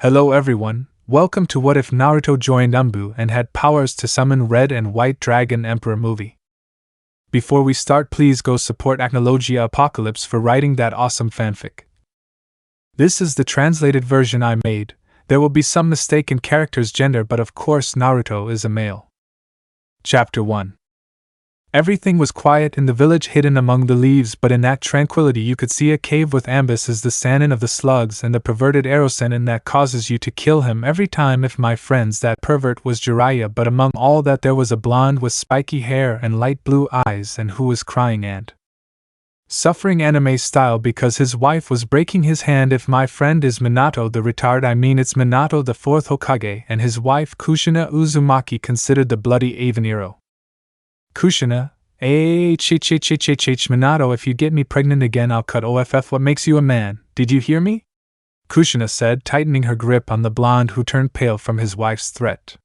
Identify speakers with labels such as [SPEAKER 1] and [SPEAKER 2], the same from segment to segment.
[SPEAKER 1] Hello everyone, welcome to What If Naruto Joined Anbu and Had Powers to Summon Red and White Dragon Emperor movie. Before we start, please go support Acnologia-apocalips for writing that awesome fanfic. This is the translated version I made. There will be some mistake in character's gender, but of course Naruto is a male. Chapter 1. Everything was quiet in the village, hidden among the leaves, but in that tranquility you could see a cave with Ambus as the Sannin of the slugs and the perverted Sannin that causes you to kill him every time. If my friends, that pervert was Jiraiya, but among all that there was a blonde with spiky hair and light blue eyes and who was crying and suffering anime style because his wife was breaking his hand. If my friend is Minato the retard, I mean it's Minato the fourth Hokage, and his wife Kushina Uzumaki, considered the bloody Aveniro. Kushina, Minato, if you get me pregnant again I'll cut off. What makes you a man, did you hear me? Kushina said, tightening her grip on the blonde who turned pale from his wife's threat.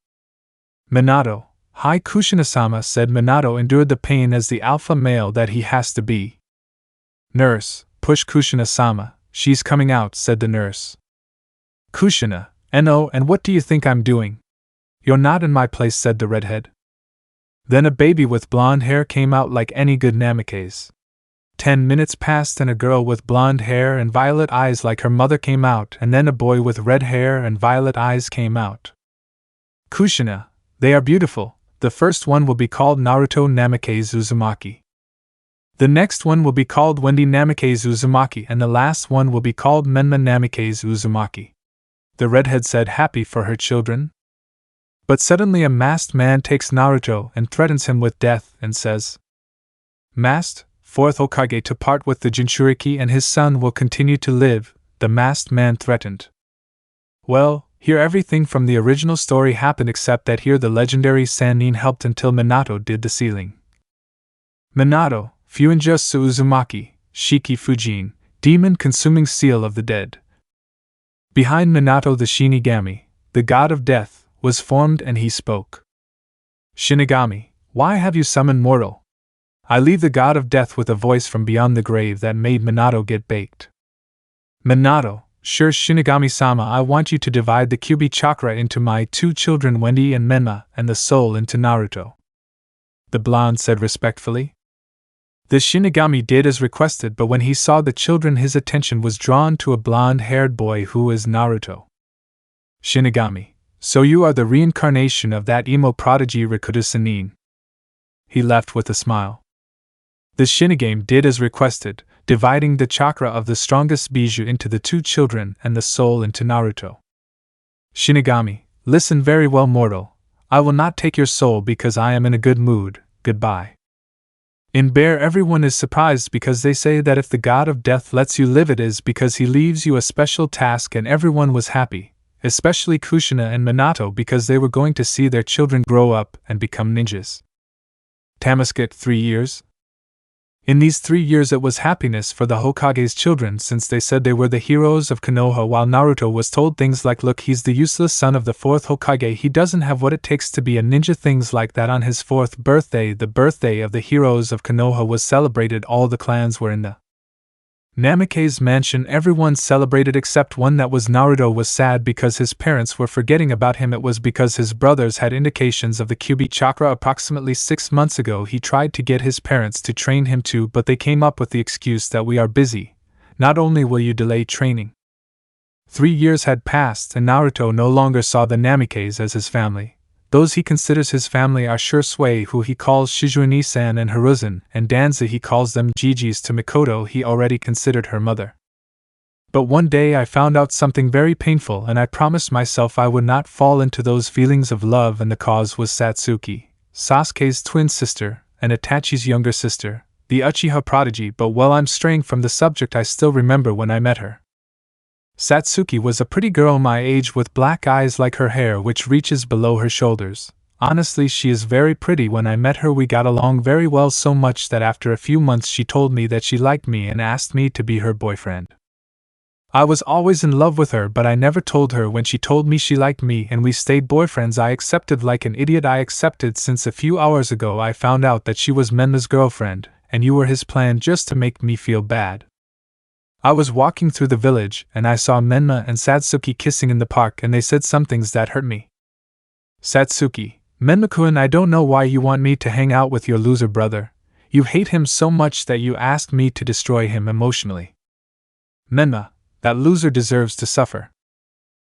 [SPEAKER 1] Minato, hi Kushina-sama, said Minato, endured the pain as the alpha male that he has to be. Nurse, push Kushina-sama, she's coming out, said the nurse. Kushina, no, and what do you think I'm doing? You're not in my place, said the redhead. Then a baby with blonde hair came out like any good Namikaze. 10 minutes passed and a girl with blonde hair and violet eyes like her mother came out, and then a boy with red hair and violet eyes came out. Kushina, they are beautiful. The first one will be called Naruto Namikaze Uzumaki. The next one will be called Wendy Namikaze Uzumaki, and the last one will be called Menma Namikaze Uzumaki. The redhead said, happy for her children. But suddenly a masked man takes Naruto and threatens him with death and says, Masked, fourth Hokage to part with the Jinchuriki and his son will continue to live, the masked man threatened. Well, here everything from the original story happened except that here the legendary Sannin helped until Minato did the sealing. Minato, Fuinjutsu Uzumaki, Shiki Fujin, demon consuming seal of the dead. Behind Minato the Shinigami, the god of death, was formed, and he spoke. Shinigami, why have you summoned mortal? I leave the god of death with a voice from beyond the grave that made Minato get baked. Minato, sure Shinigami-sama, I want you to divide the Kyuubi chakra into my two children Wendy and Menma, and the soul into Naruto. The blonde said respectfully. The Shinigami did as requested, but when he saw the children his attention was drawn to a blonde-haired boy who is Naruto. Shinigami, so you are the reincarnation of that emo prodigy Rikudo Sannin. He left with a smile. The Shinigami did as requested, dividing the chakra of the strongest Biju into the two children and the soul into Naruto. Shinigami, listen very well, mortal. I will not take your soul because I am in a good mood. Goodbye. In Bear, everyone is surprised because they say that if the god of death lets you live, it is because he leaves you a special task, and everyone was happy. Especially Kushina and Minato, because they were going to see their children grow up and become ninjas. Tamaskit 3 years? In these 3 years it was happiness for the Hokage's children, since they said they were the heroes of Konoha, while Naruto was told things like, look, he's the useless son of the fourth Hokage, he doesn't have what it takes to be a ninja, things like that. On his 4th birthday, the birthday of the heroes of Konoha, was celebrated. All the clans were in the Namikaze mansion. Everyone celebrated except one, that was Naruto was sad because his parents were forgetting about him. It was because his brothers had indications of the Kyuubi chakra. Approximately 6 months ago he tried to get his parents to train him too, but they came up with the excuse that we are busy. Not only will you delay training. 3 years had passed and Naruto no longer saw the Namikaze as his family. Those he considers his family are Shursui, who he calls Shizuani-san, and Hiruzen, and Danza he calls them Gigi's. To Mikoto he already considered her mother. But one day I found out something very painful, and I promised myself I would not fall into those feelings of love, and the cause was Satsuki, Sasuke's twin sister, and Itachi's younger sister, the Uchiha prodigy. But while I'm straying from the subject, I still remember when I met her. Satsuki was a pretty girl my age with black eyes like her hair, which reaches below her shoulders. Honestly, she is very pretty. When I met her we got along very well, so much that after a few months she told me that she liked me and asked me to be her boyfriend. I was always in love with her, but I never told her. When she told me she liked me and we stayed boyfriends, I accepted like an idiot. I accepted since a few hours ago I found out that she was Menma's girlfriend, and you were his plan just to make me feel bad. I was walking through the village, and I saw Menma and Satsuki kissing in the park, and they said some things that hurt me. Satsuki, Menma-kun, I don't know why you want me to hang out with your loser brother. You hate him so much that you asked me to destroy him emotionally. Menma, that loser deserves to suffer.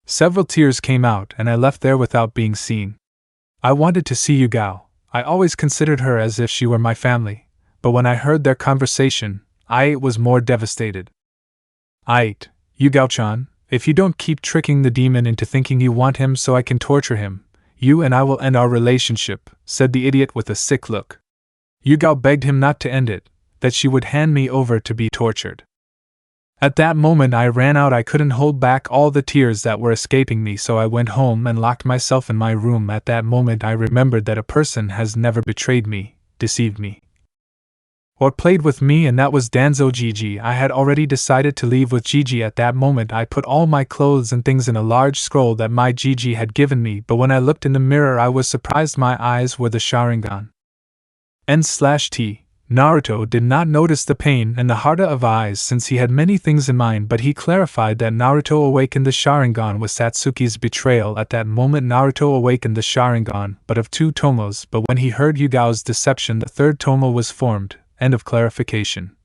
[SPEAKER 1] Several tears came out, and I left there without being seen. I wanted to see Yugao. I always considered her as if she were my family, but when I heard their conversation, I was more devastated. Yugao-chan, if you don't keep tricking the demon into thinking you want him so I can torture him, you and I will end our relationship, said the idiot with a sick look. Yugao begged him not to end it, that she would hand me over to be tortured. At that moment I ran out. I couldn't hold back all the tears that were escaping me, so I went home and locked myself in my room. At that moment I remembered that a person has never betrayed me, deceived me, or played with me, and that was Danzo Gigi. I had already decided to leave with Gigi. At that moment I put all my clothes and things in a large scroll that my Gigi had given me, but when I looked in the mirror I was surprised. My eyes were the Sharingan. N/T. Naruto did not notice the pain and the Harda of eyes since he had many things in mind, but he clarified that Naruto awakened the Sharingan with Satsuki's betrayal. At that moment Naruto awakened the Sharingan, but of 2 tomos, but when he heard Yugao's deception the 3rd tomo was formed. End of clarification.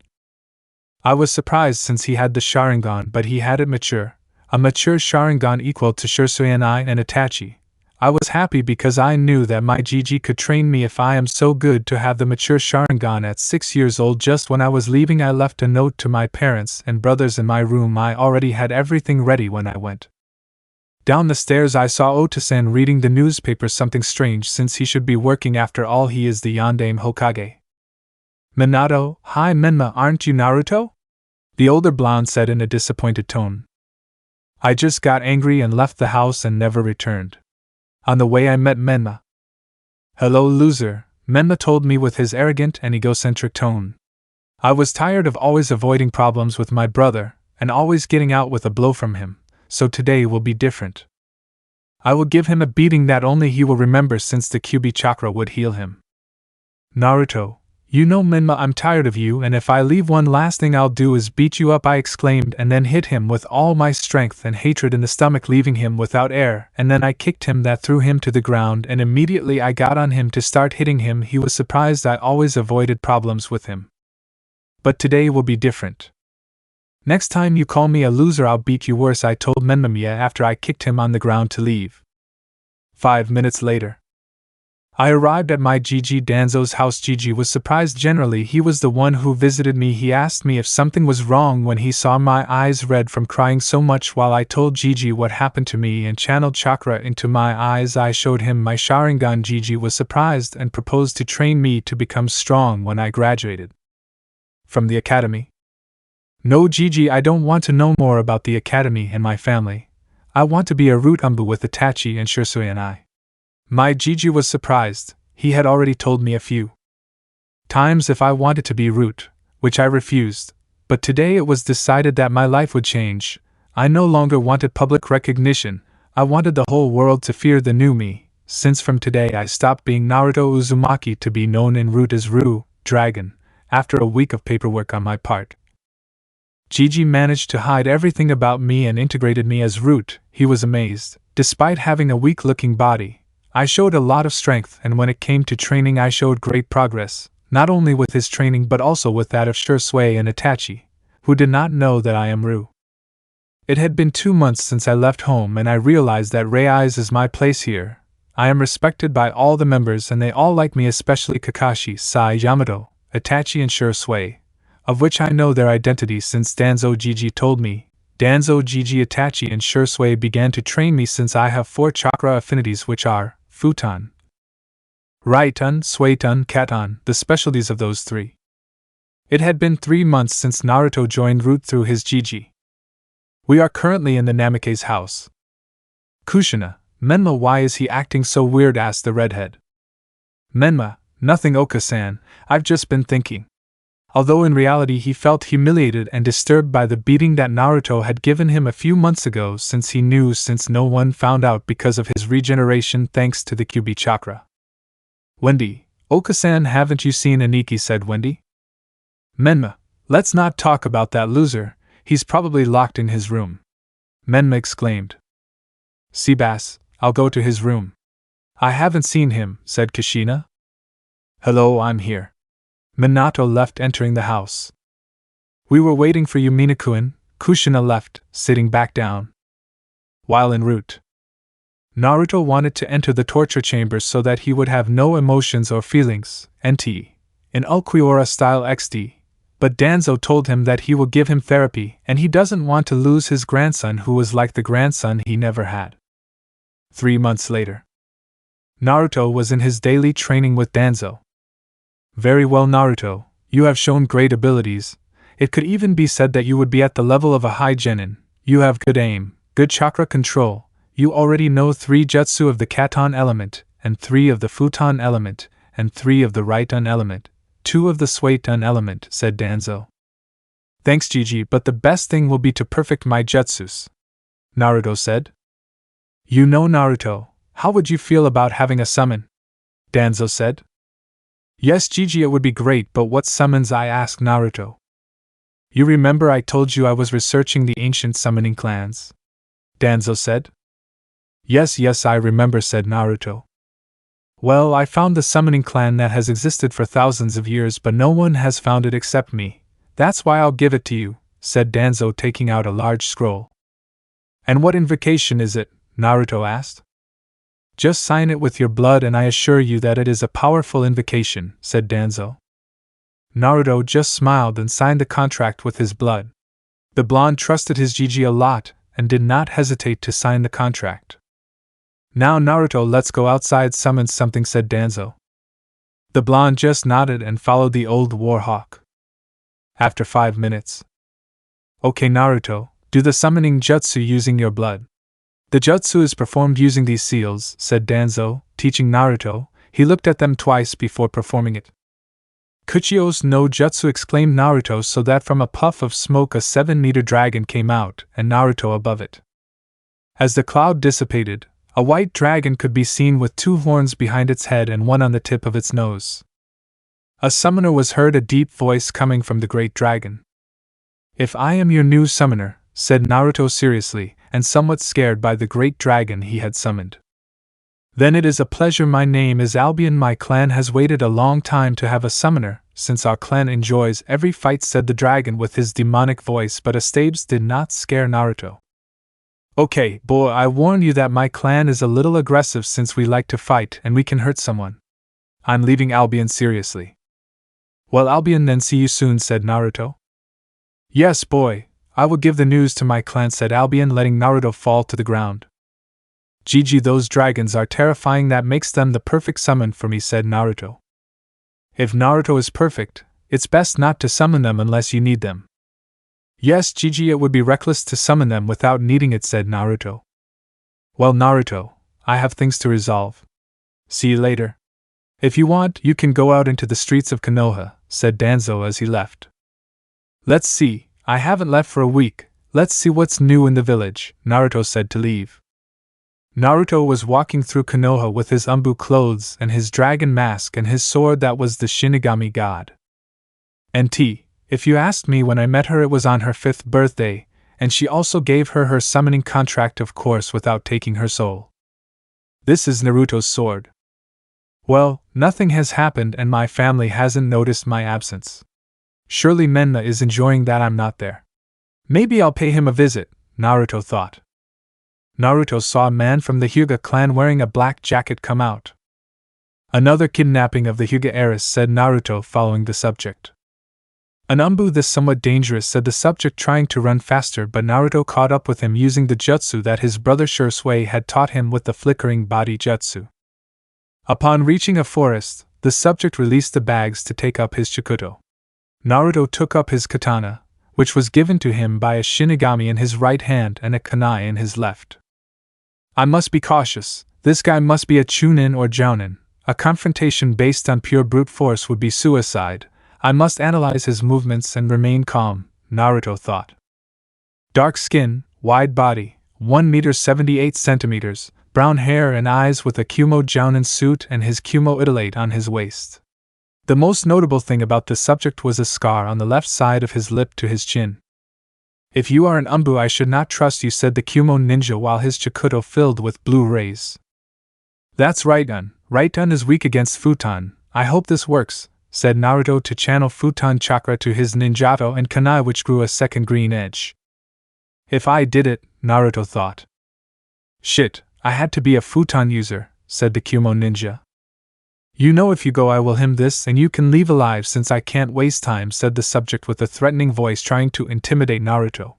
[SPEAKER 1] I was surprised since he had the Sharingan, but he had it mature, a mature Sharingan equal to Shursuyanai and Itachi. I was happy because I knew that my Gigi could train me if I am so good to have the mature Sharingan at 6 years old. Just when I was leaving I left a note to my parents and brothers in my room. I already had everything ready when I went down the stairs. I saw Ota-san reading the newspaper. Something strange, since he should be working. After all, he is the Yondaime Hokage. Minato, hi Menma, aren't you Naruto? The older blonde said in a disappointed tone. I just got angry and left the house and never returned. On the way I met Menma. Hello loser, Menma told me with his arrogant and egocentric tone. I was tired of always avoiding problems with my brother, and always getting out with a blow from him, so today will be different. I will give him a beating that only he will remember, since the Kyuubi chakra would heal him. Naruto, you know Menma, I'm tired of you, and if I leave one last thing I'll do is beat you up, I exclaimed, and then hit him with all my strength and hatred in the stomach, leaving him without air, and then I kicked him. That threw him to the ground, and immediately I got on him to start hitting him. He was surprised. I always avoided problems with him, but today will be different. Next time you call me a loser I'll beat you worse, I told Menmamiya after I kicked him on the ground to leave. 5 minutes later, I arrived at my Gigi Danzo's house. Gigi was surprised. Generally, he was the one who visited me. He asked me if something was wrong when he saw my eyes red from crying so much. While I told Gigi what happened to me and channeled chakra into my eyes, I showed him my Sharingan. Gigi was surprised and proposed to train me to become strong when I graduated from the academy. No Gigi, I don't want to know more about the academy and my family. I want to be a root Anbu with Itachi and Shursuyanai. My Gigi was surprised. He had already told me a few times if I wanted to be root, which I refused, but today it was decided that my life would change. I no longer wanted public recognition. I wanted the whole world to fear the new me, since from today I stopped being Naruto Uzumaki to be known in root as Ru, Dragon, after a week of paperwork on my part. Gigi managed to hide everything about me and integrated me as root. He was amazed. Despite having a weak-looking body, I showed a lot of strength, and when it came to training I showed great progress, not only with his training but also with that of Shursui and Itachi, who did not know that I am Ru. It had been 2 months since I left home, and I realized that Rei's is my place here. I am respected by all the members and they all like me, especially Kakashi, Sai, Yamato, Itachi and Shursui, of which I know their identities since Danzo Gigi told me. Danzo Gigi, Itachi and Shursui began to train me since I have 4 chakra affinities, which are Futon, Raiton, Suiton, Katon, the specialties of those 3. It had been 3 months since Naruto joined Root through his Gigi. We are currently in the Namikaze's house. Kushina, Menma, why is he acting so weird? Asked the redhead. Menma, nothing Oka-san, I've just been thinking. Although in reality he felt humiliated and disturbed by the beating that Naruto had given him a few months ago, since he knew since no one found out because of his regeneration thanks to the Kyuubi chakra. Wendy, Oka-san, haven't you seen Aniki? Said Wendy. Menma, let's not talk about that loser. He's probably locked in his room. Menma exclaimed. Seabass, I'll go to his room. I haven't seen him, said Kushina. Hello, I'm here. Minato left, entering the house. We were waiting for you, Minakuen. Kushina left, sitting back down. While en route, Naruto wanted to enter the torture chamber so that he would have no emotions or feelings, NT, in Ulquiorra style XD, but Danzo told him that he will give him therapy and he doesn't want to lose his grandson who was like the grandson he never had. 3 months later, Naruto was in his daily training with Danzo. Very well, Naruto, you have shown great abilities. It could even be said that you would be at the level of a high genin. You have good aim, good chakra control. You already know 3 jutsu of the Katon element, and 3 of the Futon element, and 3 of the Raiton element, 2 of the Suiton element, said Danzo. Thanks, Gigi, but the best thing will be to perfect my jutsus, Naruto said. You know, Naruto, how would you feel about having a summon? Danzo said. Yes, Gigi, it would be great, but what summons? I asked Naruto. You remember I told you I was researching the ancient summoning clans? Danzo said. Yes, I remember, said Naruto. Well, I found the summoning clan that has existed for thousands of years, but no one has found it except me. That's why I'll give it to you, said Danzo, taking out a large scroll. And what invocation is it? Naruto asked. Just sign it with your blood and I assure you that it is a powerful invocation, said Danzo. Naruto just smiled and signed the contract with his blood. The blonde trusted his Gigi a lot and did not hesitate to sign the contract. Now, Naruto, let's go outside, summon something, said Danzo. The blonde just nodded and followed the old warhawk. After 5 minutes. Okay, Naruto, do the summoning jutsu using your blood. The jutsu is performed using these seals, said Danzo, teaching Naruto. He looked at them twice before performing it. Kuchio's no jutsu, exclaimed Naruto, so that from a puff of smoke a 7-meter dragon came out, and Naruto above it. As the cloud dissipated, a white dragon could be seen with 2 horns behind its head and 1 on the tip of its nose. A summoner was heard, a deep voice coming from the great dragon. If I am your new summoner, said Naruto seriously, and somewhat scared by the great dragon he had summoned. Then it is a pleasure. My name is Albion. My clan has waited a long time to have a summoner, since our clan enjoys every fight, said the dragon with his demonic voice, but Astabes did not scare Naruto. Okay, boy, I warn you that my clan is a little aggressive since we like to fight and we can hurt someone. I'm leaving, Albion seriously. Well, Albion, then see you soon, said Naruto. Yes, boy, I will give the news to my clan, said Albion, letting Naruto fall to the ground. Gigi, those dragons are terrifying. That makes them the perfect summon for me, said Naruto. If Naruto is perfect, it's best not to summon them unless you need them. Yes, Gigi, it would be reckless to summon them without needing it, said Naruto. Well, Naruto, I have things to resolve. See you later. If you want, you can go out into the streets of Konoha, said Danzo as he left. Let's see, I haven't left for a week. Let's see what's new in the village, Naruto said to leave. Naruto was walking through Konoha with his Anbu clothes and his dragon mask and his sword that was the Shinigami god. NT, if you asked me, when I met her it was on her 5th birthday, and she also gave her summoning contract, of course, without taking her soul. This is Naruto's sword. Well, nothing has happened and my family hasn't noticed my absence. Surely Menna is enjoying that I'm not there. Maybe I'll pay him a visit, Naruto thought. Naruto saw a man from the Hyuga clan wearing a black jacket come out. Another kidnapping of the Hyuga heiress, said Naruto, following the subject. An Anbu, this somewhat dangerous, said the subject, trying to run faster, but Naruto caught up with him using the jutsu that his brother Shursui had taught him with the flickering body jutsu. Upon reaching a forest, the subject released the bags to take up his Chikuto. Naruto took up his katana, which was given to him by a Shinigami, in his right hand and a kunai in his left. I must be cautious. This guy must be a Chunin or Jounin. A confrontation based on pure brute force would be suicide. I must analyze his movements and remain calm, Naruto thought. Dark skin, wide body, 1 meter 78 centimeters, brown hair and eyes, with a Kumo Jounin suit and his Kumo idolate on his waist. The most notable thing about this subject was a scar on the left side of his lip to his chin. If you are an Anbu, I should not trust you, said the Kumo ninja while his Chikuto filled with blue rays. That's Right-un. Right-un is weak against Futon. I hope this works, said Naruto to channel Futon chakra to his ninjato and kunai, which grew a second green edge. If I did it, Naruto thought. Shit, I had to be a Futon user, said the Kumo ninja. You know, if you go I will him this and you can leave alive since I can't waste time, said the subject with a threatening voice, trying to intimidate Naruto.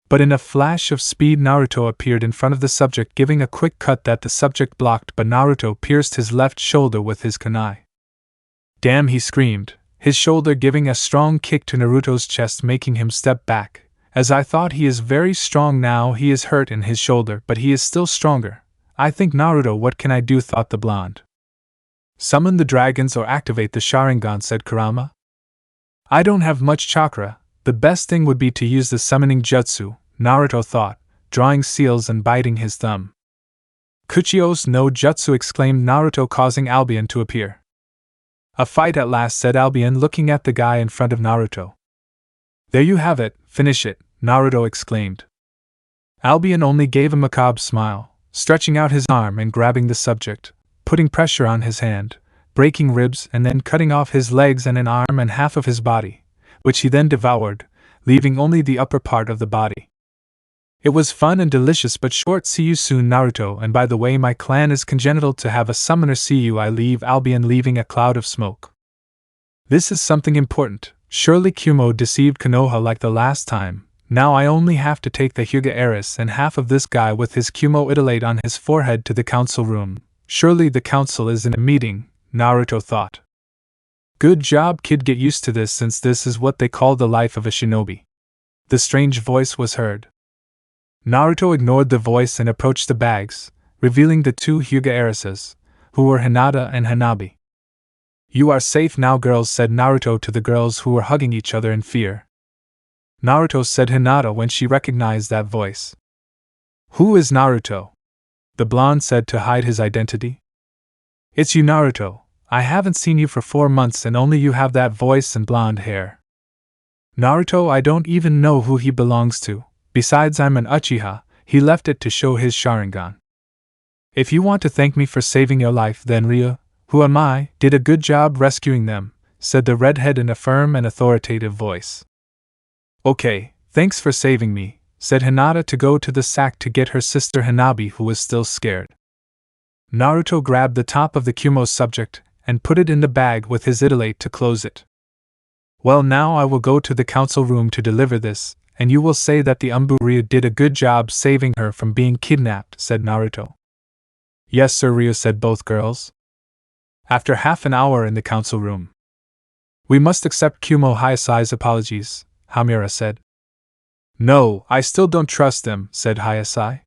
[SPEAKER 1] But in a flash of speed Naruto appeared in front of the subject, giving a quick cut that the subject blocked, but Naruto pierced his left shoulder with his kunai. Damn, he screamed, his shoulder giving a strong kick to Naruto's chest, making him step back. As I thought, he is very strong now. He is hurt in his shoulder, but he is still stronger. I think, Naruto, what can I do, thought the blonde. Summon the dragons or activate the Sharingan, said Kurama. I don't have much chakra. The best thing would be to use the summoning jutsu, Naruto thought, drawing seals and biting his thumb. Kuchios no jutsu, exclaimed Naruto, causing Albion to appear. A fight at last, said Albion, looking at the guy in front of Naruto. There you have it, finish it, Naruto exclaimed. Albion only gave a macabre smile, stretching out his arm and grabbing the subject, putting pressure on his hand, breaking ribs and then cutting off his legs and an arm and half of his body, which he then devoured, leaving only the upper part of the body. It was fun and delicious but short. See you soon, Naruto, and by the way, my clan is congenital to have a summoner. See you. I leave. Albion leaving a cloud of smoke. This is something important. Surely Kumo deceived Konoha like the last time. Now I only have to take the Hyuga heiress and half of this guy with his Kumo idolate on his forehead to the council room. Surely the council is in a meeting, Naruto thought. Good job, kid, get used to this since this is what they call the life of a shinobi. The strange voice was heard. Naruto ignored the voice and approached the bags, revealing the two Hyuga heiresses, who were Hinata and Hanabi. You are safe now, girls, said Naruto to the girls who were hugging each other in fear. Naruto, said Hinata when she recognized that voice. Who is Naruto? The blonde said to hide his identity. It's you, Naruto. I haven't seen you for 4 months and only you have that voice and blonde hair. Naruto, I don't even know who he belongs to. Besides, I'm an Uchiha. He left it to show his Sharingan. If you want to thank me for saving your life, then Ryu, who am I, did a good job rescuing them, said the redhead in a firm and authoritative voice. Okay, thanks for saving me, said Hinata to go to the sack to get her sister Hanabi, who was still scared. Naruto grabbed the top of the Kumo subject and put it in the bag with his idolate to close it. Well, now I will go to the council room to deliver this, and you will say that the Anbu Ryu did a good job saving her from being kidnapped, said Naruto. Yes, sir, Ryu, said both girls. After half an hour in the council room. We must accept Kumo Hayasai's apologies, Hamura said. No, I still don't trust them, said Hayasai.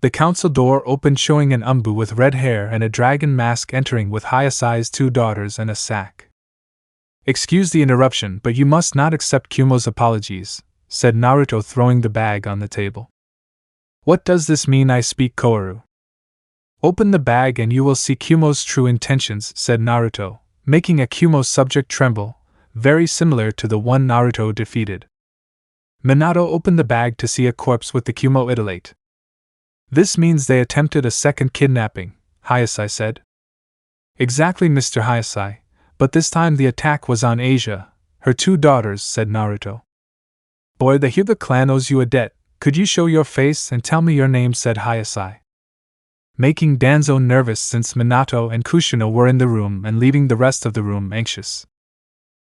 [SPEAKER 1] The council door opened, showing an Anbu with red hair and a dragon mask entering with Hayasai's 2 daughters and a sack. Excuse the interruption, but you must not accept Kumo's apologies, said Naruto, throwing the bag on the table. What does this mean? I speak Koharu. Open the bag and you will see Kumo's true intentions, said Naruto, making a Kumo subject tremble, very similar to the one Naruto defeated. Minato opened the bag to see a corpse with the Kumo idolate. This means they attempted a second kidnapping, Hayasai said. Exactly, Mr. Hayasai, but this time the attack was on Asia, her 2 daughters, said Naruto. Boy, the Hyuga clan owes you a debt. Could you show your face and tell me your name, said Hayasai. Making Danzo nervous since Minato and Kushina were in the room and leaving the rest of the room anxious.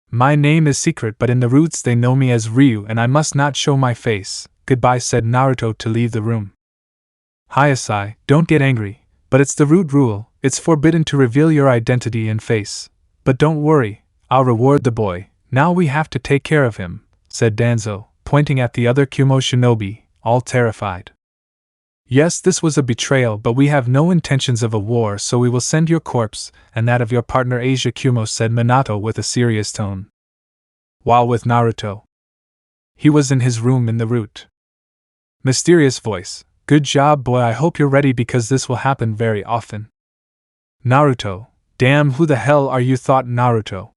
[SPEAKER 1] My name is secret, but in the roots they know me as Ryu and I must not show my face. Goodbye, said Naruto to leave the room. Hayasai, don't get angry, but it's the root rule. It's forbidden to reveal your identity and face. But don't worry, I'll reward the boy. Now we have to take care of him, said Danzo, pointing at the other Kumo shinobi, all terrified. Yes, this was a betrayal, but we have no intentions of a war, so we will send your corpse, and that of your partner Asia Kumo, said Minato with a serious tone. While with Naruto. He was in his room in the root. Mysterious voice, good job, boy, I hope you're ready because this will happen very often. Naruto, damn, who the hell are you, thought Naruto.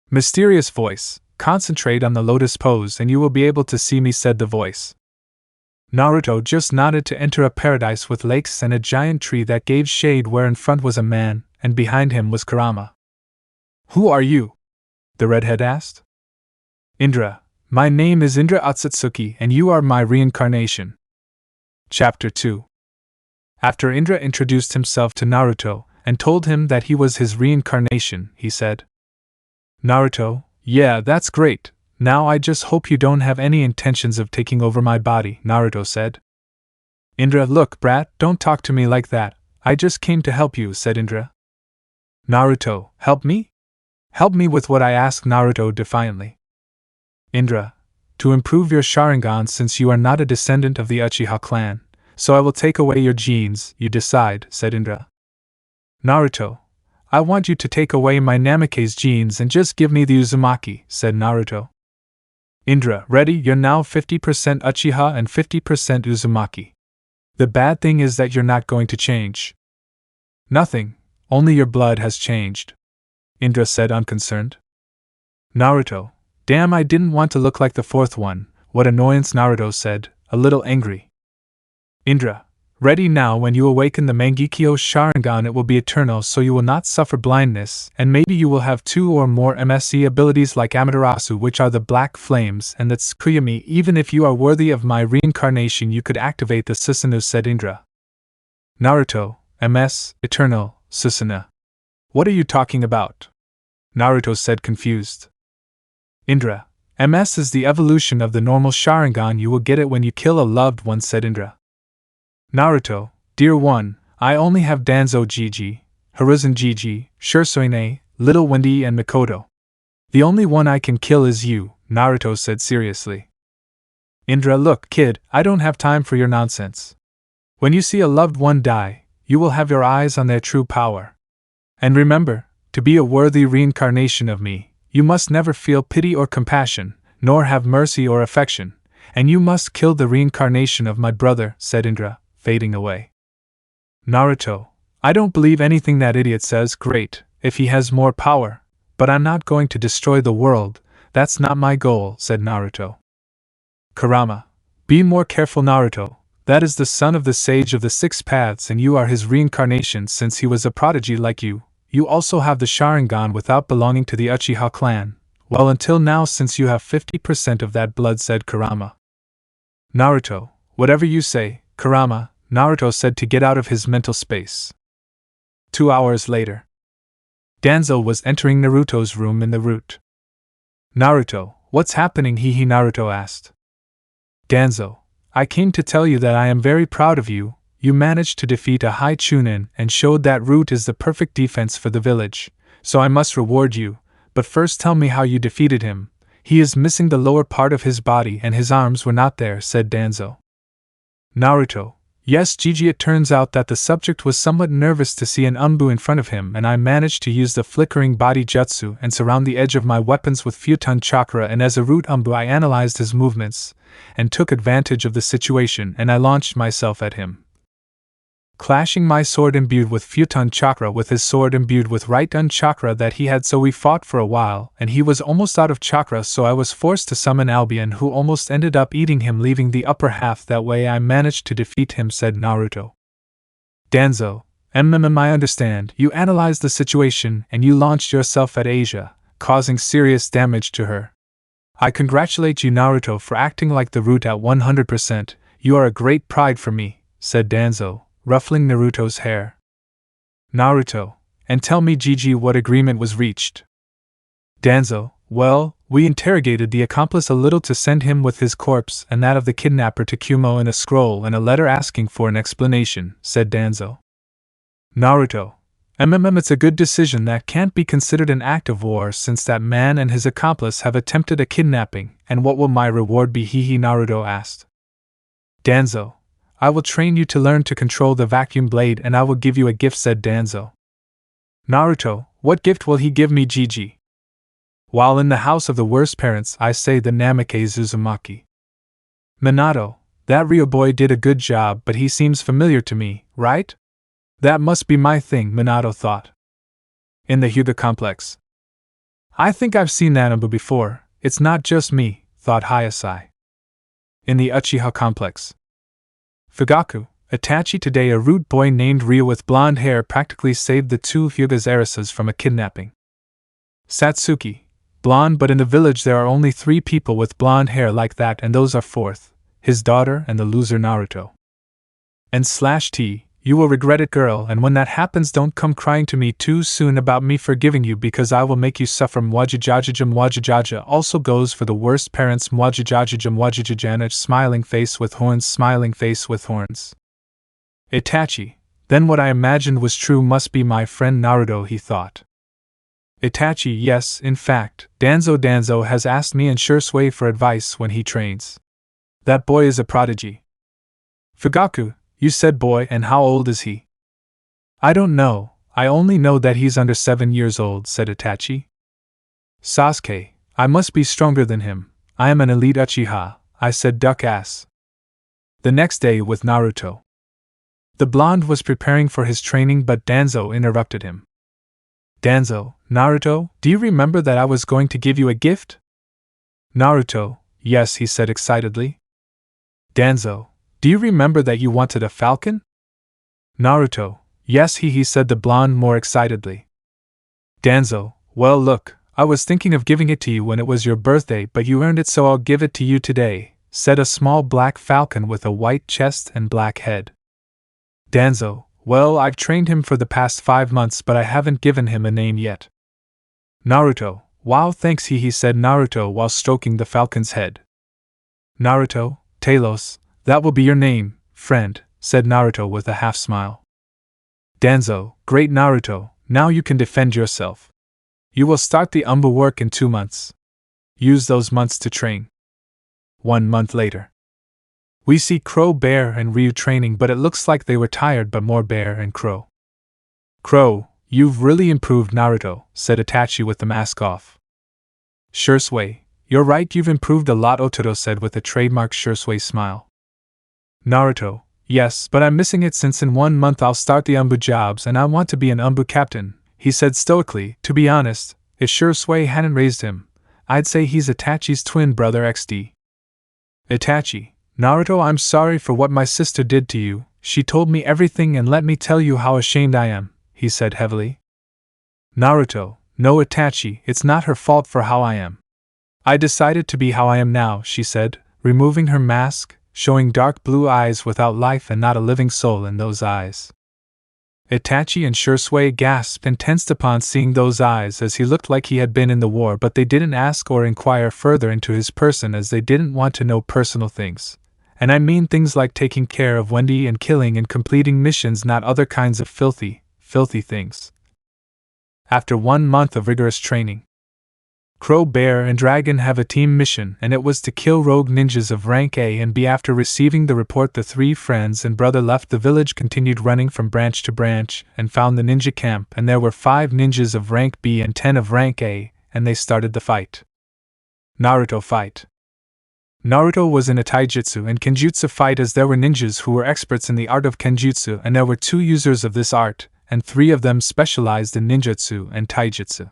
[SPEAKER 1] Mysterious voice, Concentrate on the lotus pose and you will be able to see me, said the voice. Naruto just nodded to enter a paradise with lakes and a giant tree that gave shade where in front was a man, and behind him was Kurama. Who are you? The redhead asked. Indra. My name is Indra Akatsuki and you are my reincarnation. Chapter 2. After Indra introduced himself to Naruto and told him that he was his reincarnation, he said, Naruto, yeah, that's great. Now I just hope you don't have any intentions of taking over my body, Naruto said. Indra, look, brat, don't talk to me like that. I just came to help you, said Indra. Naruto, help me? Help me with what I ask, Naruto defiantly. Indra, to improve your Sharingan since you are not a descendant of the Uchiha clan, so I will take away your genes, you decide, said Indra. Naruto, I want you to take away my Namake's genes and just give me the Uzumaki, said Naruto. Indra, ready, you're now 50% Uchiha and 50% Uzumaki. The bad thing is that you're not going to change. Nothing, only your blood has changed, Indra said unconcerned. Naruto, damn, I didn't want to look like the fourth one, what annoyance, Naruto said, a little angry. Indra, ready now, when you awaken the Mangekyo Sharingan it will be eternal so you will not suffer blindness, and maybe you will have 2 or more MSC abilities like Amaterasu, which are the black flames, and the Tsukuyami. Even if you are worthy of my reincarnation you could activate the Susanoo, said Indra. Naruto, MS, eternal, Susanoo. What are you talking about? Naruto said confused. Indra, MS is the evolution of the normal Sharingan, you will get it when you kill a loved one, said Indra. Naruto, dear one, I only have Danzo Gigi, Hiruzen Gigi, Shursuine, Little Wendy and Mikoto. The only one I can kill is you, Naruto said seriously. Indra, look, kid, I don't have time for your nonsense. When you see a loved one die, you will have your eyes on their true power. And remember, to be a worthy reincarnation of me, you must never feel pity or compassion, nor have mercy or affection, and you must kill the reincarnation of my brother, said Indra, fading away. Naruto, I don't believe anything that idiot says. Great, if he has more power, but I'm not going to destroy the world, that's not my goal, said Naruto. Kurama, be more careful, Naruto, that is the son of the sage of the 6 paths and you are his reincarnation since he was a prodigy like you. You also have the Sharingan without belonging to the Uchiha clan. Well, until now since you have 50% of that blood, said Kurama. Naruto, whatever you say, Kurama, Naruto said to get out of his mental space. 2 hours later. Danzo was entering Naruto's room in the route. Naruto, what's happening? Naruto asked. Danzo, I came to tell you that I am very proud of you. You managed to defeat a high Chunin and showed that root is the perfect defense for the village, so I must reward you, but first tell me how you defeated him. He is missing the lower part of his body and his arms were not there, said Danzo. Naruto, yes, Gigi, it turns out that the subject was somewhat nervous to see an Anbu in front of him and I managed to use the flickering body jutsu and surround the edge of my weapons with Futon chakra, and as a root Anbu I analyzed his movements and took advantage of the situation and I launched myself at him, clashing my sword imbued with Futon chakra with his sword imbued with Raiten chakra that he had, so we fought for a while and he was almost out of chakra, so I was forced to summon Albion who almost ended up eating him, leaving the upper half. That way I managed to defeat him, said Naruto. Danzo, I understand, you analyzed the situation and you launched yourself at Asia, causing serious damage to her. I congratulate you, Naruto, for acting like the root at 100%, you are a great pride for me, said Danzo, ruffling Naruto's hair. Naruto, and tell me, Gigi, what agreement was reached? Danzo, well, we interrogated the accomplice a little to send him with his corpse and that of the kidnapper to Kumo in a scroll and a letter asking for an explanation, said Danzo. Naruto, it's a good decision that can't be considered an act of war since that man and his accomplice have attempted a kidnapping, and what will my reward be? Naruto asked. Danzo, I will train you to learn to control the vacuum blade and I will give you a gift, said Danzo. Naruto, what gift will he give me? Gigi? While in the house of the worst parents, I say the Namake Uzumaki. Minato, that Ryo boy did a good job, but he seems familiar to me, right? That must be my thing, Minato thought. In the Hyuga complex. I think I've seen that Anbu before. It's not just me, thought Hyasai. In the Uchiha complex. Fugaku, Itachi today a rude boy named Ryu with blonde hair practically saved the two Hyuga's heiresses from a kidnapping. Satsuki, blonde, but in the village there are only 3 people with blonde hair like that, and those are fourth, his daughter and the loser Naruto. And /T, you will regret it, girl, and when that happens don't come crying to me too soon about me forgiving you, because I will make you suffer. Mwajijaja also goes for the worst parents. Mwajijajana, smiling face with horns. Itachi, then what I imagined was true must be my friend Naruto, he thought. Itachi, yes, in fact, Danzo has asked me and Shursui for advice when he trains. That boy is a prodigy. Fugaku, you said boy, and how old is he? I don't know, I only know that he's under 7 years old, said Itachi. Sasuke, I must be stronger than him, I am an elite Uchiha, I said duck ass. The next day with Naruto. The blonde was preparing for his training, but Danzo interrupted him. Danzo, Naruto, do you remember that I was going to give you a gift? Naruto, yes, he said excitedly. Danzo, do you remember that you wanted a falcon? Naruto, yes, he said the blonde more excitedly. Danzo, well look, I was thinking of giving it to you when it was your birthday, but you earned it, so I'll give it to you today, said a small black falcon with a white chest and black head. Danzo, well, I've trained him for the past 5 months, but I haven't given him a name yet. Naruto, wow, thanks, he said Naruto while stroking the falcon's head. Naruto, Talos, that will be your name, friend, said Naruto with a half smile. Danzo, great Naruto, now you can defend yourself. You will start the Anbu work in 2 months. Use those months to train. 1 month later. We see Crow, Bear, and Ryu training, but it looks like they were tired, but more Bear and Crow. Crow, you've really improved, Naruto, said Itachi with the mask off. Shursui, you're right, you've improved a lot, Otoro said with a trademark Shursui smile. Naruto, yes, but I'm missing it since in 1 month I'll start the Anbu jobs and I want to be an Anbu captain, he said stoically. To be honest, if Shursui hadn't raised him, I'd say he's Itachi's twin brother XD. Itachi, Naruto, I'm sorry for what my sister did to you, she told me everything and let me tell you how ashamed I am, he said heavily. Naruto, no Itachi, it's not her fault for how I am. I decided to be how I am now, she said, removing her mask, showing dark blue eyes without life and not a living soul in those eyes. Itachi and Shursui gasped and tensed upon seeing those eyes, as he looked like he had been in the war, but they didn't ask or inquire further into his person, as they didn't want to know personal things. And I mean things like taking care of Wendy and killing and completing missions, not other kinds of filthy things. After 1 month of rigorous training, Crow, Bear, and Dragon have a team mission, and it was to kill rogue ninjas of rank A and B. After receiving the report, the 3 friends and brother left the village, continued running from branch to branch, and found the ninja camp, and there were 5 ninjas of rank B and 10 of rank A, and they started the fight. Naruto fight. Naruto was in a taijutsu and kenjutsu fight, as there were ninjas who were experts in the art of kenjutsu, and there were 2 users of this art, and 3 of them specialized in ninjutsu and taijutsu.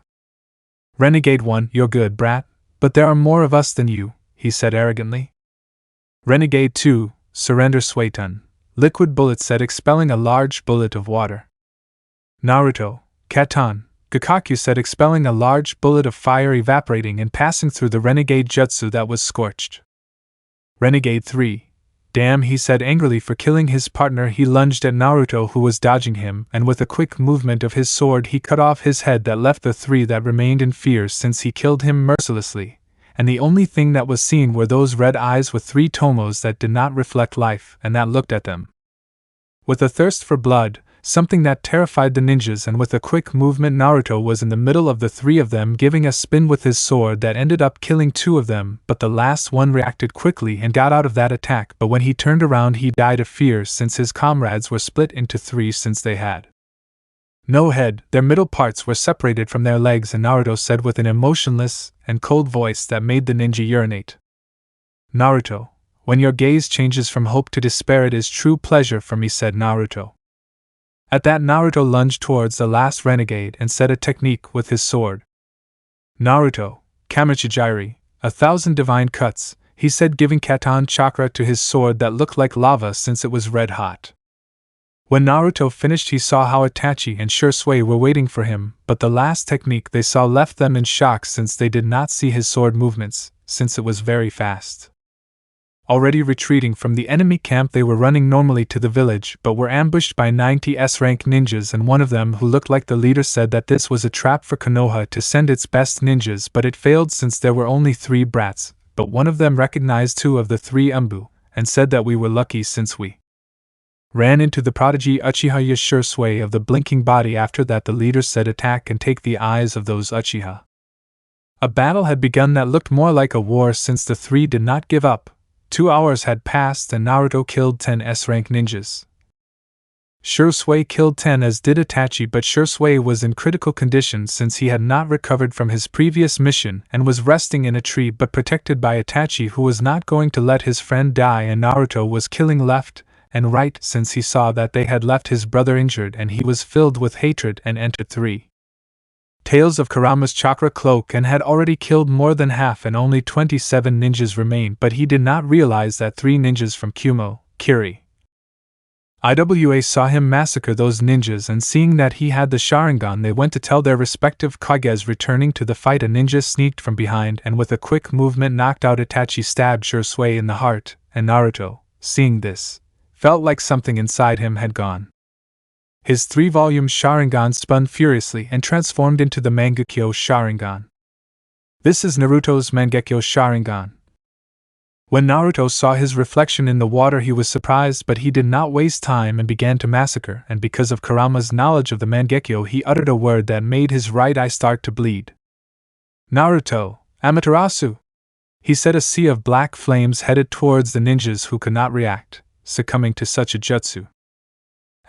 [SPEAKER 1] Renegade 1, you're good, brat, but there are more of us than you, he said arrogantly. Renegade 2, surrender, Suetun, Liquid Bullet said, expelling a large bullet of water. Naruto, Katan, Gakaku said, expelling a large bullet of fire, evaporating and passing through the renegade jutsu that was scorched. Renegade 3, damn, he said angrily, for killing his partner. He lunged at Naruto, who was dodging him, and with a quick movement of his sword he cut off his head. That left the 3 that remained in fear, since he killed him mercilessly, and the only thing that was seen were those red eyes with 3 tomos that did not reflect life and that looked at them with a thirst for blood, something that terrified the ninjas. And with a quick movement, Naruto was in the middle of the 3 of them, giving a spin with his sword that ended up killing 2 of them, but the last one reacted quickly and got out of that attack. But when he turned around he died of fear, since his comrades were split into 3, since they had no head. Their middle parts were separated from their legs, and Naruto said with an emotionless and cold voice that made the ninja urinate, Naruto, when your gaze changes from hope to despair, it is true pleasure for me, said Naruto. At that, Naruto lunged towards the last renegade and set a technique with his sword. Naruto, Kamichijiri, 1,000 divine cuts, he said, giving Katan chakra to his sword that looked like lava since it was red hot. When Naruto finished, he saw how Itachi and Shursui were waiting for him, but the last technique they saw left them in shock since they did not see his sword movements, since it was very fast. Already retreating from the enemy camp, they were running normally to the village, but were ambushed by 90 S-rank ninjas, and one of them, who looked like the leader, said that this was a trap for Konoha to send its best ninjas, but it failed since there were only 3 brats, but one of them recognized 2 of the 3 Anbu, and said that we were lucky since we ran into the prodigy Uchiha Shursui of the blinking body. After that, the leader said, attack and take the eyes of those Uchiha. A battle had begun that looked more like a war since the 3 did not give up. 2 hours had passed and Naruto killed 10 S-rank ninjas. Shursui killed 10, as did Itachi, but Shursui was in critical condition since he had not recovered from his previous mission and was resting in a tree but protected by Itachi, who was not going to let his friend die, and Naruto was killing left and right since he saw that they had left his brother injured, and he was filled with hatred and entered 3 tails of Kurama's chakra cloak and had already killed more than half, and only 27 ninjas remained, but he did not realize that 3 ninjas from Kumo, Kiri, Iwa saw him massacre those ninjas, and seeing that he had the Sharingan, they went to tell their respective Kages. Returning to the fight, a ninja sneaked from behind and with a quick movement knocked out Itachi, stabbed Shursui in the heart, and Naruto, seeing this, felt like something inside him had gone. His 3-volume Sharingan spun furiously and transformed into the Mangekyo Sharingan. This is Naruto's Mangekyo Sharingan. When Naruto saw his reflection in the water, he was surprised, but he did not waste time and began to massacre, and because of Kurama's knowledge of the Mangekyo, he uttered a word that made his right eye start to bleed. Naruto, Amaterasu! He said. A sea of black flames headed towards the ninjas, who could not react, succumbing to such a jutsu.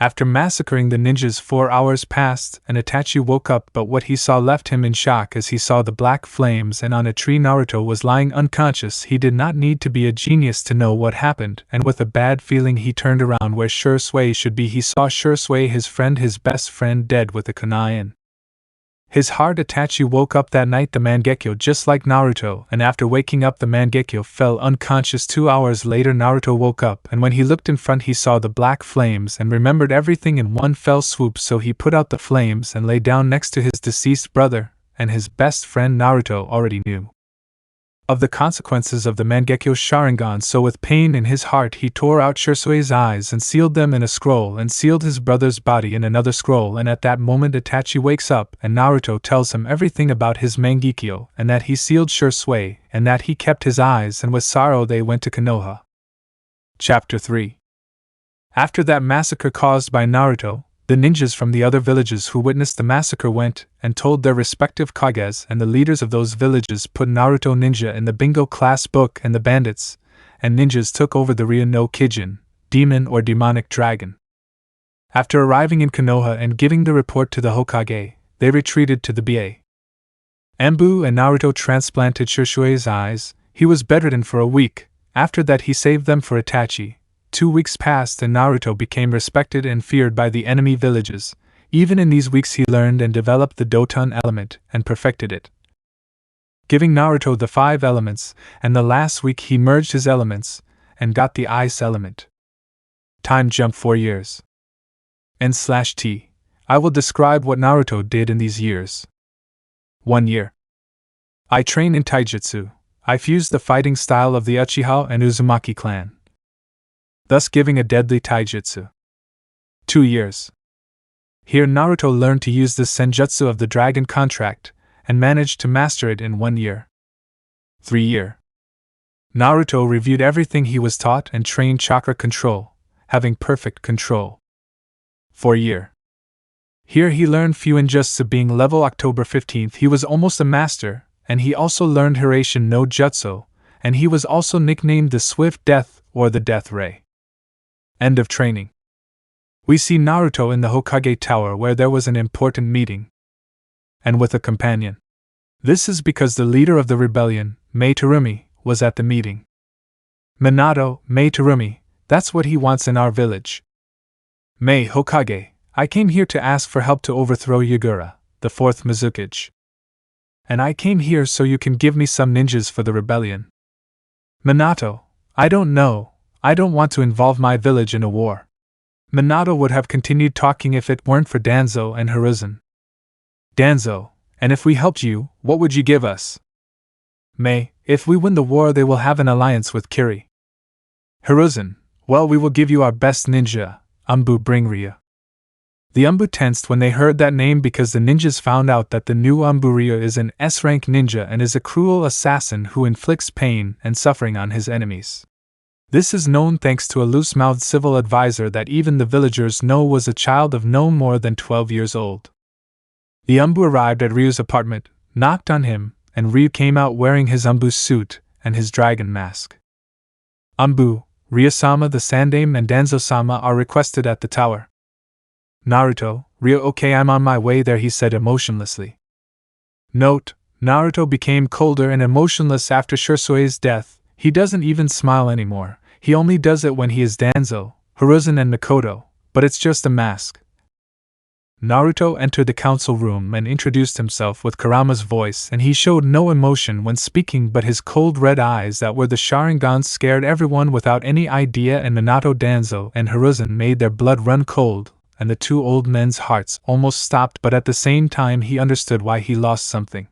[SPEAKER 1] After massacring the ninjas, 4 hours passed, and Itachi woke up, but what he saw left him in shock as he saw the black flames, and on a tree Naruto was lying unconscious. He did not need to be a genius to know what happened, and with a bad feeling he turned around where Shursui should be. He saw Shursui, his friend, his best friend, dead with a kunai in his heart. Itachi woke up that night the Mangekyo just like Naruto, and after waking up the Mangekyo fell unconscious. 2 hours later Naruto woke up, and when he looked in front he saw the black flames and remembered everything in one fell swoop, so he put out the flames and lay down next to his deceased brother, and his best friend. Naruto already knew of the consequences of the Mangekyo Sharingan, so with pain in his heart he tore out Shursui's eyes and sealed them in a scroll, and sealed his brother's body in another scroll. And at that moment Itachi wakes up, and Naruto tells him everything about his Mangekyo, and that he sealed Shursui, and that he kept his eyes, and with sorrow they went to Konoha. Chapter 3. After that massacre caused by Naruto, the ninjas from the other villages who witnessed the massacre went and told their respective Kages, and the leaders of those villages put Naruto Ninja in the Bingo class book, and the bandits and ninjas took over the Ryo no Kijin, demon or demonic dragon. After arriving in Konoha and giving the report to the Hokage, they retreated to the Ba. Anbu, and Naruto transplanted Shursui's eyes. He was bedridden for a week. After that he saved them for Itachi. 2 weeks passed and Naruto became respected and feared by the enemy villages. Even in these weeks he learned and developed the Doton element and perfected it, giving Naruto the 5 elements, and the last week he merged his elements and got the ice element. Time jump 4 years. N/T. I will describe what Naruto did in these years. 1 year. I trained in taijutsu. I fused the fighting style of the Uchiha and Uzumaki clan, thus giving a deadly taijutsu. 2 years. Here Naruto learned to use the senjutsu of the dragon contract, and managed to master it in 1 year. 3 year. Naruto reviewed everything he was taught and trained chakra control, having perfect control. 4 year. Here he learned Fuinjutsu, being level October 15th. He was almost a master, and he also learned Hirashin no Jutsu, and he was also nicknamed the Swift Death or the Death Ray. End of training. We see Naruto in the Hokage Tower where there was an important meeting, and with a companion. This is because the leader of the rebellion, Mei Terumi, was at the meeting. Minato, Mei Terumi, that's what he wants in our village. Mei Hokage, I came here to ask for help to overthrow Yagura, the 4th Mizukage. and I came here so you can give me some ninjas for the rebellion. Minato, I don't know, I don't want to involve my village in a war. Minato would have continued talking if it weren't for Danzo and Hiruzen. Danzo, and if we helped you, what would you give us? May, if we win the war they will have an alliance with Kiri. Hiruzen, well we will give you our best ninja, Anbu bring Ryu. The Anbu tensed when they heard that name because the ninjas found out that the new Anbu Ryu is an S-rank ninja and is a cruel assassin who inflicts pain and suffering on his enemies. This is known thanks to a loose-mouthed civil advisor that even the villagers know was a child of no more than 12 years old. The Anbu arrived at Ryu's apartment, knocked on him, and Ryu came out wearing his Anbu suit and his dragon mask. Anbu, Ryu-sama the Sandaime and Danzo-sama are requested at the tower. Naruto, Ryu okay I'm on my way there he said emotionlessly. Note, Naruto became colder and emotionless after Shursue's death, he doesn't even smile anymore, he only does it when he is Danzo, Hiruzen and Mikoto, but it's just a mask. Naruto entered the council room and introduced himself with Kurama's voice and he showed no emotion when speaking but his cold red eyes that were the Sharingans scared everyone without any idea and Minato Danzo and Hiruzen made their blood run cold. And the two old men's hearts almost stopped but at the same time he understood why he lost something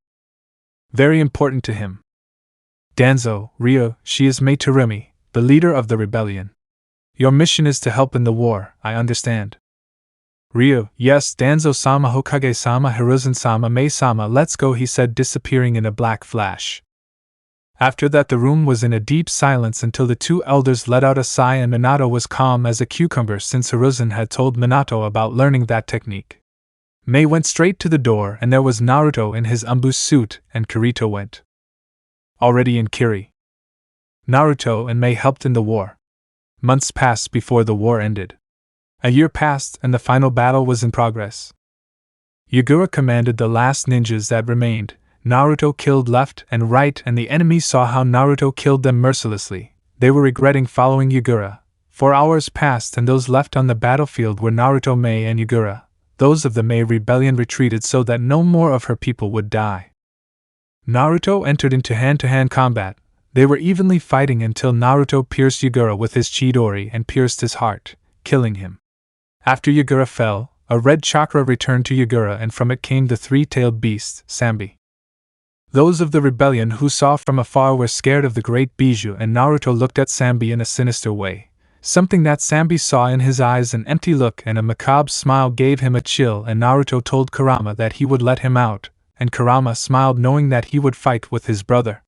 [SPEAKER 1] very important to him. Danzo, Ryu, she is Mei Terumi, the leader of the rebellion. Your mission is to help in the war, I understand. Ryu, yes Danzo-sama Hokage-sama Hiruzen-sama Mei-sama let's go he said disappearing in a black flash. After that the room was in a deep silence until the two elders let out a sigh and Minato was calm as a cucumber since Hiruzen had told Minato about learning that technique. Mei went straight to the door and there was Naruto in his Anbu suit and Kirito went. Already in Kiri. Naruto and Mei helped in the war. Months passed before the war ended. A year passed and the final battle was in progress. Yagura commanded the last ninjas that remained. Naruto killed left and right and the enemy saw how Naruto killed them mercilessly. They were regretting following Yagura. 4 hours passed and those left on the battlefield were Naruto, Mei and Yagura. Those of the Mei rebellion retreated so that no more of her people would die. Naruto entered into hand-to-hand combat. They were evenly fighting until Naruto pierced Yagura with his Chidori and pierced his heart, killing him. After Yagura fell, a red chakra returned to Yagura and from it came the three-tailed beast, Sambi. Those of the rebellion who saw from afar were scared of the great Bijou and Naruto looked at Sambi in a sinister way. Something that Sambi saw in his eyes, an empty look and a macabre smile gave him a chill and Naruto told Kurama that he would let him out, and Kurama smiled knowing that he would fight with his brother.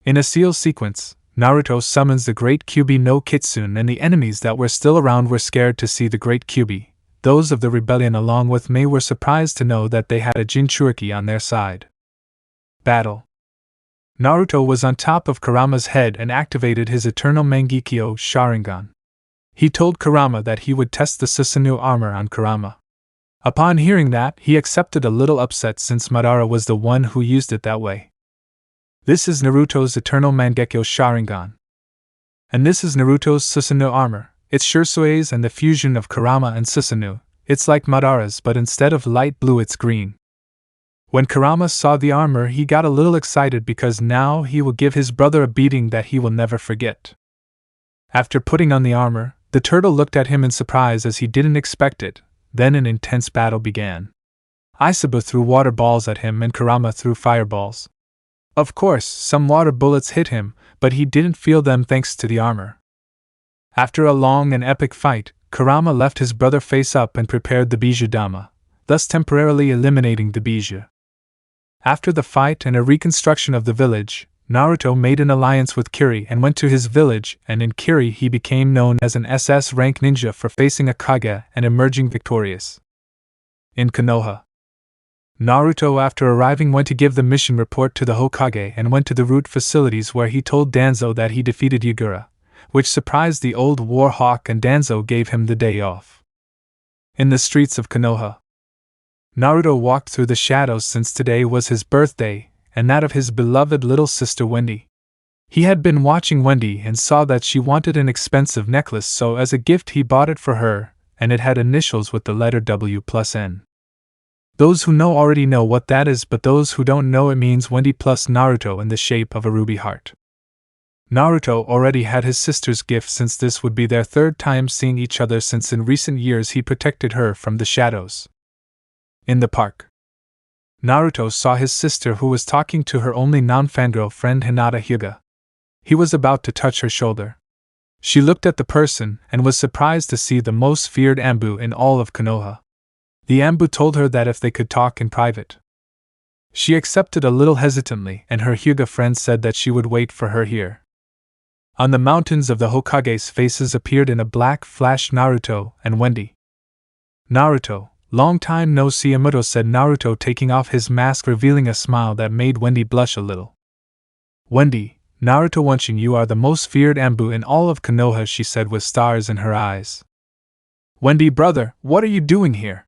[SPEAKER 1] In a seal sequence, Naruto summons the Great Kyuubi no Kitsune and the enemies that were still around were scared to see the Great Kyuubi. Those of the rebellion along with Mei were surprised to know that they had a Jinchuriki on their side. Battle. Naruto was on top of Kurama's head and activated his Eternal Mangekyo Sharingan. He told Kurama that he would test the Susanoo armor on Kurama. Upon hearing that, he accepted a little upset since Madara was the one who used it that way. This is Naruto's Eternal Mangekyo Sharingan. And this is Naruto's Susanoo armor. It's Shursue's and the fusion of Kurama and Susanoo. It's like Madara's but instead of light blue it's green. When Kurama saw the armor he got a little excited because now he will give his brother a beating that he will never forget. After putting on the armor, the turtle looked at him in surprise as he didn't expect it. Then an intense battle began. Isabu threw water balls at him and Kurama threw fireballs. Of course, some water bullets hit him, but he didn't feel them thanks to the armor. After a long and epic fight, Kurama left his brother face up and prepared the Bijou Dama, thus temporarily eliminating the Bijou. After the fight and a reconstruction of the village, Naruto made an alliance with Kiri and went to his village, and in Kiri he became known as an SS rank ninja for facing a Kage and emerging victorious. In Konoha, Naruto after arriving went to give the mission report to the Hokage and went to the root facilities where he told Danzo that he defeated Yagura, which surprised the old war hawk and Danzo gave him the day off. In the streets of Konoha, Naruto walked through the shadows since today was his birthday, and that of his beloved little sister Wendy. He had been watching Wendy and saw that she wanted an expensive necklace, so as a gift he bought it for her, and it had initials with the letter W+N. Those who know already know what that is, but those who don't know, it means Wendy plus Naruto in the shape of a ruby heart. Naruto already had his sister's gift, since this would be their third time seeing each other since in recent years he protected her from the shadows. In the park, Naruto saw his sister, who was talking to her only non-fangirl friend Hinata Hyuga. He was about to touch her shoulder. She looked at the person and was surprised to see the most feared Anbu in all of Konoha. The Anbu told her that if they could talk in private. She accepted a little hesitantly, and her Hyuga friend said that she would wait for her here. On the mountains of the Hokage's faces appeared in a black flash Naruto and Wendy. Naruto, long time no see, Amuto, said Naruto, taking off his mask, revealing a smile that made Wendy blush a little. Wendy, Naruto Wenshin, you are the most feared Anbu in all of Konoha, she said with stars in her eyes. Wendy, brother, what are you doing here?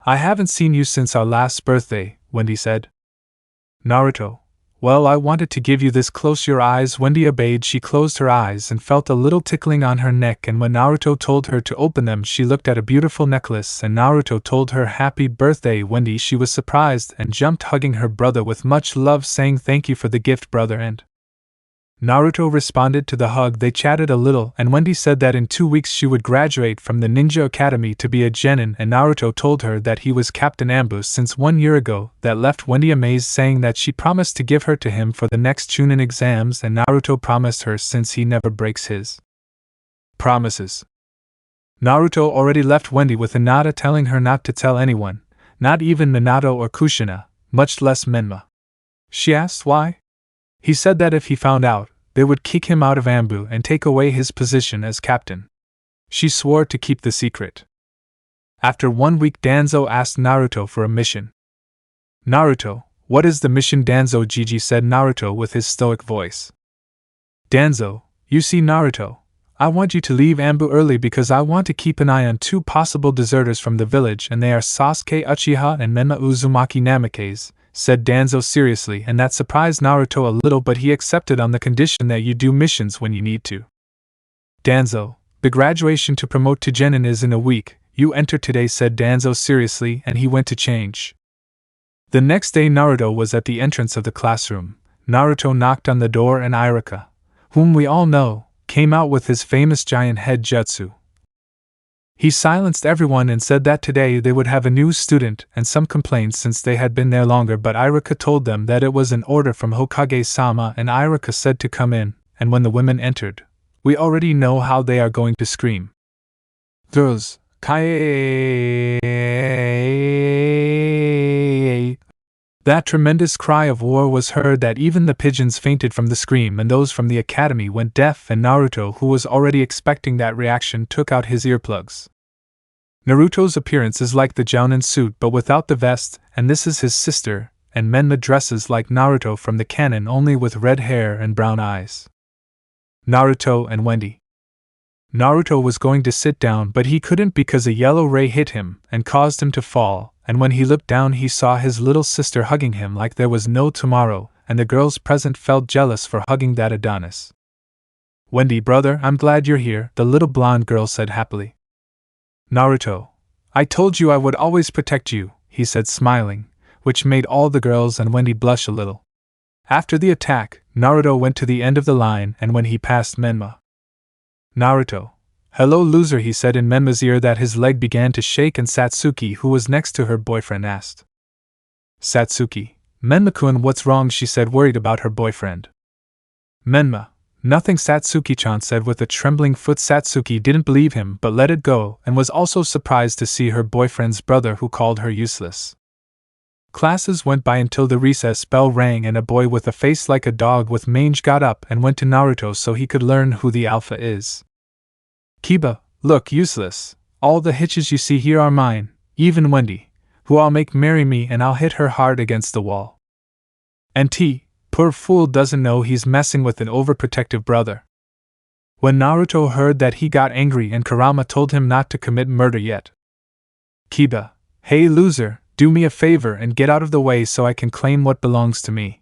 [SPEAKER 1] I haven't seen you since our last birthday, Wendy said. Naruto, well, I wanted to give you this. Close your eyes. Wendy obeyed. She closed her eyes and felt a little tickling on her neck, and when Naruto told her to open them, she looked at a beautiful necklace, and Naruto told her happy birthday, Wendy. She was surprised and jumped, hugging her brother with much love, saying thank you for the gift, brother, and Naruto responded to the hug. They chatted a little, and Wendy said that in 2 weeks she would graduate from the Ninja Academy to be a Genin, and Naruto told her that he was Captain Anbu since 1 year ago. That left Wendy amazed, saying that she promised to give her to him for the next Chunin exams, and Naruto promised her since he never breaks his promises. Naruto already left Wendy with Hinata, telling her not to tell anyone, not even Minato or Kushina, much less Menma. She asked why. He said that if he found out, they would kick him out of Anbu and take away his position as captain. She swore to keep the secret. After 1 week, Danzo asked Naruto for a mission. Naruto, what is the mission? Danzo Gigi, said Naruto with his stoic voice. Danzo, you see, Naruto, I want you to leave Anbu early because I want to keep an eye on 2 possible deserters from the village, and they are Sasuke Uchiha and Menma Uzumaki Namikaze, said Danzo seriously, and that surprised Naruto a little, but he accepted on the condition that you do missions when you need to. Danzo, the graduation to promote to Genin is in a week. You enter today, said Danzo seriously, and he went to change. The next day Naruto was at the entrance of the classroom. Naruto knocked on the door, and Iruka, whom we all know, came out with his famous giant head jutsu. He silenced everyone and said that today they would have a new student and some complaints since they had been there longer, but Iruka told them that it was an order from Hokage-sama, and Iruka said to come in, and when the women entered, we already know how they are going to scream. Those Kaie. That tremendous cry of war was heard that even the pigeons fainted from the scream, and those from the academy went deaf, and Naruto, who was already expecting that reaction, took out his earplugs. Naruto's appearance is like the Jounin suit but without the vest, and this is his sister, and Menma dresses like Naruto from the canon, only with red hair and brown eyes. Naruto and Wendy. Naruto was going to sit down, but he couldn't because a yellow ray hit him and caused him to fall, and when he looked down he saw his little sister hugging him like there was no tomorrow, and the girls present felt jealous for hugging that Adonis. Wendy, brother, I'm glad you're here, the little blonde girl said happily. Naruto, I told you I would always protect you, he said smiling, which made all the girls and Wendy blush a little. After the attack, Naruto went to the end of the line, and when he passed Menma, Naruto, hello loser, he said in Menma's ear. That his leg began to shake, and Satsuki, who was next to her boyfriend, asked. Satsuki, Menma-kun, what's wrong? She said, worried about her boyfriend. Menma, nothing, Satsuki-chan said with a trembling foot. Satsuki didn't believe him but let it go, and was also surprised to see her boyfriend's brother, who called her useless. Classes went by until the recess bell rang, and a boy with a face like a dog with mange got up and went to Naruto so he could learn who the alpha is. Kiba, look, useless, all the hitches you see here are mine, even Wendy, who I'll make marry me, and I'll hit her hard against the wall. And T, poor fool, doesn't know he's messing with an overprotective brother. When Naruto heard that, he got angry, and Kurama told him not to commit murder yet. Kiba, hey loser, do me a favor and get out of the way so I can claim what belongs to me.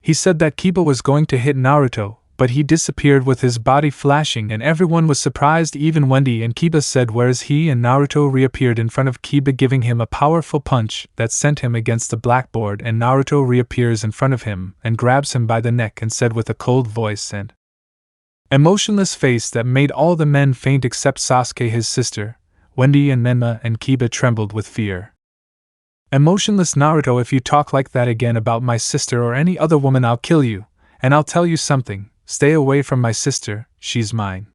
[SPEAKER 1] He said that Kiba was going to hit Naruto, but he disappeared with his body flashing and everyone was surprised. Even Wendy and Kiba said, "Where is he?" and Naruto reappeared in front of Kiba giving him a powerful punch that sent him against the blackboard, and Naruto reappears in front of him and grabs him by the neck and said with a cold voice and emotionless face that made all the men faint except Sasuke, his sister, Wendy and Menma and Kiba trembled with fear. "Emotionless Naruto, if you talk like that again about my sister or any other woman I'll kill you, and I'll tell you something. Stay away from my sister, she's mine."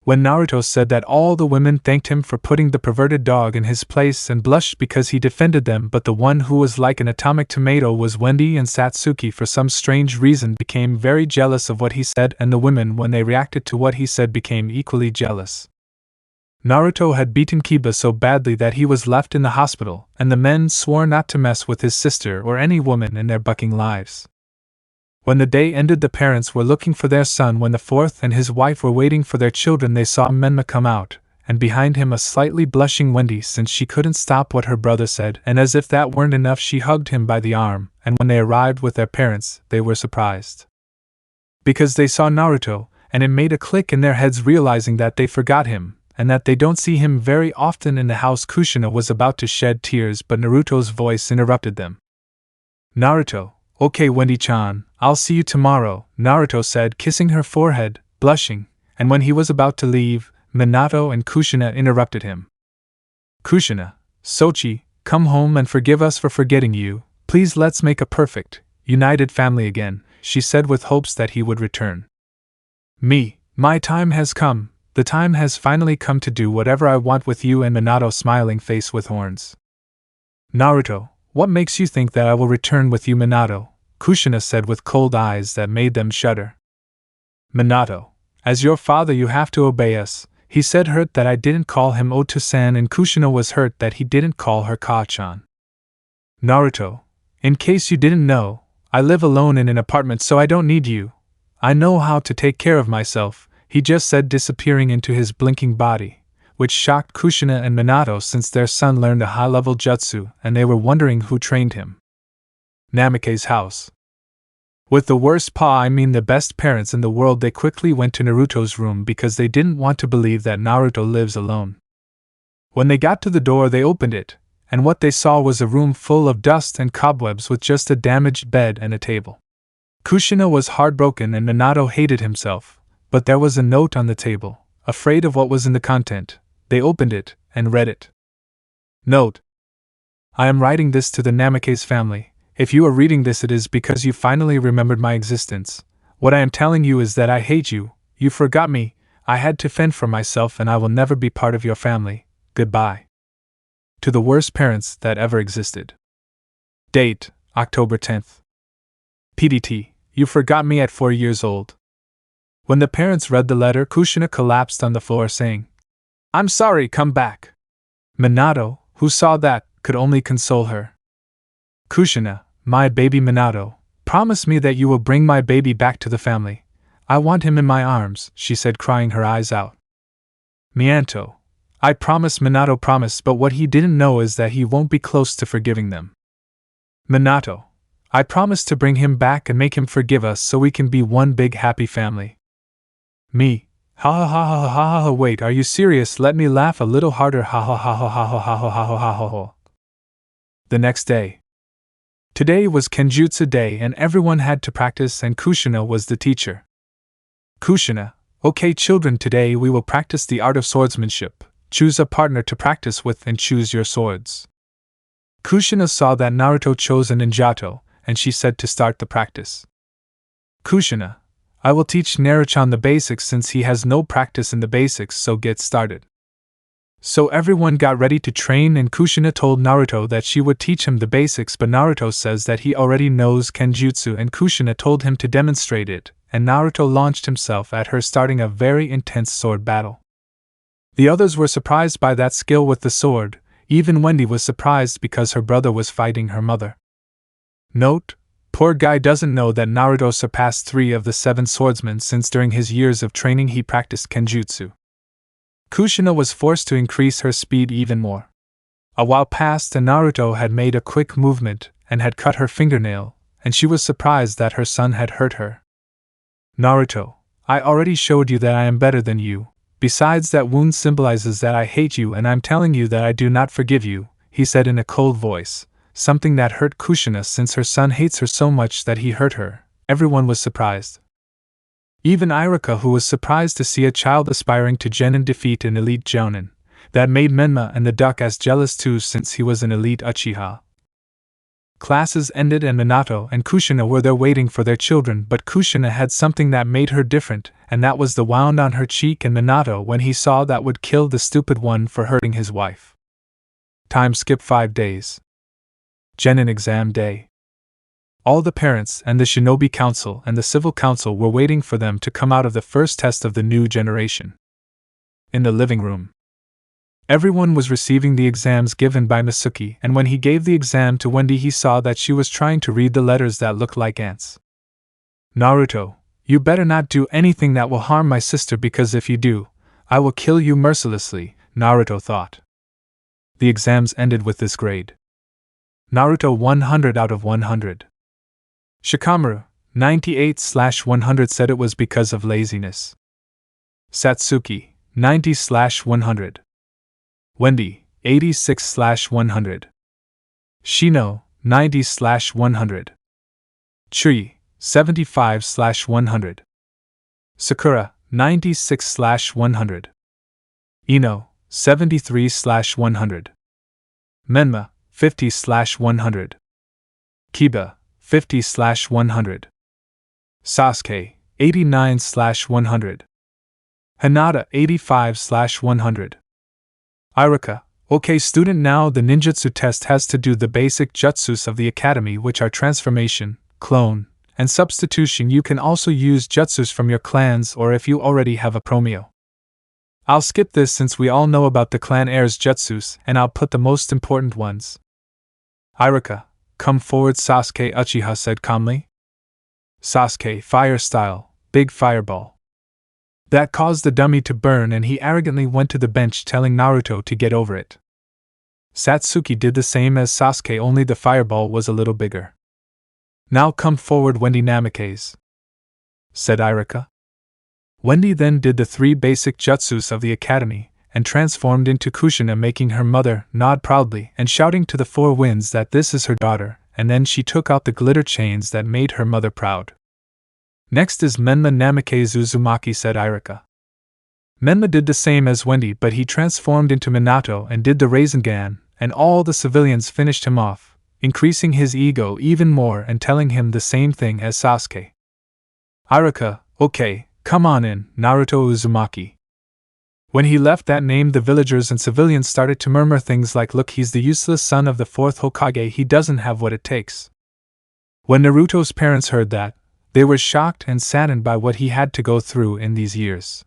[SPEAKER 1] When Naruto said that, all the women thanked him for putting the perverted dog in his place and blushed because he defended them, but the one who was like an atomic tomato was Wendy, and Satsuki for some strange reason became very jealous of what he said, and the women, when they reacted to what he said, became equally jealous. Naruto had beaten Kiba so badly that he was left in the hospital, and the men swore not to mess with his sister or any woman in their bucking lives. When the day ended, the parents were looking for their son. When the fourth and his wife were waiting for their children, they saw Menma come out, and behind him a slightly blushing Wendy, since she couldn't stop what her brother said, and as if that weren't enough, she hugged him by the arm, and when they arrived with their parents, they were surprised. Because they saw Naruto, and it made a click in their heads, realizing that they forgot him, and that they don't see him very often in the house. Kushina was about to shed tears, but Naruto's voice interrupted them. "Naruto, okay Wendy-chan, I'll see you tomorrow," Naruto said, kissing her forehead, blushing, and when he was about to leave, Minato and Kushina interrupted him. "Kushina, Sochi, come home and forgive us for forgetting you. Please, let's make a perfect, united family again," she said with hopes that he would return. My time has come. The time has finally come to do whatever I want with you," and Minato, smiling face with horns. "Naruto, what makes you think that I will return with you?" Minato, Kushina said with cold eyes that made them shudder. "Minato, as your father you have to obey us," he said, hurt that I didn't call him Oto-san, and Kushina was hurt that he didn't call her Ka-chan. "Naruto, in case you didn't know, I live alone in an apartment, so I don't need you. I know how to take care of myself," he just said, disappearing into his blinking body, which shocked Kushina and Minato since their son learned a high-level jutsu and they were wondering who trained him. Namake's house. With the worst the best parents in the world, they quickly went to Naruto's room because they didn't want to believe that Naruto lives alone. When they got to the door, they opened it, and what they saw was a room full of dust and cobwebs with just a damaged bed and a table. Kushina was heartbroken and Minato hated himself, but there was a note on the table. Afraid of what was in the content, they opened it and read it. Note: I am writing this to the Namake's family. If you are reading this, it is because you finally remembered my existence. What I am telling you is that I hate you. You forgot me. I had to fend for myself and I will never be part of your family. Goodbye. To the worst parents that ever existed. Date: October 10th. PDT: You forgot me at 4 years old. When the parents read the letter, Kushina collapsed on the floor saying, "I'm sorry, come back." Minato, who saw that, could only console her. "Kushina, my baby Minato, promise me that you will bring my baby back to the family. I want him in my arms," she said, crying her eyes out. Mianto: I promise. Minato promised, but what he didn't know is that he won't be close to forgiving them. Minato: I promise to bring him back and make him forgive us so we can be one big happy family. Me: ha ha ha ha ha ha. Wait, are you serious? Let me laugh a little harder. Ha ha ha ha ha ha ha ha ha ha ha. The next day. Today was Kenjutsu Day and everyone had to practice, and Kushina was the teacher. Kushina: Okay children, today we will practice the art of swordsmanship. Choose a partner to practice with and choose your swords. Kushina saw that Naruto chose a ninjato, and she said to start the practice. Kushina: I will teach Naruto the basics since he has no practice in the basics, so get started. So everyone got ready to train and Kushina told Naruto that she would teach him the basics, but Naruto says that he already knows Kenjutsu and Kushina told him to demonstrate it, and Naruto launched himself at her, starting a very intense sword battle. The others were surprised by that skill with the sword. Even Wendy was surprised because her brother was fighting her mother. Note: Poor guy doesn't know that Naruto surpassed 3 of the 7 swordsmen since during his years of training he practiced Kenjutsu. Kushina was forced to increase her speed even more. A while passed and Naruto had made a quick movement and had cut her fingernail, and she was surprised that her son had hurt her. Naruto, I already showed you that I am better than you. Besides, that wound symbolizes that I hate you and I'm telling you that I do not forgive you, he said in a cold voice, something that hurt Kushina since her son hates her so much that he hurt her. Everyone was surprised. Even Iruka, who was surprised to see a child aspiring to Genin defeat an elite Jonin. That made Menma and the duck as jealous too since he was an elite Uchiha. Classes ended and Minato and Kushina were there waiting for their children, but Kushina had something that made her different, and that was the wound on her cheek, and Minato, when he saw that, would kill the stupid one for hurting his wife. Time skip 5 days. Genin exam day. All the parents and the Shinobi Council and the Civil Council were waiting for them to come out of the first test of the new generation. In the living room, everyone was receiving the exams given by Masuki, and when he gave the exam to Wendy, he saw that she was trying to read the letters that looked like ants. Naruto, you better not do anything that will harm my sister, because if you do, I will kill you mercilessly, Naruto thought. The exams ended with this grade. Naruto 100 out of 100. Shikamaru, 98/100, said it was because of laziness. Satsuki, 90/100. Wendy, 86/100. Shino, 90/100. Chui, 75/100. Sakura, 96/100. Ino, 73/100. Menma, 50/100. Kiba, 50/100. Sasuke, 89/100. Hinata, 85/100. Iruka, okay student, now the ninjutsu test has to do the basic jutsus of the academy, which are transformation, clone, and substitution. You can also use jutsus from your clans or if you already have a promio. I'll skip this since we all know about the clan heir's jutsus, and I'll put the most important ones. Iruka, come forward, Sasuke Uchiha said calmly. Sasuke, fire style, big fireball. That caused the dummy to burn, and he arrogantly went to the bench telling Naruto to get over it. Satsuki did the same as Sasuke, only the fireball was a little bigger. Now come forward, Wendy Namikaze, said Iruka. Wendy then did the 3 basic jutsus of the academy, and transformed into Kushina, making her mother nod proudly and shouting to the 4 winds that this is her daughter, and then she took out the glitter chains that made her mother proud. Next is Menma Namikaze Uzumaki, said Iruka. Menma did the same as Wendy, but he transformed into Minato and did the Rasengan, and all the civilians finished him off, increasing his ego even more and telling him the same thing as Sasuke. Iruka, okay, come on in, Naruto Uzumaki. When he left that name, the villagers and civilians started to murmur things like, look, he's the useless son of the 4th Hokage, he doesn't have what it takes. When Naruto's parents heard that, they were shocked and saddened by what he had to go through in these years.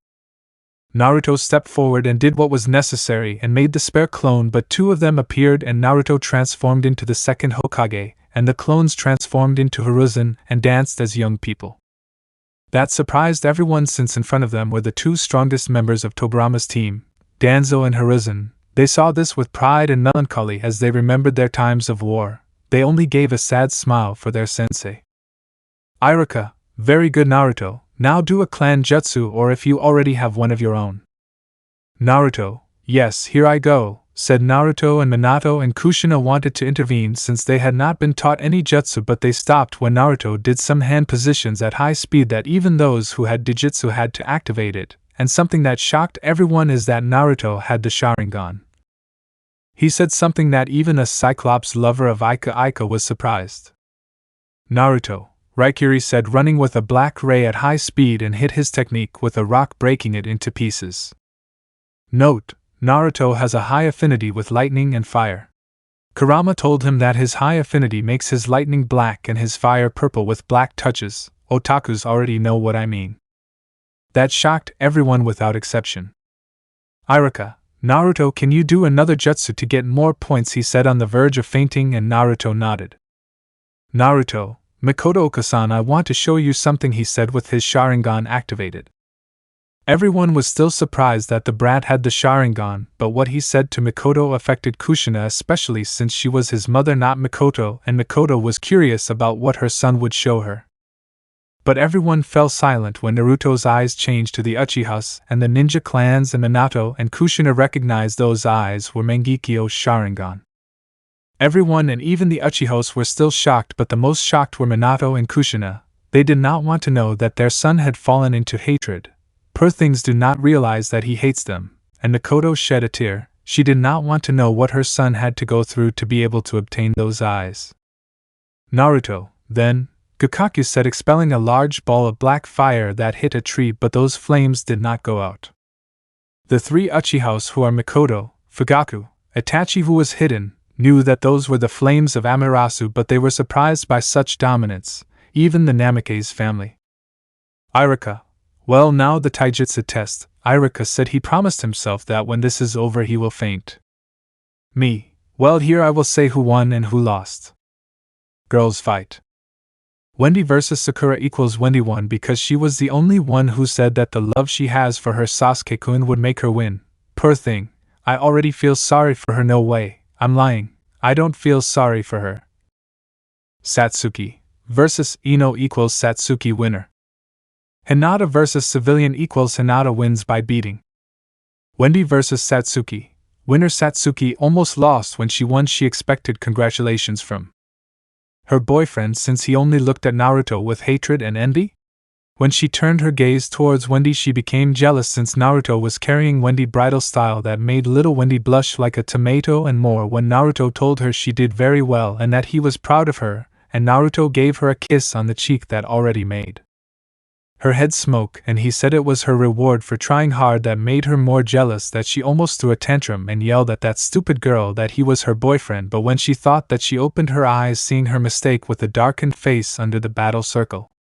[SPEAKER 1] Naruto stepped forward and did what was necessary and made the spare clone, but 2 of them appeared and Naruto transformed into the 2nd Hokage, and the clones transformed into Hiruzen and danced as young people. That surprised everyone, since in front of them were the 2 strongest members of Tobirama's team, Danzo and Hiruzen. They saw this with pride and melancholy as they remembered their times of war. They only gave a sad smile for their sensei. Iruka, very good Naruto, now do a clan jutsu, or if you already have one of your own. Naruto, yes, here I go, said Naruto, and Minato and Kushina wanted to intervene since they had not been taught any jutsu, but they stopped when Naruto did some hand positions at high speed that even those who had Dijitsu had to activate it, and something that shocked everyone is that Naruto had the Sharingan. He said something that even a Cyclops lover of Ika was surprised. Naruto, Raikiri said, running with a black ray at high speed, and hit his technique with a rock, breaking it into pieces. Note, Naruto has a high affinity with lightning and fire. Kurama told him that his high affinity makes his lightning black and his fire purple with black touches. Otakus already know what I mean. That shocked everyone without exception. Iruka, Naruto, can you do another jutsu to get more points? He said, on the verge of fainting, and Naruto nodded. Naruto, Mikoto Okasan, I want to show you something, he said with his Sharingan activated. Everyone was still surprised that the brat had the Sharingan, but what he said to Mikoto affected Kushina especially, since she was his mother, not Mikoto, and Mikoto was curious about what her son would show her. But everyone fell silent when Naruto's eyes changed to the Uchihas and the ninja clans, and Minato and Kushina recognized those eyes were Mangekyo's Sharingan. Everyone and even the Uchihos were still shocked, but the most shocked were Minato and Kushina. They did not want to know that their son had fallen into hatred. Poor things do not realize that he hates them, and Mikoto shed a tear. She did not want to know what her son had to go through to be able to obtain those eyes. Naruto, then, Gakaku said, expelling a large ball of black fire that hit a tree, but those flames did not go out. The three Uchihas, who are Mikoto, Fugaku, Itachi, who was hidden, knew that those were the flames of Amaterasu, but they were surprised by such dominance, even the Namikaze family. Iruka, well, now the taijutsu test, Iruka said he promised himself that when this is over he will faint. Me, well, here I will say who won and who lost. Girls fight. Wendy versus Sakura equals Wendy won because she was the only one who said that the love she has for her Sasuke-kun would make her win. Poor thing, I already feel sorry for her. No way, I'm lying, I don't feel sorry for her. Satsuki versus Ino equals Satsuki winner. Hinata versus Civilian equals Hinata wins by beating. Wendy versus Satsuki, winner. Satsuki almost lost. When she won she expected congratulations from her boyfriend, since he only looked at Naruto with hatred and envy. When she turned her gaze towards Wendy she became jealous, since Naruto was carrying Wendy bridal style that made little Wendy blush like a tomato, and more when Naruto told her she did very well and that he was proud of her, and Naruto gave her a kiss on the cheek that already made her head smoke, and he said it was her reward for trying hard that made her more jealous that she almost threw a tantrum and yelled at that stupid girl that he was her boyfriend. But when she thought that, she opened her eyes, seeing her mistake with a darkened face under the battle circle.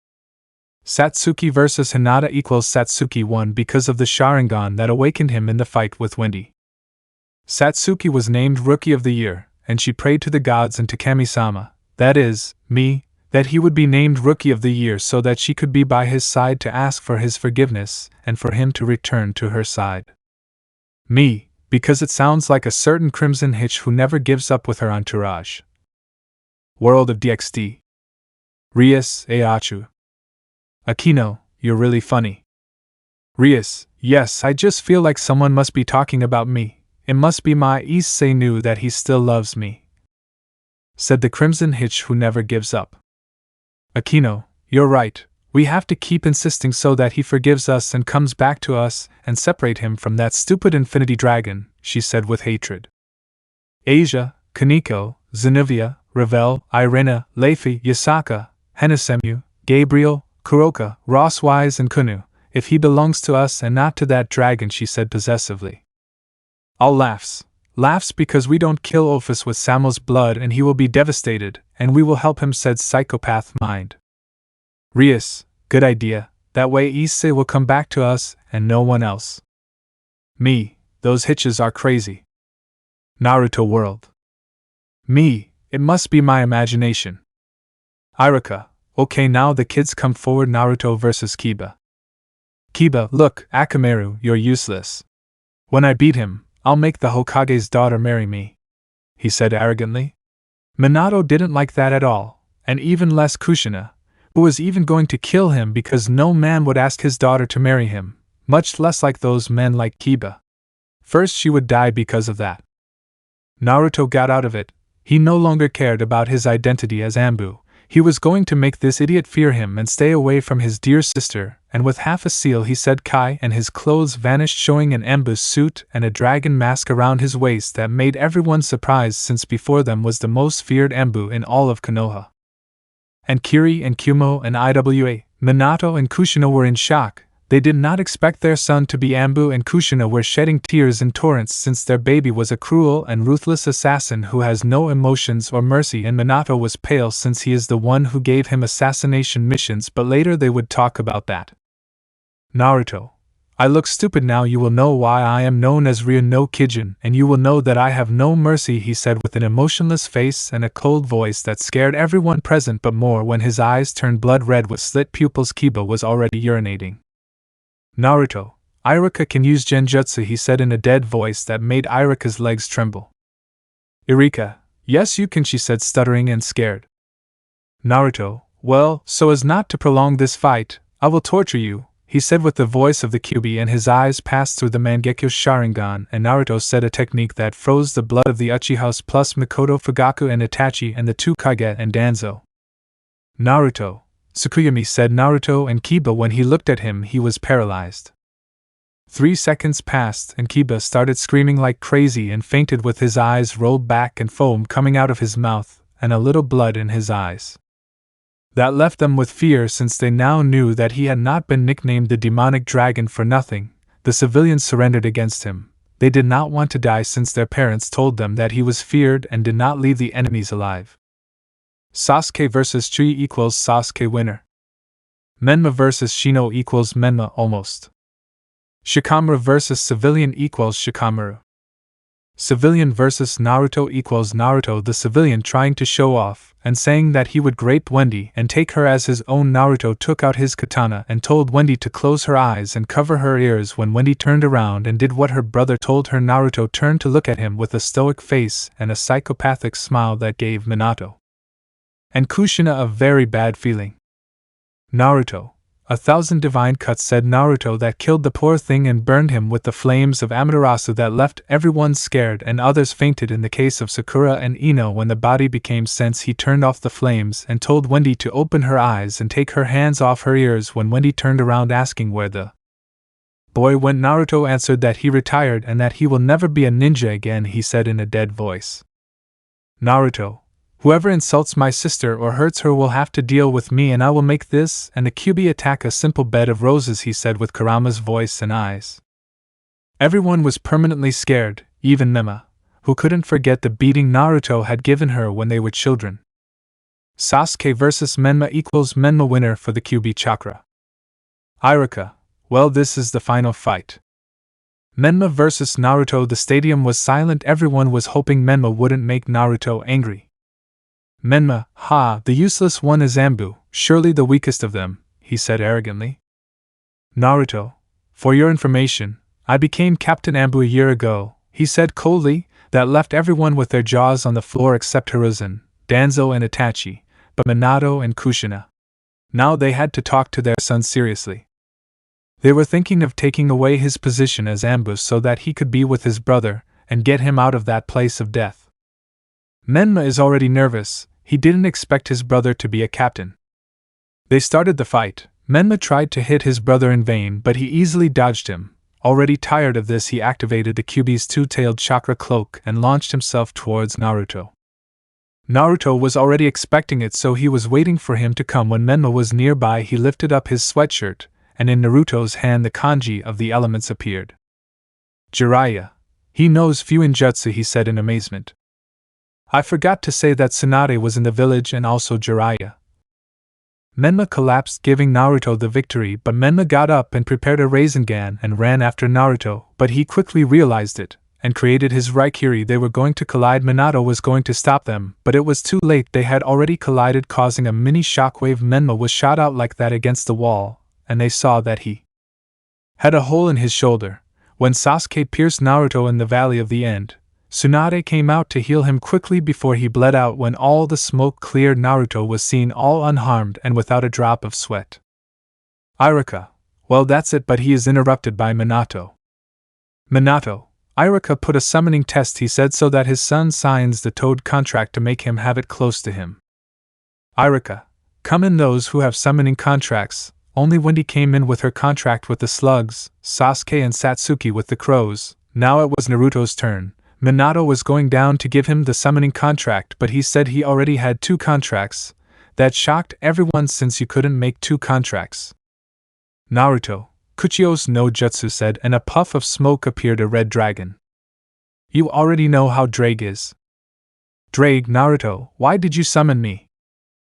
[SPEAKER 1] Satsuki versus Hinata equals Satsuki won because of the Sharingan that awakened him in the fight with Wendy. Satsuki was named Rookie of the Year, and she prayed to the gods and to Kami-sama, that is, me, that he would be named Rookie of the Year so that she could be by his side to ask for his forgiveness and for him to return to her side. Me, because it sounds like a certain Crimson Hitch who never gives up with her entourage. World of DxD. Rias Ayachu. Akino, you're really funny. Rias, yes, I just feel like someone must be talking about me. It must be my Issei knew that he still loves me, said the Crimson Hitch who never gives up. Akino, you're right, we have to keep insisting so that he forgives us and comes back to us and separate him from that stupid Infinity Dragon, she said with hatred. Asia, Kaneko, Zenivia, Ravel, Irena, Leifi, Yasaka, Hennesemu, Gabriel, Kuroka, Rosswise and Kunu, if he belongs to us and not to that dragon, she said possessively. All laughs because we don't kill Ophis with Samo's blood and he will be devastated, and we will help him, said Psychopath Mind. Rias, good idea, that way Issei will come back to us and no one else. Me, those hitches are crazy. Naruto World. Me, it must be my imagination. Iruka, okay, now the kids come forward. Naruto versus Kiba. Kiba, look, Akamaru, you're useless. When I beat him, I'll make the Hokage's daughter marry me, he said arrogantly. Minato didn't like that at all, and even less Kushina, who was even going to kill him because no man would ask his daughter to marry him, much less like those men like Kiba. First she would die because of that. Naruto got out of it. He no longer cared about his identity as Anbu. He was going to make this idiot fear him and stay away from his dear sister, and with half a seal he said Kai, and his clothes vanished, showing an Anbu suit and a dragon mask around his waist that made everyone surprised, since before them was the most feared Anbu in all of Konoha. And Kiri and Kumo and Iwa, Minato and Kushina were in shock. They did not expect their son to be Anbu, and Kushina were shedding tears in torrents since their baby was a cruel and ruthless assassin who has no emotions or mercy, and Minato was pale since he is the one who gave him assassination missions, but later they would talk about that. Naruto, I look stupid now. You will know why I am known as Ryu no Kijin, and you will know that I have no mercy, he said with an emotionless face and a cold voice that scared everyone present, but more when his eyes turned blood red with slit pupils. Kiba was already urinating. Naruto, Iruka can use genjutsu, he said in a dead voice that made Iruka's legs tremble. Eureka, yes you can, she said, stuttering and scared. Naruto, Well, so as not to prolong this fight, I will torture you, he said with the voice of the Kyuubi, and his eyes passed through the Mangekyo Sharingan, and Naruto said a technique that froze the blood of the Uchihas plus Mikoto Fugaku and Itachi and the two Kage and Danzo. Naruto, Tsukuyami said. Naruto and Kiba, when he looked at him, he was paralyzed. 3 seconds passed and Kiba started screaming like crazy and fainted with his eyes rolled back and foam coming out of his mouth and a little blood in his eyes. That left them with fear, since they now knew that he had not been nicknamed the demonic dragon for nothing. The civilians surrendered against him. They did not want to die, since their parents told them that he was feared and did not leave the enemies alive. Sasuke vs. Chi equals Sasuke winner. Menma vs. Shino equals Menma almost. Shikamaru vs. Civilian equals Shikamaru. Civilian vs. Naruto equals Naruto. The civilian, trying to show off and saying that he would grape Wendy and take her as his own. Naruto took out his katana and told Wendy to close her eyes and cover her ears. When Wendy turned around and did what her brother told her, Naruto turned to look at him with a stoic face and a psychopathic smile that gave Minato and Kushina a very bad feeling. Naruto, 1,000 divine cuts, said Naruto, that killed the poor thing and burned him with the flames of Amaterasu that left everyone scared and others fainted. In the case of Sakura and Ino, when the body became sense, he turned off the flames and told Wendy to open her eyes and take her hands off her ears. When Wendy turned around asking where the boy went, Naruto answered that he retired and that he will never be a ninja again. He said in a dead voice, Naruto, whoever insults my sister or hurts her will have to deal with me, and I will make this and the Kyuubi attack a simple bed of roses, he said with Kurama's voice and eyes. Everyone was permanently scared, even Menma, who couldn't forget the beating Naruto had given her when they were children. Sasuke vs. Menma equals Menma winner for the Kyuubi chakra. Iruka, well, this is the final fight. Menma vs. Naruto. The stadium was silent. Everyone was hoping Menma wouldn't make Naruto angry. Menma, ha, the useless one is Anbu, surely the weakest of them, he said arrogantly. Naruto, for your information, I became Captain Anbu a year ago, he said coldly. That left everyone with their jaws on the floor except Hiruzen, Danzo and Itachi, but Minato and Kushina. Now they had to talk to their son seriously. They were thinking of taking away his position as Anbu so that he could be with his brother and get him out of that place of death. Menma is already nervous. He didn't expect his brother to be a captain. They started the fight. Menma tried to hit his brother in vain, but he easily dodged him. Already tired of this, he activated the Kyuubi's two-tailed chakra cloak and launched himself towards Naruto. Naruto was already expecting it, so he was waiting for him to come. When Menma was nearby, he lifted up his sweatshirt, and in Naruto's hand the kanji of the elements appeared. Jiraiya. He knows few ninjutsu, he said in amazement. I forgot to say that Tsunade was in the village and also Jiraiya. Menma collapsed, giving Naruto the victory, but Menma got up and prepared a Rasengan and ran after Naruto, but he quickly realized it and created his Raikiri. They were going to collide. Minato was going to stop them, but it was too late. They had already collided, causing a mini shockwave. Menma was shot out like that against the wall, and they saw that he had a hole in his shoulder. When Sasuke pierced Naruto in the Valley of the End, Tsunade came out to heal him quickly before he bled out. When all the smoke cleared, Naruto was seen all unharmed and without a drop of sweat. Iruka, well, that's it, but he is interrupted by Minato. Minato, Iruka put a summoning test, he said, so that his son signs the Toad contract to make him have it close to him. Iruka, come in those who have summoning contracts. Only Wendy came in with her contract with the slugs, Sasuke and Satsuki with the crows. Now it was Naruto's turn. Minato was going down to give him the summoning contract, but he said he already had 2 contracts. That shocked everyone, since you couldn't make 2 contracts. Naruto, Kuchio's no jutsu said, and a puff of smoke appeared. A red dragon. You already know how Drake is. Drake, Naruto, why did you summon me?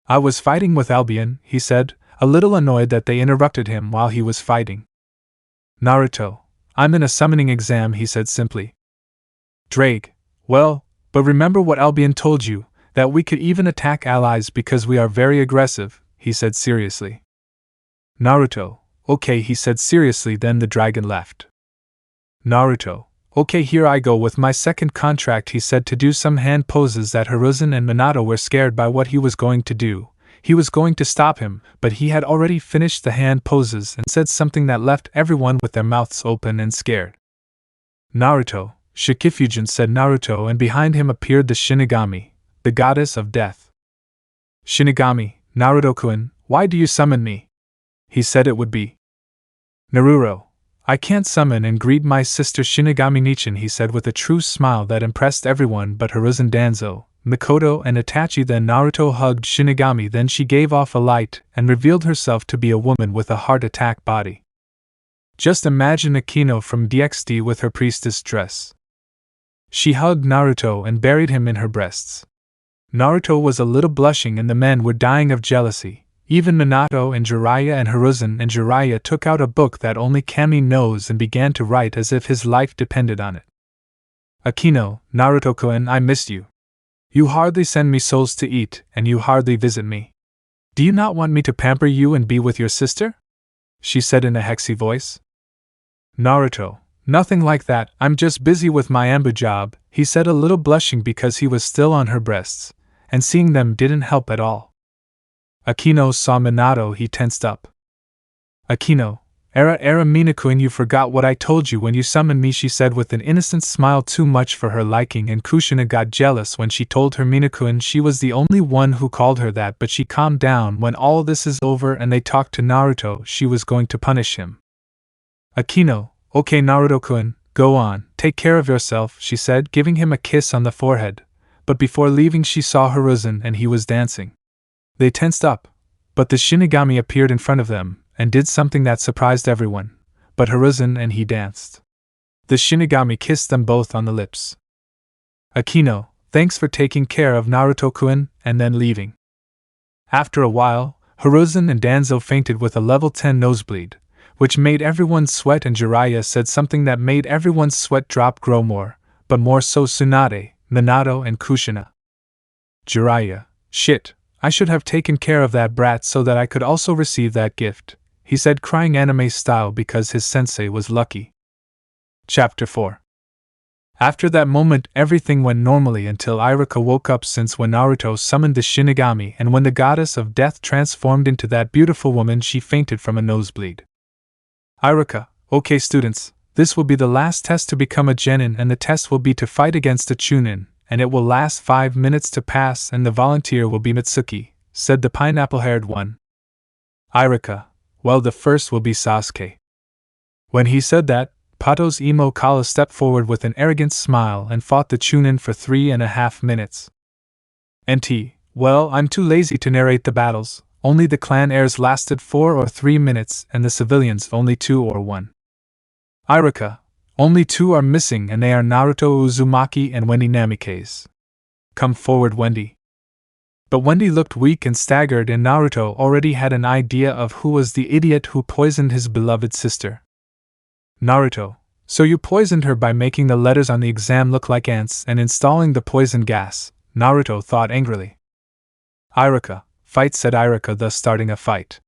[SPEAKER 1] I was fighting with Albion, he said, a little annoyed that they interrupted him while he was fighting. Naruto, I'm in a summoning exam, he said simply. Drake, well, but remember what Albion told you, that we could even attack allies because we are very aggressive, he said seriously. Naruto, okay, he said seriously. Then the dragon left. Naruto, okay, here I go with my second contract, he said, to do some hand poses that Hiruzen and Minato were scared by what he was going to do. He was going to stop him, but he had already finished the hand poses and said something that left everyone with their mouths open and scared. Naruto, Shikifujin, said Naruto, and behind him appeared the Shinigami, the goddess of death. Shinigami, Naruto-kun, why do you summon me? He said it would be. Naruto, I can't summon and greet my sister Shinigami Nichin, he said with a true smile that impressed everyone but Hiruzen, Danzo, Mikoto, and Itachi. Then Naruto hugged Shinigami, then she gave off a light and revealed herself to be a woman with a heart attack body. Just imagine Akino from DxD with her priestess dress. She hugged Naruto and buried him in her breasts. Naruto was a little blushing and the men were dying of jealousy. Even Minato and Jiraiya and Hiruzen and Jiraiya took out a book that only Kami knows and began to write as if his life depended on it. Akino, Naruto-kun, I missed you. You hardly send me souls to eat, and you hardly visit me. Do you not want me to pamper you and be with your sister? She said in a hexy voice. Naruto, nothing like that, I'm just busy with my Anbu job, he said, a little blushing because he was still on her breasts, and seeing them didn't help at all. Akino saw Minato, he tensed up. Akino, Era Minakuin, you forgot what I told you when you summoned me, she said with an innocent smile, too much for her liking, and Kushina got jealous when she told her Minakuin she was the only one who called her that, but she calmed down. When all this is over and they talked to Naruto, she was going to punish him. Akino, okay Naruto-kun, go on, take care of yourself, she said, giving him a kiss on the forehead, but before leaving she saw Hiruzen and he was dancing. They tensed up, but the Shinigami appeared in front of them, and did something that surprised everyone, but Hiruzen and he danced. The Shinigami kissed them both on the lips. Akino, thanks for taking care of Naruto-kun, and then leaving. After a while, Hiruzen and Danzo fainted with a level 10 nosebleed, which made everyone sweat, and Jiraiya said something that made everyone's sweat drop grow more, but more so Tsunade, Minato, and Kushina. Jiraiya, shit, I should have taken care of that brat so that I could also receive that gift, he said, crying anime style because his sensei was lucky. Chapter 4. After that moment everything went normally until Iruka woke up, since when Naruto summoned the Shinigami and when the goddess of death transformed into that beautiful woman, she fainted from a nosebleed. Iruka, okay students, this will be the last test to become a Genin, and the test will be to fight against a Chunin, and it will last 5 minutes to pass, and the volunteer will be Mitsuki, said the pineapple-haired one. Iruka, well, the first will be Sasuke. When he said that, Pato's emo Kala stepped forward with an arrogant smile and fought the Chunin for 3.5 minutes. NT, well, I'm too lazy to narrate the battles, only the clan heirs lasted 4 or 3 minutes and the civilians only 2 or 1. Iruka, only 2 are missing, and they are Naruto Uzumaki and Wendy Namikaze. Come forward, Wendy. But Wendy looked weak and staggered, and Naruto already had an idea of who was the idiot who poisoned his beloved sister. Naruto, so you poisoned her by making the letters on the exam look like ants and installing the poison gas, Naruto thought angrily. Iruka, fight, said Iruka, thus starting a fight.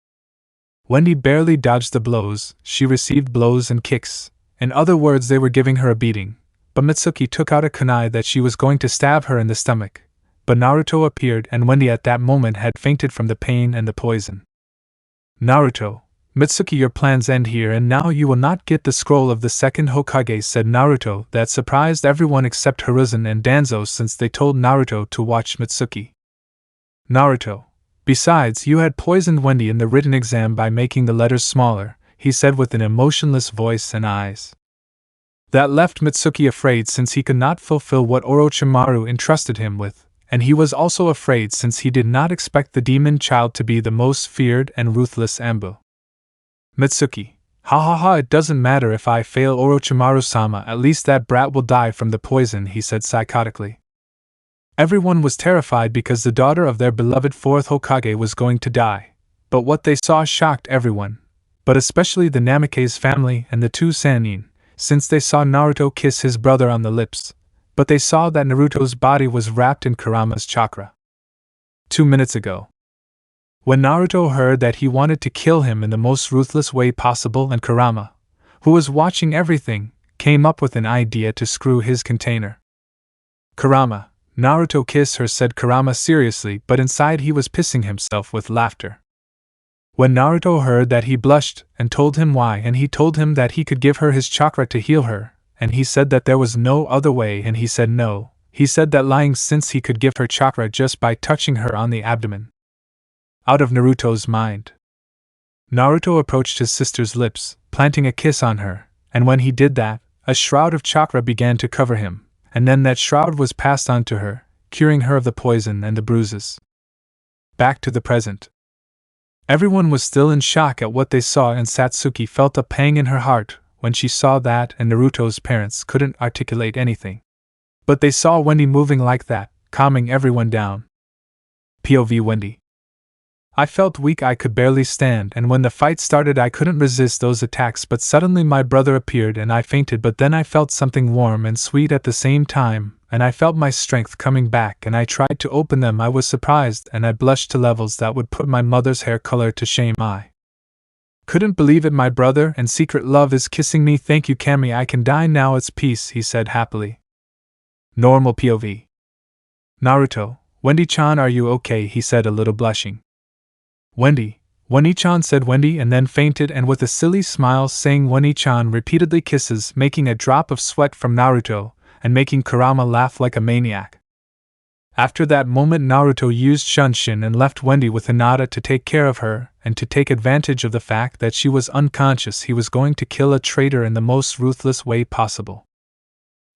[SPEAKER 1] Wendy barely dodged the blows, she received blows and kicks. In other words, they were giving her a beating, but Mitsuki took out a kunai that she was going to stab her in the stomach, but Naruto appeared and Wendy at that moment had fainted from the pain and the poison. Naruto, Mitsuki, your plans end here, and now you will not get the scroll of the second Hokage, said Naruto. That surprised everyone except Hiruzen and Danzo, since they told Naruto to watch Mitsuki. Naruto, besides, you had poisoned Wendy in the written exam by making the letters smaller, he said with an emotionless voice and eyes. That left Mitsuki afraid, since he could not fulfill what Orochimaru entrusted him with, and he was also afraid since he did not expect the demon child to be the most feared and ruthless Anbu. Mitsuki, ha ha ha, it doesn't matter if I fail Orochimaru-sama, at least that brat will die from the poison, he said psychotically. Everyone was terrified because the daughter of their beloved fourth Hokage was going to die, but what they saw shocked everyone, but especially the Namikaze family and the 2 Sannin, since they saw Naruto kiss his brother on the lips, but they saw that Naruto's body was wrapped in Kurama's chakra. 2 minutes ago, when Naruto heard that he wanted to kill him in the most ruthless way possible, and Kurama, who was watching everything, came up with an idea to screw his container. Kurama, Naruto kiss her, said Kurama seriously, but inside he was pissing himself with laughter. When Naruto heard that, he blushed and told him why, and he told him that he could give her his chakra to heal her, and he said that there was no other way, and he said no. He said that lying, since he could give her chakra just by touching her on the abdomen. Out of Naruto's mind. Naruto approached his sister's lips, planting a kiss on her, and when he did that, a shroud of chakra began to cover him, and then that shroud was passed on to her, curing her of the poison and the bruises. Back to the present. Everyone was still in shock at what they saw, and Satsuki felt a pang in her heart when she saw that, and Naruto's parents couldn't articulate anything. But they saw Wendy moving like that, calming everyone down. POV Wendy. I felt weak, I could barely stand, and when the fight started I couldn't resist those attacks, but suddenly my brother appeared and I fainted, but then I felt something warm and sweet at the same time, and I felt my strength coming back, and I tried to open them. I was surprised and I blushed to levels that would put my mother's hair color to shame. I couldn't believe it. My brother and secret love is kissing me. Thank you, Kami, I can die now, it's peace, he said happily. Normal POV. Naruto, Wendy-chan, are you okay? He said, a little blushing. Wendy-chan, said Wendy, and then fainted, and with a silly smile saying Wendy-chan repeatedly, kisses making a drop of sweat from Naruto, and making Kurama laugh like a maniac. After that moment Naruto used Shunshin and left Wendy with Hinata to take care of her, and to take advantage of the fact that she was unconscious he was going to kill a traitor in the most ruthless way possible.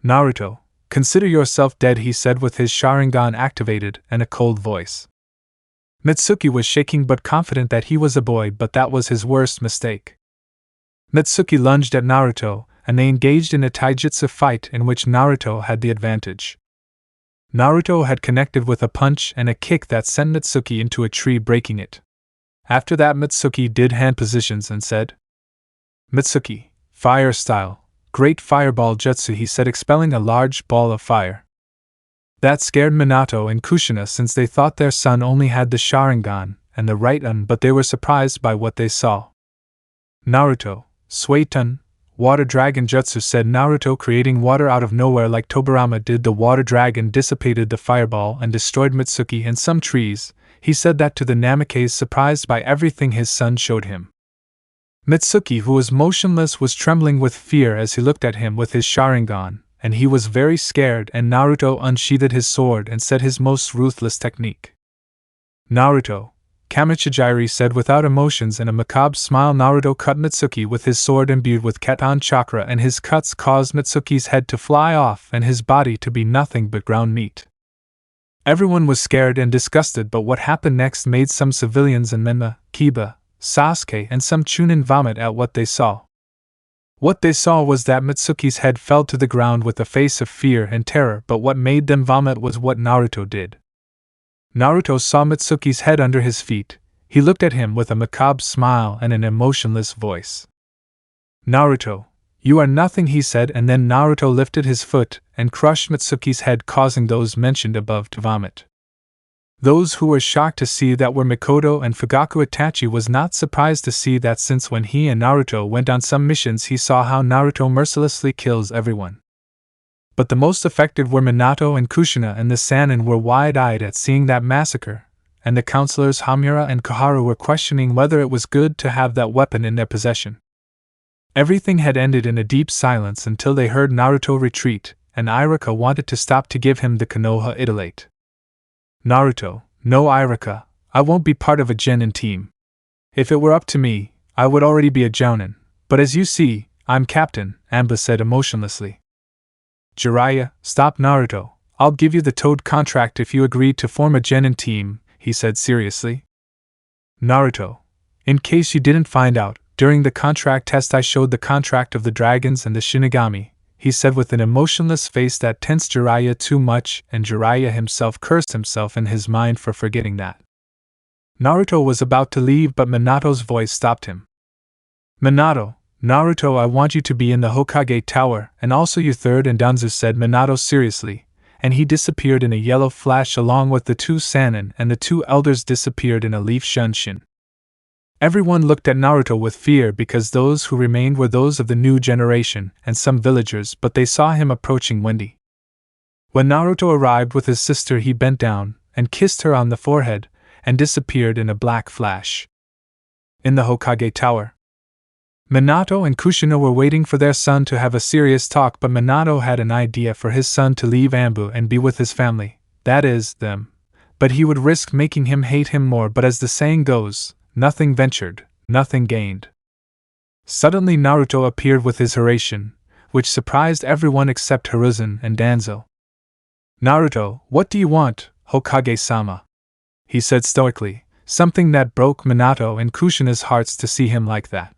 [SPEAKER 1] Naruto, consider yourself dead, he said with his Sharingan activated and a cold voice. Mitsuki was shaking but confident that he was a boy, but that was his worst mistake. Mitsuki lunged at Naruto, and they engaged in a taijutsu fight in which Naruto had the advantage. Naruto had connected with a punch and a kick that sent Mitsuki into a tree, breaking it. After that Mitsuki did hand positions and said, Mitsuki, fire style, great fireball jutsu, he said, expelling a large ball of fire. That scared Minato and Kushina, since they thought their son only had the Sharingan and the right arm, but they were surprised by what they saw. Naruto, Suiton, water dragon jutsu, said Naruto, creating water out of nowhere like Tobirama did. The water dragon dissipated the fireball and destroyed Mitsuki and some trees. He said that to the Namikaze, surprised by everything his son showed him. Mitsuki, who was motionless, was trembling with fear as he looked at him with his Sharingan, and he was very scared, and Naruto unsheathed his sword and said his most ruthless technique. Naruto, Kamichijiri, said without emotions and a macabre smile. Naruto cut Mitsuki with his sword imbued with Keton chakra, and his cuts caused Mitsuki's head to fly off and his body to be nothing but ground meat. Everyone was scared and disgusted, but what happened next made some civilians and Menma, Kiba, Sasuke and some Chunin vomit at what they saw. What they saw was that Mitsuki's head fell to the ground with a face of fear and terror, but what made them vomit was what Naruto did. Naruto saw Mitsuki's head under his feet. He looked at him with a macabre smile and an emotionless voice. Naruto, you are nothing, he said, and then Naruto lifted his foot and crushed Mitsuki's head, causing those mentioned above to vomit. Those who were shocked to see that were Mikoto and Fugaku. Itachi was not surprised to see that, since when he and Naruto went on some missions he saw how Naruto mercilessly kills everyone. But the most affected were Minato and Kushina, and the Sannin were wide-eyed at seeing that massacre, and the counselors Hamura and Koharu were questioning whether it was good to have that weapon in their possession. Everything had ended in a deep silence until they heard Naruto retreat, and Iruka wanted to stop to give him the Konoha Idolate. Naruto, no Iruka, I won't be part of a Genin team. If it were up to me, I would already be a Jounin, but as you see, I'm captain, Anbu said emotionlessly. Jiraiya, stop Naruto, I'll give you the Toad contract if you agree to form a Genin team, he said seriously. Naruto, in case you didn't find out, during the contract test I showed the contract of the dragons and the Shinigami, he said with an emotionless face that tensed Jiraiya too much, and Jiraiya himself cursed himself in his mind for forgetting that. Naruto was about to leave, but Minato's voice stopped him. Minato, Naruto, I want you to be in the Hokage Tower, and also you third and Danzu, said Minato seriously, and he disappeared in a yellow flash along with the two Sannin, and the two elders disappeared in a leaf Shunshin. Everyone looked at Naruto with fear because those who remained were those of the new generation and some villagers, but they saw him approaching Wendy. When Naruto arrived with his sister, he bent down and kissed her on the forehead and disappeared in a black flash. In the Hokage Tower, Minato and Kushina were waiting for their son to have a serious talk, but Minato had an idea for his son to leave Anbu and be with his family, that is, them. But he would risk making him hate him more, but as the saying goes, nothing ventured, nothing gained. Suddenly Naruto appeared with his Hiraishin, which surprised everyone except Hiruzen and Danzo. "Naruto, what do you want, Hokage-sama?" he said stoically, something that broke Minato and Kushina's hearts to see him like that.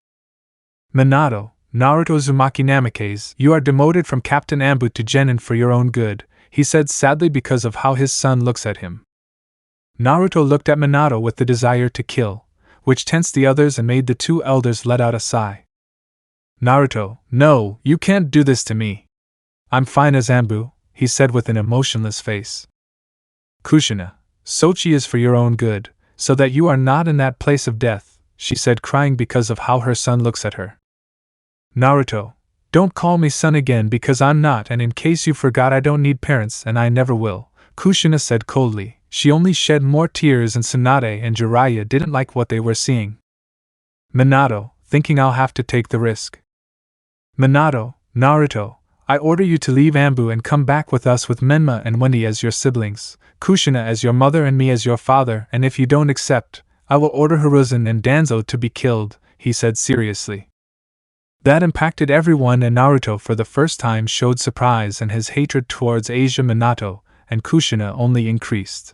[SPEAKER 1] "Minato, Naruto Uzumaki Namikaze, you are demoted from Captain Anbu to Genin for your own good," he said sadly because of how his son looks at him. Naruto looked at Minato with the desire to kill, which tensed the others and made the two elders let out a sigh. "Naruto, no, you can't do this to me. I'm fine as Anbu," he said with an emotionless face. "Kushina, Sochi is for your own good, so that you are not in that place of death," she said, crying because of how her son looks at her. "Naruto, don't call me son again because I'm not, and in case you forgot, I don't need parents and I never will," Kushina said coldly. She only shed more tears, and Tsunade and Jiraiya didn't like what they were seeing. Minato, thinking I'll have to take the risk. "Minato, Naruto, I order you to leave Anbu and come back with us with Menma and Wendy as your siblings, Kushina as your mother and me as your father, and if you don't accept, I will order Hiruzen and Danzo to be killed," he said seriously. That impacted everyone, and Naruto for the first time showed surprise, and his hatred towards Asia, Minato, and Kushina only increased.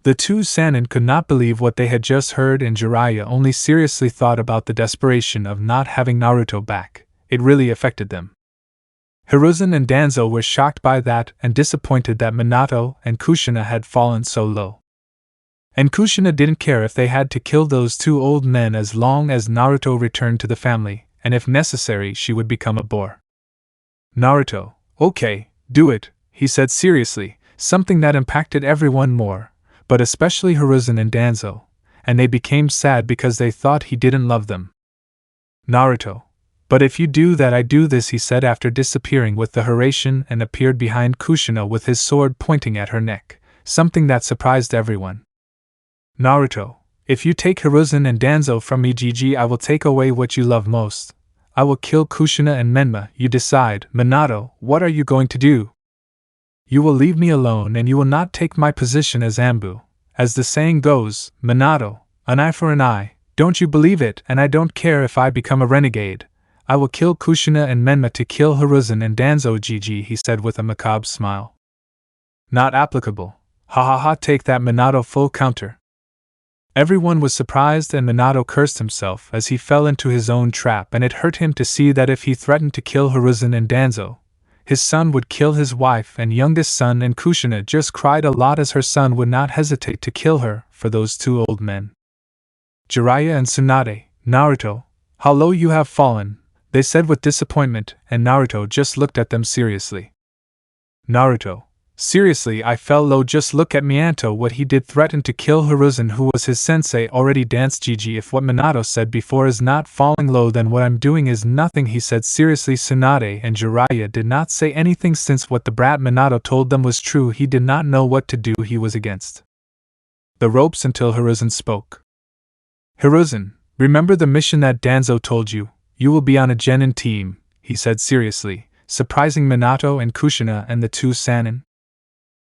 [SPEAKER 1] The two Sannin could not believe what they had just heard, and Jiraiya only seriously thought about the desperation of not having Naruto back. It really affected them. Hiruzen and Danzo were shocked by that and disappointed that Minato and Kushina had fallen so low. And Kushina didn't care if they had to kill those two old men as long as Naruto returned to the family, and if necessary she would become a boar. "Naruto, okay, do it," he said seriously, something that impacted everyone more, but especially Hiruzen and Danzo, and they became sad because they thought he didn't love them. "Naruto, but if you do that, I do this," he said after disappearing with the Hiraishin and appeared behind Kushina with his sword pointing at her neck, something that surprised everyone. "Naruto, if you take Hiruzen and Danzo from me, GG, I will take away what you love most. I will kill Kushina and Menma, you decide." "Minato, what are you going to do?" "You will leave me alone and you will not take my position as Anbu. As the saying goes, Minato, an eye for an eye, don't you believe it? And I don't care if I become a renegade. I will kill Kushina and Menma to kill Hiruzen and Danzo, GG," he said with a macabre smile. "Not applicable. Ha ha ha, take that, Minato, full counter." Everyone was surprised, and Minato cursed himself as he fell into his own trap, and it hurt him to see that if he threatened to kill Hiruzen and Danzo, his son would kill his wife and youngest son, and Kushina just cried a lot as her son would not hesitate to kill her for those two old men. Jiraiya and Tsunade, "Naruto, how low you have fallen," they said with disappointment, and Naruto just looked at them seriously. "Naruto, seriously, I fell low, just look at Minato, what he did, threatened to kill Hiruzen who was his sensei, already danced, GG. If what Minato said before is not falling low, then what I'm doing is nothing," he said seriously. Tsunade and Jiraiya did not say anything since what the brat Minato told them was true. He did not know what to do, he was against the ropes until Hiruzen spoke. "Hiruzen, remember the mission that Danzo told you? You will be on a Genin team," he said seriously, surprising Minato and Kushina and the two Sannin.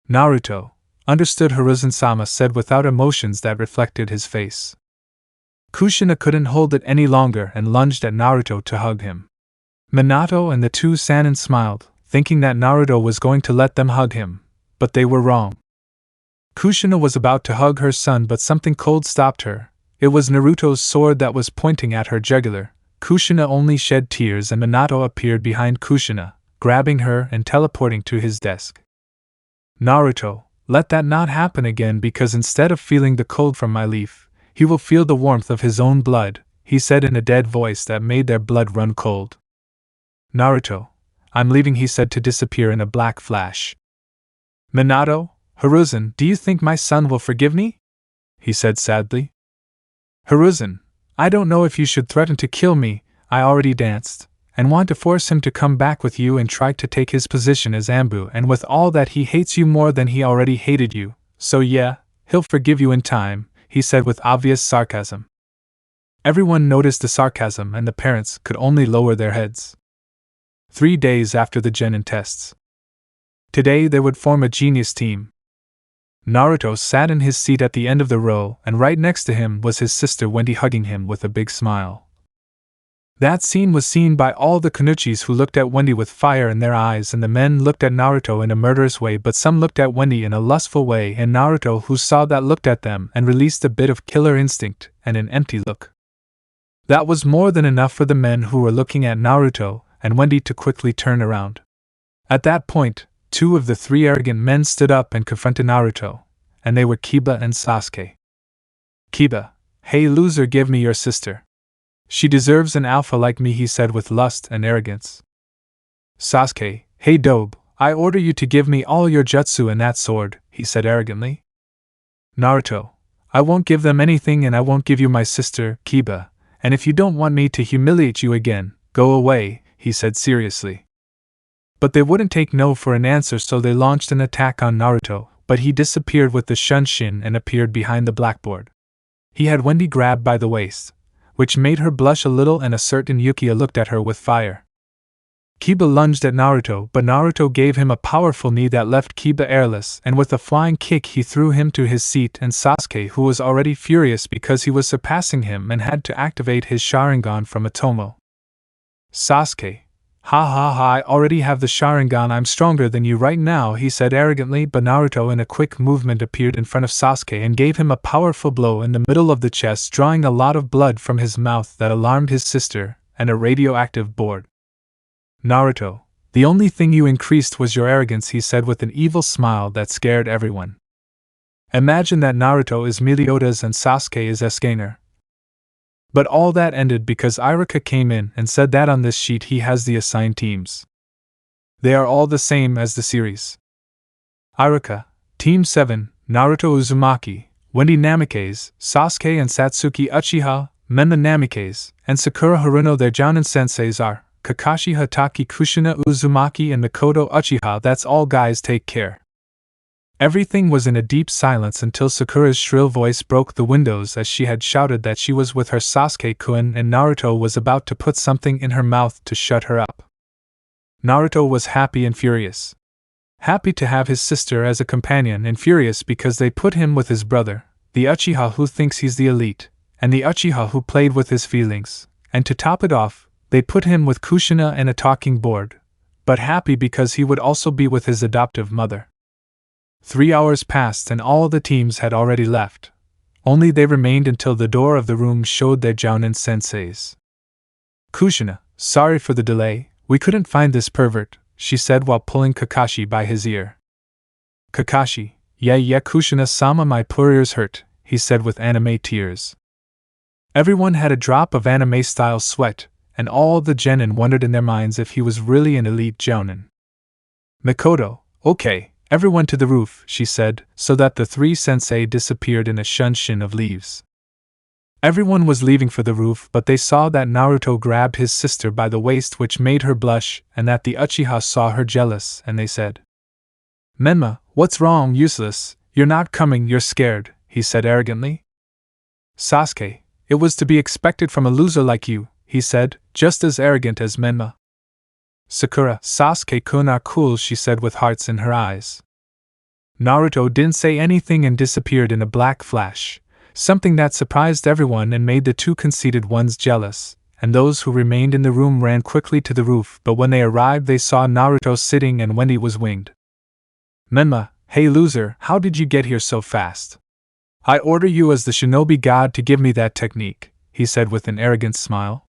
[SPEAKER 1] "Naruto, understood," Hiruzen-sama said without emotions that reflected his face. Kushina couldn't hold it any longer and lunged at Naruto to hug him. Minato and the two Sannin smiled, thinking that Naruto was going to let them hug him, but they were wrong. Kushina was about to hug her son, but something cold stopped her. It was Naruto's sword that was pointing at her jugular. Kushina only shed tears, and Minato appeared behind Kushina, grabbing her and teleporting to his desk. "Naruto, let that not happen again, because instead of feeling the cold from my leaf, he will feel the warmth of his own blood," he said in a dead voice that made their blood run cold. "Naruto, I'm leaving," he said to disappear in a black flash. "Minato, Hiruzen, do you think my son will forgive me?" he said sadly. "Hiruzen, I don't know if you should threaten to kill me, I already danced. and want to force him to come back with you and try to take his position as Anbu, and with all that he hates you more than he already hated you, so yeah, he'll forgive you in time, he said with obvious sarcasm. Everyone noticed the sarcasm and the parents could only lower their heads. 3 days after the Genin tests. Today they would form a genius team. Naruto sat in his seat at the end of the row, and right next to him was his sister Wendy hugging him with a big smile. That scene was seen by all the Kanuchis, who looked at Wendy with fire in their eyes, and the men looked at Naruto in a murderous way, but some looked at Wendy in a lustful way, and Naruto, who saw that, looked at them and released a bit of killer instinct and an empty look. That was more than enough for the men who were looking at Naruto and Wendy to quickly turn around. At that point, 2 of the 3 arrogant men stood up and confronted Naruto, and they were Kiba and Sasuke. Kiba: "Hey loser, give me your sister. She deserves an alpha like me," he said with lust and arrogance. Sasuke: "Hey Dobe, I order you to give me all your jutsu and that sword," he said arrogantly. Naruto: "I won't give them anything, and I won't give you my sister, Kiba, and if you don't want me to humiliate you again, go away," he said seriously. But they wouldn't take no for an answer, so they launched an attack on Naruto, but he disappeared with the Shunshin and appeared behind the blackboard. He had Wendy grabbed by the waist, which made her blush a little, and a certain Yukiya looked at her with fire. Kiba lunged at Naruto, but Naruto gave him a powerful knee that left Kiba airless, and with a flying kick he threw him to his seat, and Sasuke, who was already furious because he was surpassing him and had to activate his Sharingan from Atomo. Sasuke: "Ha ha ha, I already have the Sharingan, I'm stronger than you right now," he said arrogantly, but Naruto in a quick movement appeared in front of Sasuke and gave him a powerful blow in the middle of the chest, drawing a lot of blood from his mouth that alarmed his sister and a radioactive board. "Naruto, the only thing you increased was your arrogance," he said with an evil smile that scared everyone. Imagine that Naruto is Meliodas and Sasuke is Escanor. But all that ended because Iruka came in and said that on this sheet he has the assigned teams. They are all the same as the series. Iruka, Team 7, Naruto Uzumaki, Wendy Namikaze, Sasuke and Satsuki Uchiha, men the Namikaze, and Sakura Haruno. Their Jounin senseis are Kakashi Hatake Kushina Uzumaki and Mikoto Uchiha. That's all, guys, take care. Everything was in a deep silence until Sakura's shrill voice broke the windows as she had shouted that she was with her Sasuke-kun and Naruto was about to put something in her mouth to shut her up. Naruto was happy and furious. Happy to have his sister as a companion, and furious because they put him with his brother, the Uchiha who thinks he's the elite, and the Uchiha who played with his feelings, and to top it off, they put him with Kushina and a talking board, but happy because he would also be with his adoptive mother. 3 hours passed and all the teams had already left. Only they remained until the door of the room showed their Jounin senseis. "Kushina, sorry for the delay, we couldn't find this pervert," she said while pulling Kakashi by his ear. Kakashi: Yeah, Kushina-sama, my poor ears hurt," he said with anime tears. Everyone had a drop of anime-style sweat, and all the Genin wondered in their minds if he was really an elite Jounin. Mikoto: "Okay, everyone to the roof," she said, so that the 3 sensei disappeared in a shunshin of leaves. Everyone was leaving for the roof, but they saw that Naruto grabbed his sister by the waist, which made her blush, and that the Uchiha saw her jealous, and they said, "Menma, what's wrong, useless, you're not coming, you're scared," he said arrogantly. Sasuke: "It was to be expected from a loser like you," he said, just as arrogant as Menma. Sakura: "Sasuke-kun are cool," she said with hearts in her eyes. Naruto didn't say anything and disappeared in a black flash, something that surprised everyone and made the 2 conceited ones jealous, and those who remained in the room ran quickly to the roof, but when they arrived they saw Naruto sitting and Wendy was winged. "Menma, hey loser, how did you get here so fast? I order you as the shinobi god to give me that technique," he said with an arrogant smile.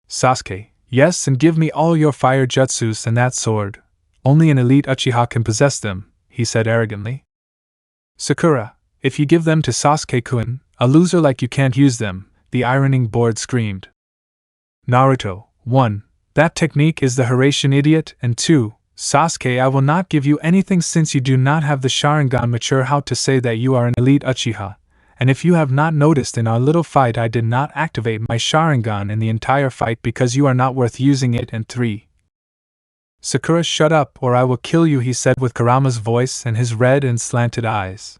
[SPEAKER 1] Sasuke: "Yes, and give me all your fire jutsus and that sword. Only an elite Uchiha can possess them," he said arrogantly. Sakura: "If you give them to Sasuke-kun, a loser like you can't use them," the ironing board screamed. Naruto: 1. That technique is the Hiraishin idiot, and 2. Sasuke, I will not give you anything since you do not have the Sharingan. Mature how to say that you are an elite Uchiha, and if you have not noticed in our little fight I did not activate my Sharingan in the entire fight because you are not worth using it. And 3. Sakura, shut up or I will kill you, he said with Kurama's voice and his red and slanted eyes.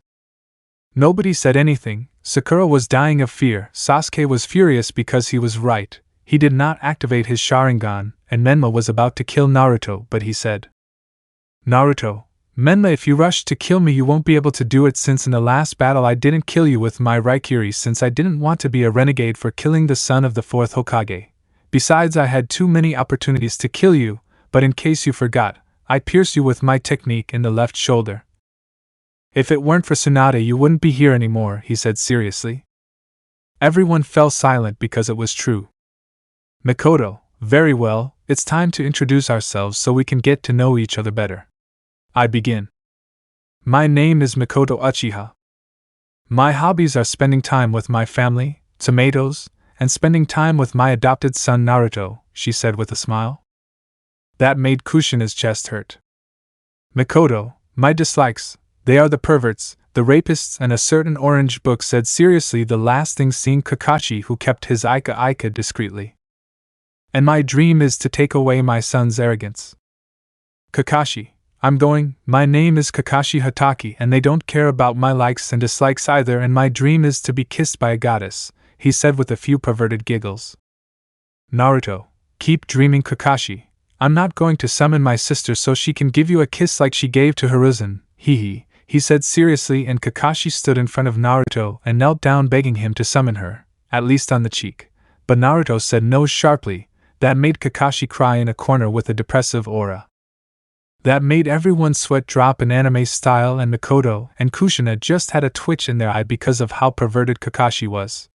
[SPEAKER 1] Nobody said anything. Sakura was dying of fear. Sasuke was furious because he was right. He did not activate his Sharingan, and Menma was about to kill Naruto, but he said, Naruto, Menma, if you rush to kill me you won't be able to do it since in the last battle I didn't kill you with my Raikiri since I didn't want to be a renegade for killing the son of the 4th Hokage. Besides I had too many opportunities to kill you, but in case you forgot, I pierced you with my technique in the left shoulder. If it weren't for Tsunade you wouldn't be here anymore, he said seriously. Everyone fell silent because it was true. Mikoto, very well, it's time to introduce ourselves so we can get to know each other better. I begin. My name is Mikoto Uchiha. My hobbies are spending time with my family, tomatoes, and spending time with my adopted son Naruto, she said with a smile. That made Kushina's chest hurt. Mikoto, my dislikes, they are the perverts, the rapists, and a certain orange book, said seriously the last thing seeing Kakashi, who kept his Ika discreetly. And my dream is to take away my son's arrogance. Kakashi, I'm going. My name is Kakashi Hatake and they don't care about my likes and dislikes either, and my dream is to be kissed by a goddess, he said with a few perverted giggles. Naruto, keep dreaming, Kakashi. I'm not going to summon my sister so she can give you a kiss like she gave to Hiruzen, he said seriously, and Kakashi stood in front of Naruto and knelt down begging him to summon her, at least on the cheek. But Naruto said no sharply. That made Kakashi cry in a corner with a depressive aura. That made everyone's sweat drop in anime style, and Mikoto and Kushina just had a twitch in their eye because of how perverted Kakashi was.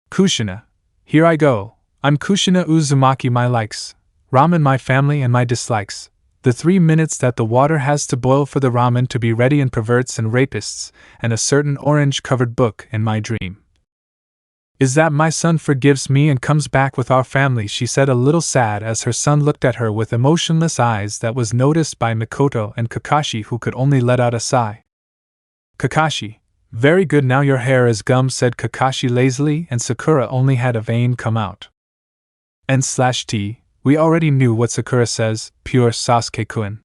[SPEAKER 1] Kushina. Here I go. I'm Kushina Uzumaki. My likes, ramen, my family, and my dislikes. The 3 minutes that the water has to boil for the ramen to be ready, and perverts and rapists, and a certain orange-covered book in my dream. Is that my son forgives me and comes back with our family, she said a little sad as her son looked at her with emotionless eyes. That was noticed by Mikoto and Kakashi, who could only let out a sigh. Kakashi, very good, now your hair is gum, said Kakashi lazily, and Sakura only had a vein come out. N/T, we already knew what Sakura says, pure Sasuke-kun.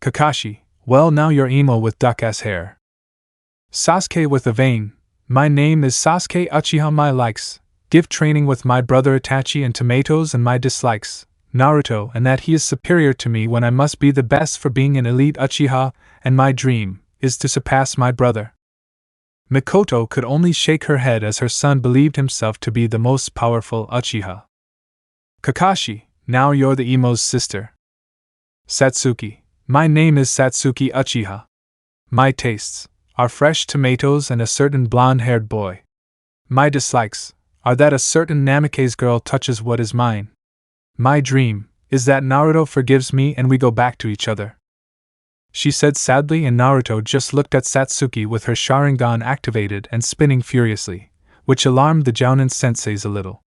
[SPEAKER 1] Kakashi, well now you're emo with duck-ass hair. Sasuke with a vein. My name is Sasuke Uchiha. My likes, give training with my brother Itachi, and tomatoes, and my dislikes, Naruto, and that he is superior to me when I must be the best for being an elite Uchiha, and my dream is to surpass my brother. Mikoto could only shake her head as her son believed himself to be the most powerful Uchiha. Kakashi, now you're the emo's sister. Satsuki, my name is Satsuki Uchiha. My tastes are fresh tomatoes and a certain blonde-haired boy. My dislikes are that a certain Namikaze girl touches what is mine. My dream is that Naruto forgives me and we go back to each other, she said sadly, and Naruto just looked at Satsuki with her Sharingan activated and spinning furiously, which alarmed the Jounin senseis a little.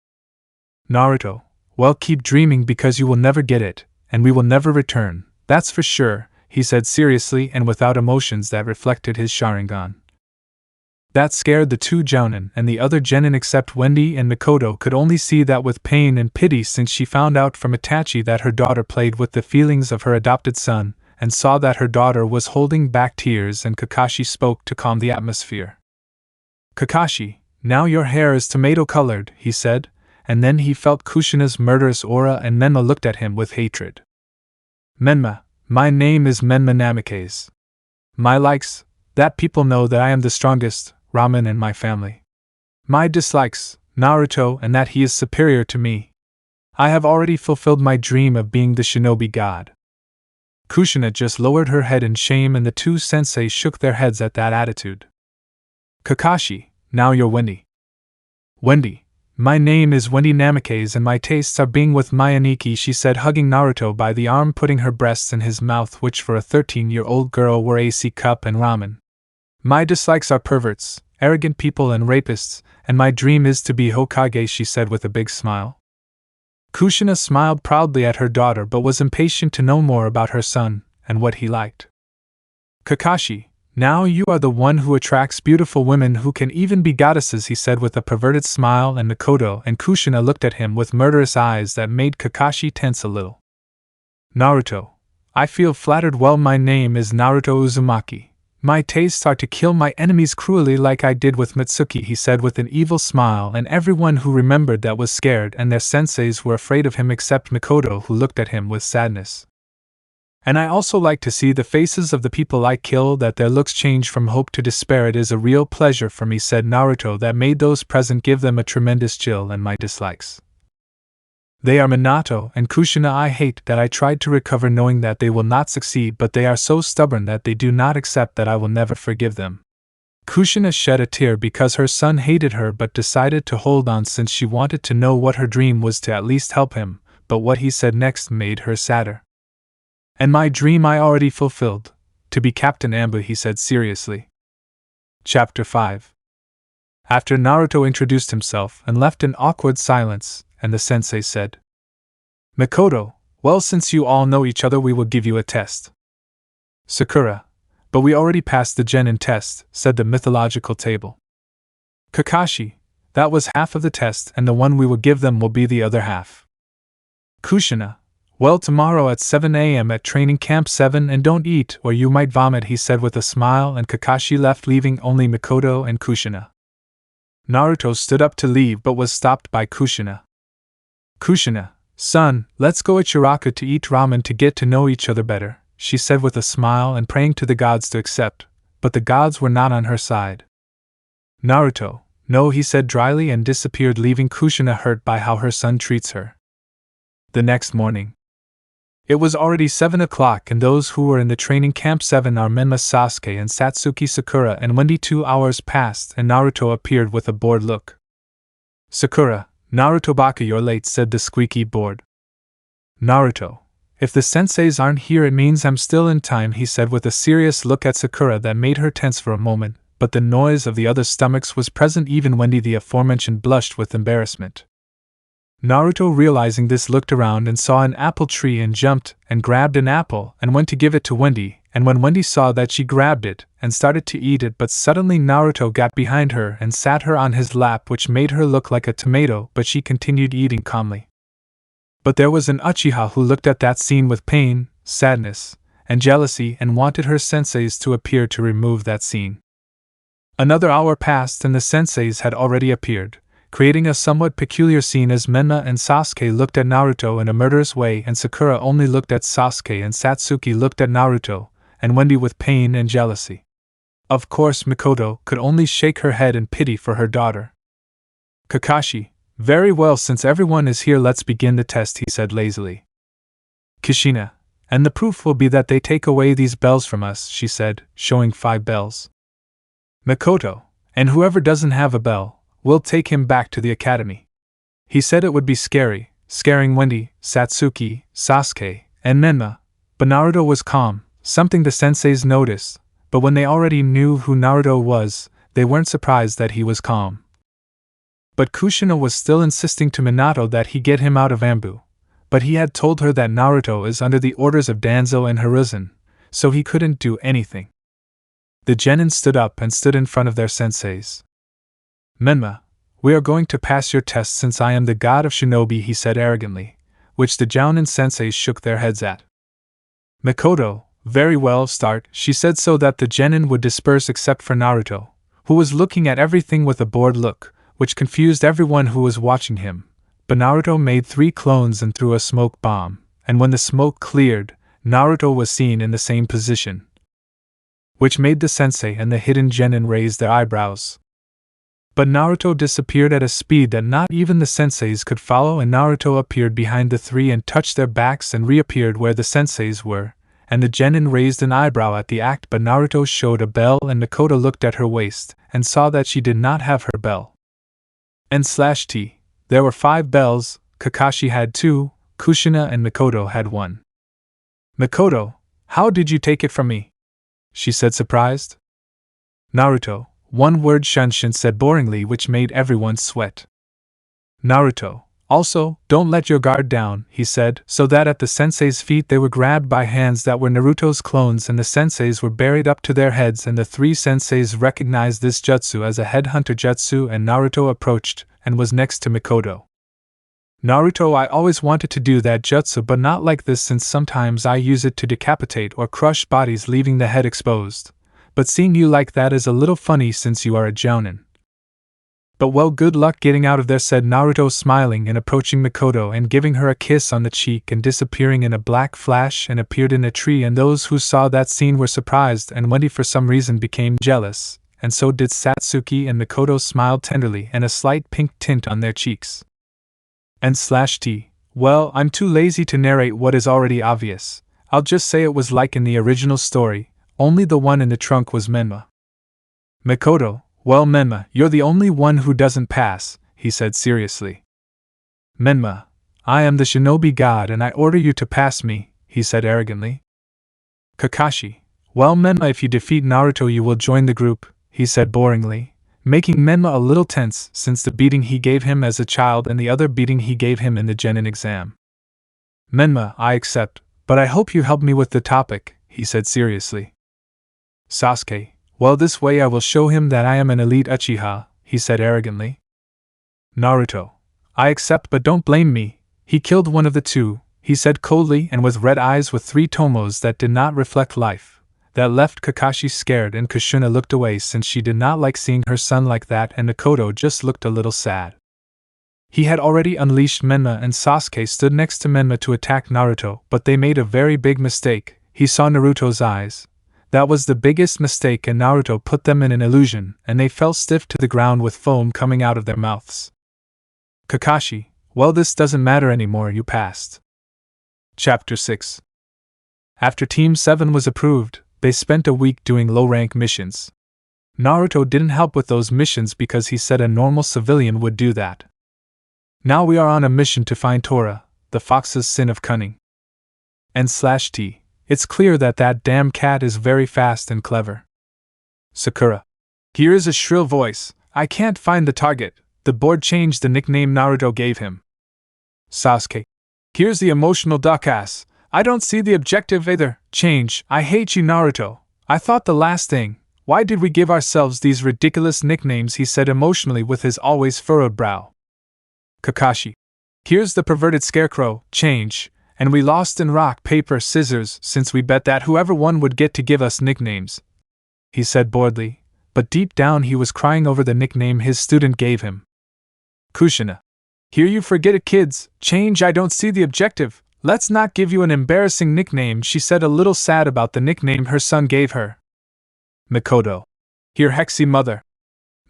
[SPEAKER 1] Naruto, well, keep dreaming because you will never get it, and we will never return, that's for sure, he said seriously and without emotions that reflected his Sharingan. That scared the 2 Jounin, and the other Genin except Wendy and Mikoto could only see that with pain and pity, since she found out from Itachi that her daughter played with the feelings of her adopted son, and saw that her daughter was holding back tears, and Kakashi spoke to calm the atmosphere. Kakashi, now your hair is tomato-colored, he said, and then he felt Kushina's murderous aura, and Menma looked at him with hatred. Menma, my name is Menma Namikaze. My likes, that people know that I am the strongest, ramen, and my family. My dislikes, Naruto, and that he is superior to me. I have already fulfilled my dream of being the shinobi god. Kushina just lowered her head in shame, and the 2 sensei shook their heads at that attitude. Kakashi, now you're Wendy. Wendy, my name is Wendy Namikaze and my tastes are being with my Aniki, she said, hugging Naruto by the arm, putting her breasts in his mouth, which for a 13-year-old girl were AC cup and ramen. My dislikes are perverts, arrogant people, and rapists, and my dream is to be Hokage, she said with a big smile. Kushina smiled proudly at her daughter but was impatient to know more about her son and what he liked. Kakashi, Now you are the one who attracts beautiful women who can even be goddesses, he said with a perverted smile, and Makoto and Kushina looked at him with murderous eyes that made Kakashi tense a little. Naruto, I feel flattered. Well, my name is Naruto Uzumaki. My tastes are to kill my enemies cruelly like I did with Mitsuki, he said with an evil smile, and everyone who remembered that was scared and their senseis were afraid of him except Makoto, who looked at him with sadness. And I also like to see the faces of the people I kill, that their looks change from hope to despair. It is a real pleasure for me, said Naruto, that made those present give them a tremendous chill, and my dislikes. They are Minato and Kushina. I hate that I tried to recover knowing that they will not succeed, but they are so stubborn that they do not accept that I will never forgive them. Kushina shed a tear because her son hated her but decided to hold on since she wanted to know what her dream was, to at least help him, but what he said next made her sadder. And my dream I already fulfilled, to be Captain Anbu, he said seriously. Chapter 5. After Naruto introduced himself and left an awkward silence, and the sensei said, Makoto, well, since you all know each other, we will give you a test. Sakura, but we already passed the Genin test, said the mythological table. Kakashi, that was half of the test, and the one we will give them will be the other half. Kushina, well, tomorrow at 7 a.m. at training camp 7, and don't eat or you might vomit, he said with a smile, and Kakashi left, leaving only Makoto and Kushina. Naruto stood up to leave but was stopped by Kushina. Kushina, son, let's go at Shiraku to eat ramen to get to know each other better, she said with a smile and praying to the gods to accept, but the gods were not on her side. Naruto, no, he said dryly and disappeared, leaving Kushina hurt by how her son treats her. The next morning. It was already 7 o'clock, and those who were in the training camp 7 are Menma, Sasuke, and Satsuki. Sakura and Wendy. 2 hours passed, and Naruto appeared with a bored look. Sakura, Naruto Baka, you're late, said the squeaky board. Naruto, if the senseis aren't here it means I'm still in time, he said with a serious look at Sakura that made her tense for a moment, but the noise of the other stomachs was present. Even Wendy the aforementioned blushed with embarrassment. Naruto, realizing this, looked around and saw an apple tree and jumped and grabbed an apple and went to give it to Wendy, and when Wendy saw that, she grabbed it and started to eat it, but suddenly Naruto got behind her and sat her on his lap, which made her look like a tomato, but she continued eating calmly. But there was an Uchiha who looked at that scene with pain, sadness, and jealousy and wanted her senseis to appear to remove that scene. Another hour passed and the senseis had already appeared, creating a somewhat peculiar scene as Menma and Sasuke looked at Naruto in a murderous way, and Sakura only looked at Sasuke, and Satsuki looked at Naruto, and Wendy with pain and jealousy. Of course, Makoto could only shake her head in pity for her daughter. Kakashi, very well, since everyone is here, let's begin the test, he said lazily. Kushina, and the proof will be that they take away these bells from us, she said, showing 5 bells. Makoto, and whoever doesn't have a bell, we'll take him back to the academy. He said it would be scary, scaring Wendy, Satsuki, Sasuke, and Menma, but Naruto was calm, something the senseis noticed, but when they already knew who Naruto was, they weren't surprised that he was calm. But Kushina was still insisting to Minato that he get him out of Anbu, but he had told her that Naruto is under the orders of Danzo and Hiruzen, so he couldn't do anything. The genin stood up and stood in front of their senseis. Menma, we are going to pass your test since I am the god of shinobi, he said arrogantly, which the Jounin senseis shook their heads at. Makoto, very well, start, she said so that the genin would disperse except for Naruto, who was looking at everything with a bored look, which confused everyone who was watching him. But Naruto made 3 clones and threw a smoke bomb, and when the smoke cleared, Naruto was seen in the same position, which made the sensei and the hidden genin raise their eyebrows. But Naruto disappeared at a speed that not even the senseis could follow, and Naruto appeared behind the 3 and touched their backs and reappeared where the senseis were, and the genin raised an eyebrow at the act, but Naruto showed a bell and Makoto looked at her waist and saw that she did not have her bell. N/T. There were 5 bells, Kakashi had 2, Kushina and Makoto had 1. Makoto, how did you take it from me? She said surprised. Naruto, 1 word, Shunshin said boringly, which made everyone sweat. Naruto, Also, don't let your guard down, he said, so that at the sensei's feet they were grabbed by hands that were Naruto's clones and the senseis were buried up to their heads, and the three senseis recognized this jutsu as a headhunter jutsu, and Naruto approached and was next to Mikoto. Naruto, I always wanted to do that jutsu, but not like this, since sometimes I use it to decapitate or crush bodies leaving the head exposed. But seeing you like that is a little funny since you are a jounin. But well, good luck getting out of there, said Naruto, smiling and approaching Mikoto and giving her a kiss on the cheek and disappearing in a black flash and appeared in a tree, and those who saw that scene were surprised, and Wendy for some reason became jealous, and so did Satsuki, and Mikoto smiled tenderly and a slight pink tint on their cheeks. And /T, well, I'm too lazy to narrate what is already obvious. I'll just say it was like in the original story, only the one in the trunk was Menma. Mikoto, well, Menma, you're the only one who doesn't pass, he said seriously. Menma, I am the shinobi god and I order you to pass me, he said arrogantly. Kakashi, well, Menma, if you defeat Naruto you will join the group, he said boringly, making Menma a little tense since the beating he gave him as a child and the other beating he gave him in the Genin exam. Menma, I accept, but I hope you help me with the topic, he said seriously. Sasuke, well, this way I will show him that I am an elite Uchiha, he said arrogantly. Naruto, I accept, but don't blame me, he killed one of the two, he said coldly and with red eyes with three tomos that did not reflect life. That left Kakashi scared, and Kushina looked away since she did not like seeing her son like that, and Mikoto just looked a little sad. He had already unleashed Menma, and Sasuke stood next to Menma to attack Naruto, but they made a very big mistake. He saw Naruto's eyes. That was the biggest mistake, and Naruto put them in an illusion, and they fell stiff to the ground with foam coming out of their mouths. Kakashi, well, this doesn't matter anymore, you passed. Chapter 6. After Team 7 was approved, they spent a week doing low-rank missions. Naruto didn't help with those missions because he said a normal civilian would do that. Now we are on a mission to find Tora, the fox's sin of cunning. And /T, it's clear that that damn cat is very fast and clever. Sakura. Here is a shrill voice, I can't find the target, the board changed the nickname Naruto gave him. Sasuke. Here's the emotional duckass, I don't see the objective either, change, I hate you Naruto, I thought the last thing, why did we give ourselves these ridiculous nicknames, he said emotionally with his always furrowed brow. Kakashi. Here's the perverted scarecrow, change, and we lost in rock, paper, scissors since we bet that whoever won would get to give us nicknames, he said boredly, but deep down he was crying over the nickname his student gave him. Kushina. Here you forget it kids, change, I don't see the objective, let's not give you an embarrassing nickname, she said a little sad about the nickname her son gave her. Mikoto. Here Hexy mother.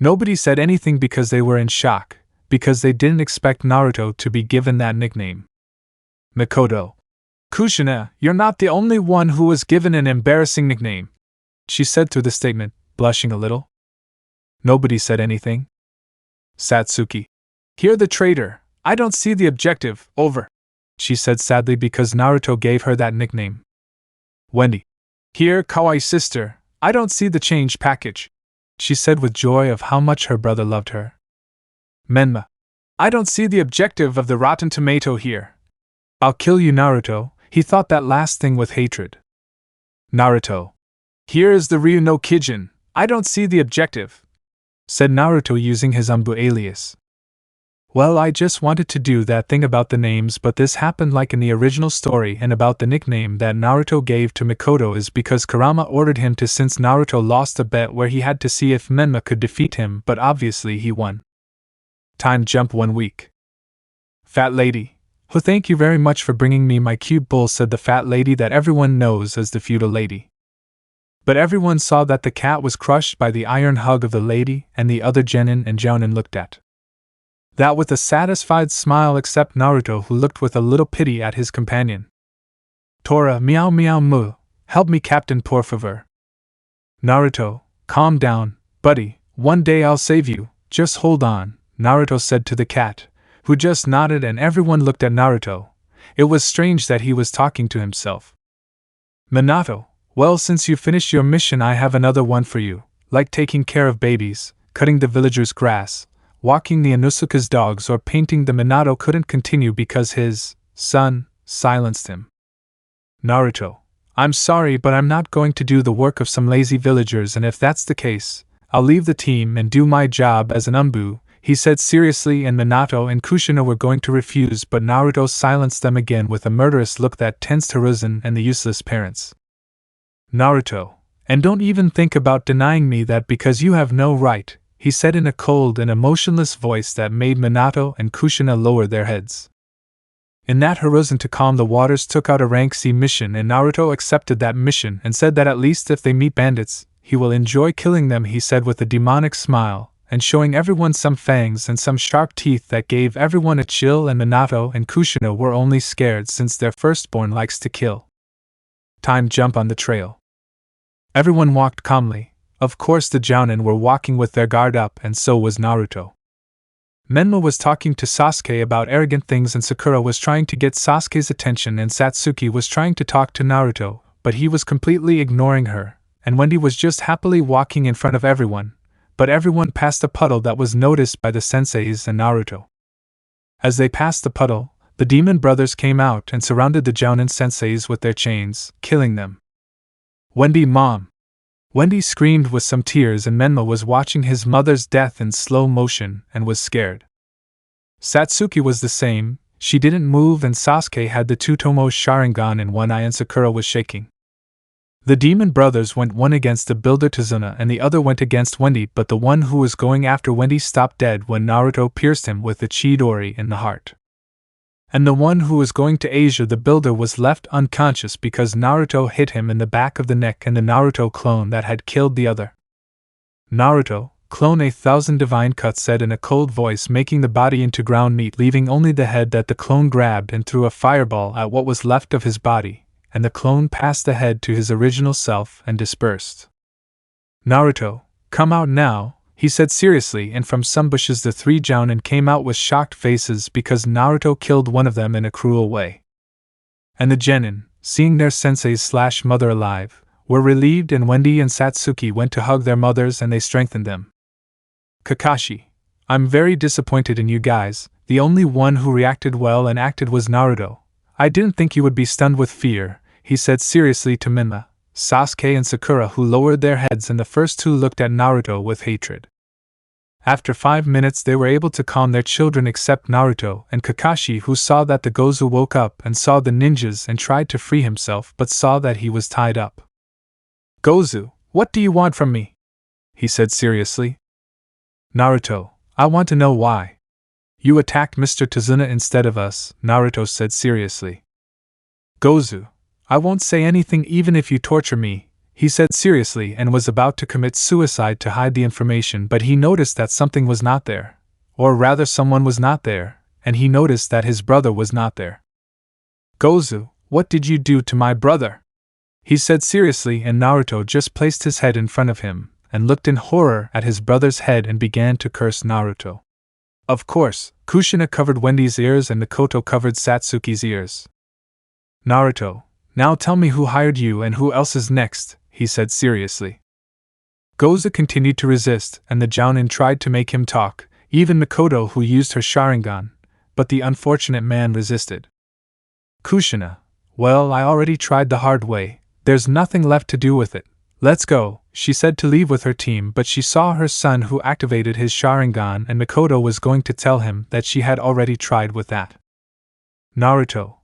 [SPEAKER 1] Nobody said anything because they were in shock, because they didn't expect Naruto to be given that nickname. Mikoto. Kushina, you're not the only one who was given an embarrassing nickname, she said through the statement, blushing a little. Nobody said anything. Satsuki. Here the traitor, I don't see the objective, over, she said sadly because Naruto gave her that nickname. Wendy. Here kawaii sister, I don't see the change package, she said with joy of how much her brother loved her. Menma. I don't see the objective of the rotten tomato here. I'll kill you Naruto, he thought that last thing with hatred. Naruto. Here is the Ryu no Kijin, I don't see the objective, said Naruto using his Anbu alias. Well, I just wanted to do that thing about the names, but this happened like in the original story, and about the nickname that Naruto gave to Mikoto is because Kurama ordered him to, since Naruto lost a bet where he had to see if Menma could defeat him, but obviously he won. Time jump 1 week. Fat lady. Oh, thank you very much for bringing me my cute bull, said the fat lady that everyone knows as the feudal lady. But everyone saw that the cat was crushed by the iron hug of the lady, and the other Genin and Jounin looked at that with a satisfied smile except Naruto, who looked with a little pity at his companion. Tora, meow meow moo, help me captain por favor. Naruto, calm down, buddy, one day I'll save you, just hold on, Naruto said to the cat, who just nodded, and everyone looked at Naruto. It was strange that he was talking to himself. Minato, well, since you finished your mission I have another one for you, like taking care of babies, cutting the villagers' grass, walking the Inosuke's dogs or painting the Minato couldn't continue because his son silenced him. Naruto, I'm sorry, but I'm not going to do the work of some lazy villagers, and if that's the case, I'll leave the team and do my job as an Anbu, he said seriously, and Minato and Kushina were going to refuse, but Naruto silenced them again with a murderous look that tensed Hiruzen and the useless parents. Naruto, and don't even think about denying me that because you have no right, he said in a cold and emotionless voice that made Minato and Kushina lower their heads. In that, Hiruzen to calm the waters took out a rank C mission, and Naruto accepted that mission and said that at least if they meet bandits, he will enjoy killing them, he said with a demonic smile, and showing everyone some fangs and some sharp teeth that gave everyone a chill, and Minato and Kushina were only scared since their firstborn likes to kill. Time jump on the trail. Everyone walked calmly. Of course the Jounin were walking with their guard up, and so was Naruto. Menma was talking to Sasuke about arrogant things, and Sakura was trying to get Sasuke's attention, and Satsuki was trying to talk to Naruto, but he was completely ignoring her, and Wendy was just happily walking in front of everyone, but everyone passed a puddle that was noticed by the senseis and Naruto. As they passed the puddle, the demon brothers came out and surrounded the Jounin senseis with their chains, killing them. Wendy, Mom! Wendy screamed with some tears, and Menma was watching his mother's death in slow motion and was scared. Satsuki was the same, she didn't move, and Sasuke had the Tsutomu Sharingan in one eye and Sakura was shaking. The demon brothers went one against the builder Tazuna and the other went against Wendy, but the one who was going after Wendy stopped dead when Naruto pierced him with the Chidori in the heart. And the one who was going to Asia the builder was left unconscious because Naruto hit him in the back of the neck, and the Naruto clone that had killed the other. Naruto, clone 1,000 divine cuts, said in a cold voice, making the body into ground meat, leaving only the head that the clone grabbed and threw a fireball at what was left of his body, and the clone passed the head to his original self and dispersed. Naruto, come out now, he said seriously, and from some bushes the three Jounin came out with shocked faces because Naruto killed one of them in a cruel way. And the Genin, seeing their sensei/mother alive, were relieved, and Wendy and Satsuki went to hug their mothers and they strengthened them. Kakashi, I'm very disappointed in you guys. The only one who reacted well and acted was Naruto. I didn't think you would be stunned with fear, he said seriously to Menma, Sasuke and Sakura, who lowered their heads, and the first two looked at Naruto with hatred. After 5 minutes they were able to calm their children except Naruto and Kakashi, who saw that the Gozu woke up and saw the ninjas and tried to free himself but saw that he was tied up. Gozu, what do you want from me? He said seriously. Naruto, I want to know why. You attacked Mr. Tazuna instead of us, Naruto said seriously. Gozu, I won't say anything even if you torture me, he said seriously, and was about to commit suicide to hide the information, but he noticed that something was not there. Or rather, someone was not there, and he noticed that his brother was not there. Gozu, what did you do to my brother? He said seriously, and Naruto just placed his head in front of him, and looked in horror at his brother's head and began to curse Naruto. Of course, Kushina covered Wendy's ears and Mikoto covered Satsuki's ears. Naruto, now tell me who hired you and who else is next, he said seriously. Gozu continued to resist, and the Jounin tried to make him talk, even Mikoto, who used her Sharingan, but the unfortunate man resisted. Kushina, well, I already tried the hard way, there's nothing left to do with it. Let's go, she said to leave with her team, but she saw her son who activated his Sharingan, and Mikoto was going to tell him that she had already tried with that. Naruto,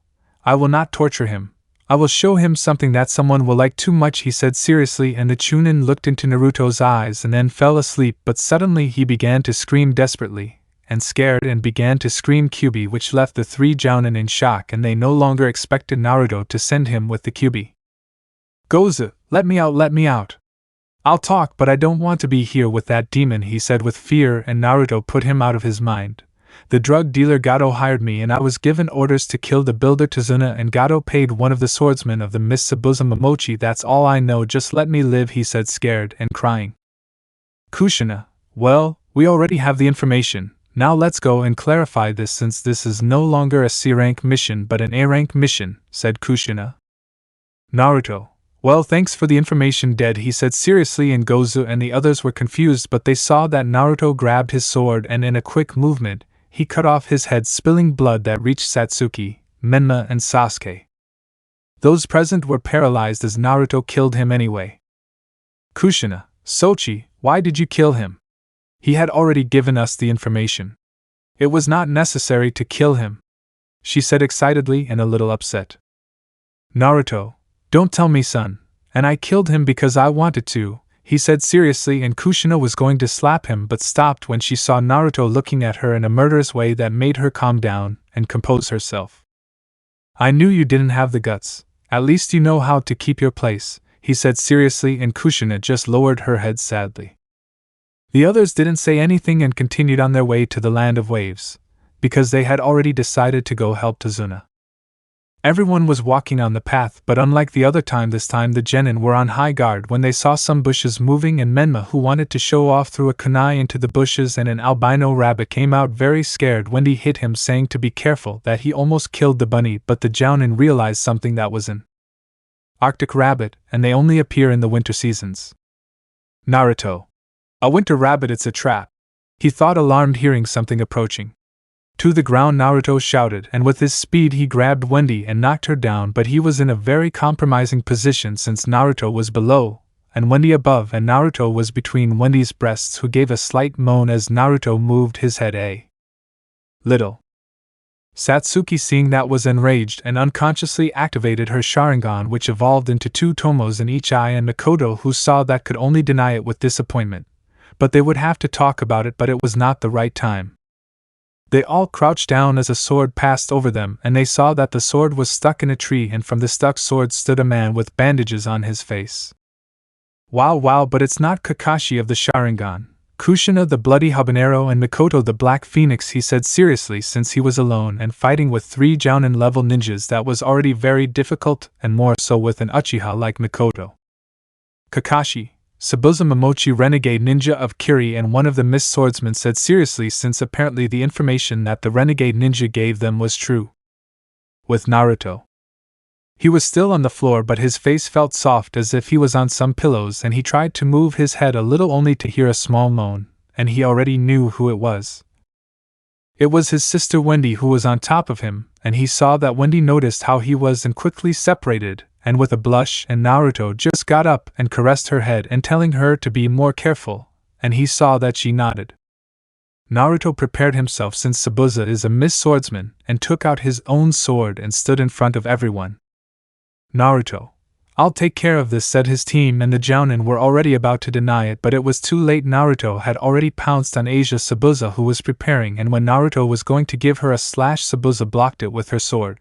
[SPEAKER 1] I will not torture him. I will show him something that someone will like too much, he said seriously, and the Chunin looked into Naruto's eyes and then fell asleep, but suddenly he began to scream desperately, and scared, and began to scream Kyuubi, which left the three Jounin in shock, and they no longer expected Naruto to send him with the Kyuubi. Gozu, let me out, let me out. I'll talk, but I don't want to be here with that demon, he said with fear, and Naruto put him out of his mind. The drug dealer Gato hired me, and I was given orders to kill the builder Tazuna, and Gato paid one of the swordsmen of the Miss Sabuza Momochi. That's all I know, just let me live, he said, scared and crying. Kushina, well, we already have the information, now let's go and clarify this, since this is no longer a C-rank mission but an A-rank mission, said Kushina. Naruto, Well, thanks for the information, Dead, he said seriously, and Gozu and the others were confused, but they saw that Naruto grabbed his sword and in a quick movement, he cut off his head, spilling blood that reached Satsuki, Menma, and Sasuke. Those present were paralyzed as Naruto killed him anyway. Kushina, Sochi, why did you kill him? He had already given us the information. It was not necessary to kill him, she said excitedly and a little upset. Naruto, don't tell me, son, and I killed him because I wanted to, he said seriously, and Kushina was going to slap him but stopped when she saw Naruto looking at her in a murderous way that made her calm down and compose herself. I knew you didn't have the guts, at least you know how to keep your place, he said seriously, and Kushina just lowered her head sadly. The others didn't say anything and continued on their way to the Land of Waves, because they had already decided to go help Tazuna. Everyone was walking on the path, but unlike the other time, this time the Genin were on high guard when they saw some bushes moving, and Menma, who wanted to show off, threw a kunai into the bushes and an albino rabbit came out very scared. Wendy hit him, saying to be careful, that he almost killed the bunny, but the Jounin realized something, that was an Arctic rabbit, and they only appear in the winter seasons. Naruto. A winter rabbit, it's a trap, he thought, alarmed hearing something approaching. To the ground, Naruto shouted, and with his speed he grabbed Wendy and knocked her down, but he was in a very compromising position since Naruto was below, and Wendy above, and Naruto was between Wendy's breasts, who gave a slight moan as Naruto moved his head a little. Satsuki, seeing that, was enraged and unconsciously activated her Sharingan, which evolved into 2 tomos in each eye, and Mikoto, who saw that, could only deny it with disappointment. But they would have to talk about it, but it was not the right time. They all crouched down as a sword passed over them, and they saw that the sword was stuck in a tree, and from the stuck sword stood a man with bandages on his face. Wow, but it's not Kakashi of the Sharingan, Kushina the bloody habanero, and Mikoto the black phoenix, he said seriously, since he was alone and fighting with 3 Jounin level ninjas. That was already very difficult, and more so with an Uchiha like Mikoto. Kakashi, Sabuza Momochi, renegade ninja of Kiri and one of the Mist Swordsmen, said seriously, since apparently the information that the renegade ninja gave them was true. With Naruto. He was still on the floor, but his face felt soft as if he was on some pillows, and he tried to move his head a little only to hear a small moan, and he already knew who it was. It was his sister Wendy, who was on top of him, and he saw that Wendy noticed how he was and quickly separated, and with a blush, and Naruto just got up and caressed her head and telling her to be more careful, and he saw that she nodded. Naruto prepared himself, since Sabuza is a Mist Swordsman, and took out his own sword and stood in front of everyone. Naruto, I'll take care of this, said his team, and the Jounin were already about to deny it, but it was too late. Naruto had already pounced on Asia Sabuza, who was preparing, and when Naruto was going to give her a slash, Sabuza blocked it with her sword.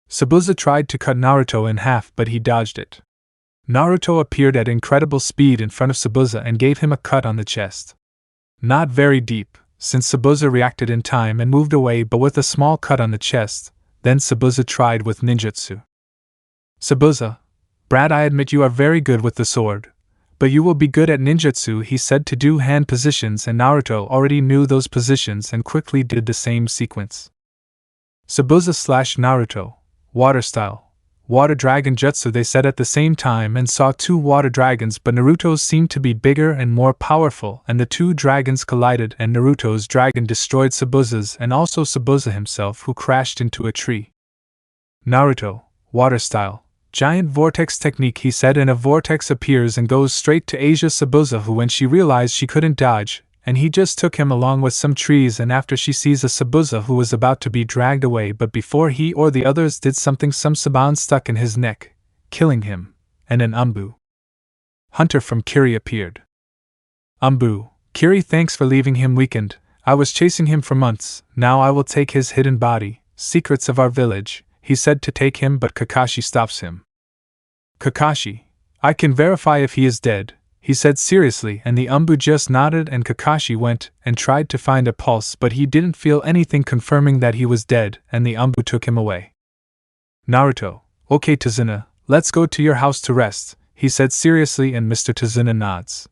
[SPEAKER 1] Sabuza tried to cut Naruto in half, but he dodged it. Naruto appeared at incredible speed in front of Sabuza and gave him a cut on the chest. Not very deep, since Sabuza reacted in time and moved away, but with a small cut on the chest. Then Sabuza tried with ninjutsu. Sabuza, Brad, I admit you are very good with the sword, but you will be good at ninjutsu, he said, to do hand positions, and Naruto already knew those positions and quickly did the same sequence. Sabuza / Naruto, water style, water dragon jutsu, they said at the same time, and saw 2 water dragons, but Naruto's seemed to be bigger and more powerful, and the 2 dragons collided, and Naruto's dragon destroyed Sabuza's and also Sabuza himself, who crashed into a tree. Naruto, water style, giant vortex technique, he said, and a vortex appears and goes straight to Asia Sabuza, who, when she realized she couldn't dodge, and he just took him along with some trees, and after she sees a Sabuza who was about to be dragged away, but before he or the others did something, some saban stuck in his neck, killing him, and an Anbu hunter from Kiri appeared. Anbu, Kiri, thanks for leaving him weakened. I was chasing him for months. Now I will take his hidden body, secrets of our village, he said to take him, but Kakashi stops him. Kakashi, I can verify if he is dead, he said seriously, and the Anbu just nodded, and Kakashi went and tried to find a pulse, but he didn't feel anything confirming that he was dead, and the Anbu took him away. Naruto, okay Tazuna, let's go to your house to rest, he said seriously, and Mr. Tazuna nods.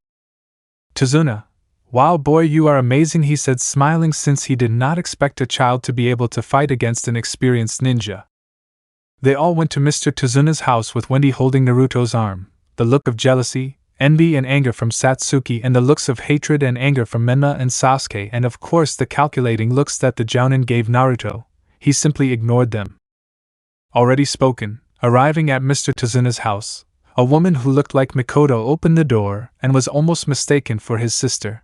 [SPEAKER 1] Tazuna, wow boy, you are amazing, he said smiling, since he did not expect a child to be able to fight against an experienced ninja. They all went to Mr. Tazuna's house with Wendy holding Naruto's arm, the look of jealousy, envy and anger from Satsuki and the looks of hatred and anger from Menma and Sasuke and of course the calculating looks that the Jounin gave Naruto. He simply ignored them. Already spoken, arriving at Mr. Tazuna's house, a woman who looked like Mikoto opened the door and was almost mistaken for his sister.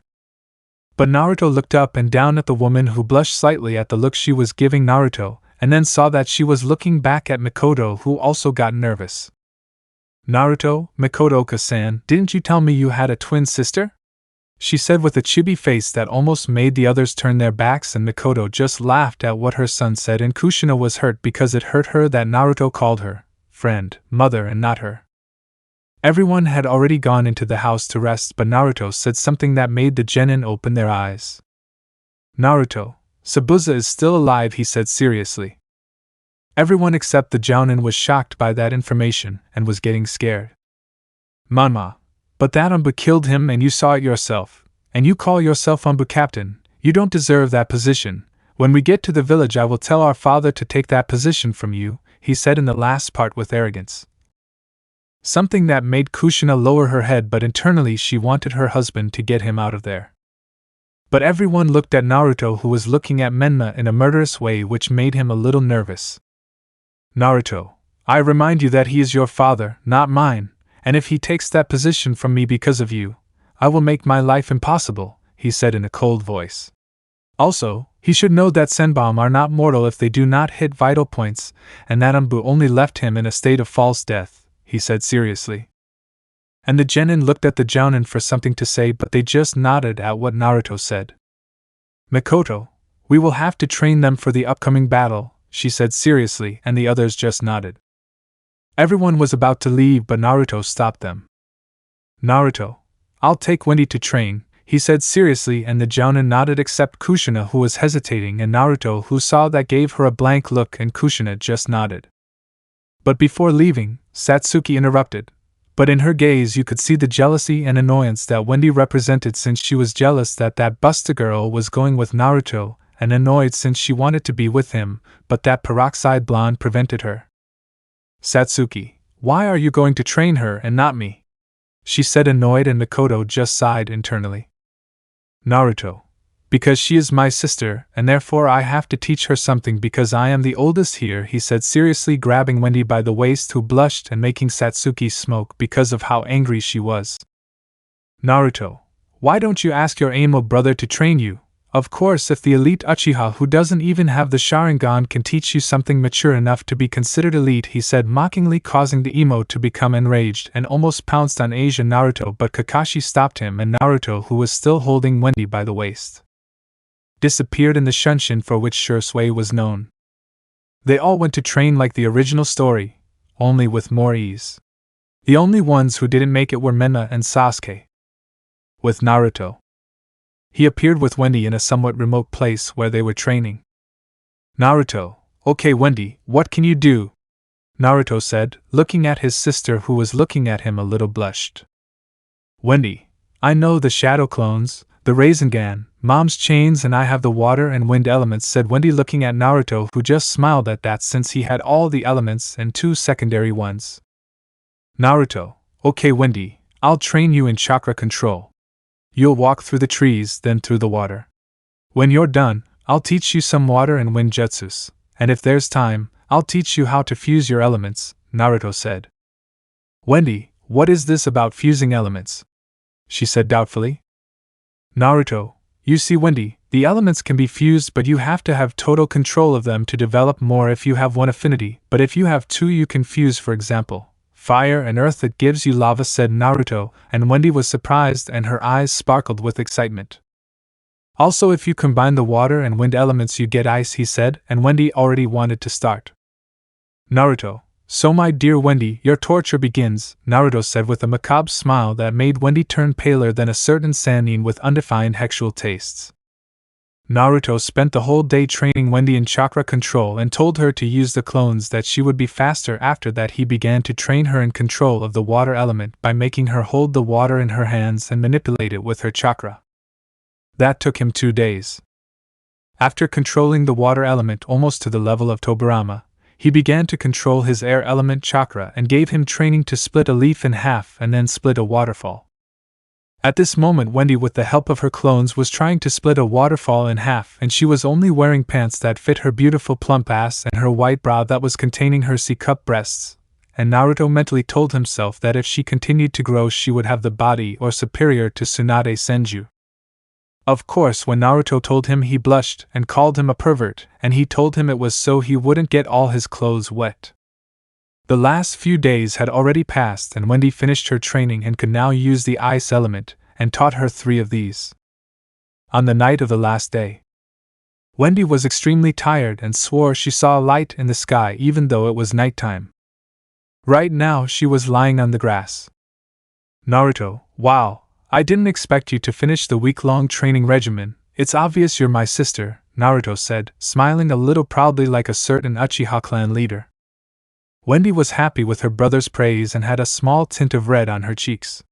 [SPEAKER 1] But Naruto looked up and down at the woman who blushed slightly at the look she was giving Naruto, and then saw that she was looking back at Mikoto, who also got nervous. Naruto, Mikoto-san, didn't you tell me you had a twin sister? She said with a chibi face that almost made the others turn their backs, and Mikoto just laughed at what her son said, and Kushina was hurt because it hurt her that Naruto called her friend, mother and not her. Everyone had already gone into the house to rest, but Naruto said something that made the Genin open their eyes. Naruto, Sabuza is still alive, he said seriously. Everyone except the Jounin was shocked by that information and was getting scared. Manma, but that Anbu killed him and you saw it yourself, and you call yourself Anbu captain, you don't deserve that position. When we get to the village I will tell our father to take that position from you, he said in the last part with arrogance. Something that made Kushina lower her head, but internally she wanted her husband to get him out of there. But everyone looked at Naruto, who was looking at Menma in a murderous way, which made him a little nervous. Naruto, I remind you that he is your father, not mine, and if he takes that position from me because of you, I will make my life impossible, he said in a cold voice. Also, he should know that Senbom are not mortal if they do not hit vital points, and that Anbu only left him in a state of false death, he said seriously. And the Genin looked at the Jounin for something to say, but they just nodded at what Naruto said. Mikoto, we will have to train them for the upcoming battle, she said seriously, and the others just nodded. Everyone was about to leave, but Naruto stopped them. Naruto, I'll take Wendy to train, he said seriously, and the Jounin nodded except Kushina, who was hesitating, and Naruto, who saw that, gave her a blank look, and Kushina just nodded. But before leaving, Satsuki interrupted. But in her gaze you could see the jealousy and annoyance that Wendy represented, since she was jealous that Busta girl was going with Naruto, and annoyed since she wanted to be with him, but that peroxide blonde prevented her. Satsuki, why are you going to train her and not me? She said, annoyed, and Mikoto just sighed internally. Naruto, because she is my sister, and therefore I have to teach her something because I am the oldest here, he said seriously, grabbing Wendy by the waist, who blushed and making Satsuki smoke because of how angry she was. Naruto, why don't you ask your Amo brother to train you? Of course, if the elite Uchiha who doesn't even have the Sharingan can teach you something mature enough to be considered elite, he said mockingly, causing the emo to become enraged and almost pounced on Asia Naruto, but Kakashi stopped him, and Naruto, who was still holding Wendy by the waist, disappeared in the Shunshin for which Shursui was known. They all went to train like the original story, only with more ease. The only ones who didn't make it were Menma and Sasuke. With Naruto, he appeared with Wendy in a somewhat remote place where they were training. Naruto, okay Wendy, what can you do? Naruto said, looking at his sister, who was looking at him a little blushed. Wendy, I know the shadow clones, the Rasengan, Mom's chains, and I have the water and wind elements, said Wendy, looking at Naruto, who just smiled at that since he had all the elements and 2 secondary ones. Naruto, okay Wendy, I'll train you in chakra control. You'll walk through the trees, then through the water. When you're done, I'll teach you some water and wind jutsus, and if there's time, I'll teach you how to fuse your elements, Naruto said. Wendy, what is this about fusing elements? She said doubtfully. Naruto, you see Wendy, the elements can be fused, but you have to have total control of them to develop more. If you have one affinity, but if you have 2 you can fuse, for example, fire and earth, that gives you lava, said Naruto, and Wendy was surprised and her eyes sparkled with excitement. Also, if you combine the water and wind elements you get ice, he said, and Wendy already wanted to start. Naruto, so my dear Wendy, your torture begins, Naruto said with a macabre smile that made Wendy turn paler than a certain sannin with undefined sexual tastes. Naruto spent the whole day training Wendy in chakra control and told her to use the clones, that she would be faster. After that, he began to train her in control of the water element by making her hold the water in her hands and manipulate it with her chakra. That took him 2 days. After controlling the water element almost to the level of Tobirama, He began to control his air element chakra and gave him training to split a leaf in half and then split a waterfall. At this moment, Wendy, with the help of her clones, was trying to split a waterfall in half, and she was only wearing pants that fit her beautiful plump ass and her white bra that was containing her C-cup breasts, and Naruto mentally told himself that if she continued to grow she would have the body or superior to Tsunade Senju. Of course, when Naruto told him, he blushed and called him a pervert, and he told him it was so he wouldn't get all his clothes wet. The last few days had already passed, and Wendy finished her training and could now use the ice element, and taught her 3 of these. On the night of the last day, Wendy was extremely tired and swore she saw a light in the sky even though it was nighttime. Right now she was lying on the grass. Naruto, wow, I didn't expect you to finish the week-long training regimen. It's obvious you're my sister, Naruto said, smiling a little proudly like a certain Uchiha clan leader. Wendy was happy with her brother's praise and had a small tint of red on her cheeks.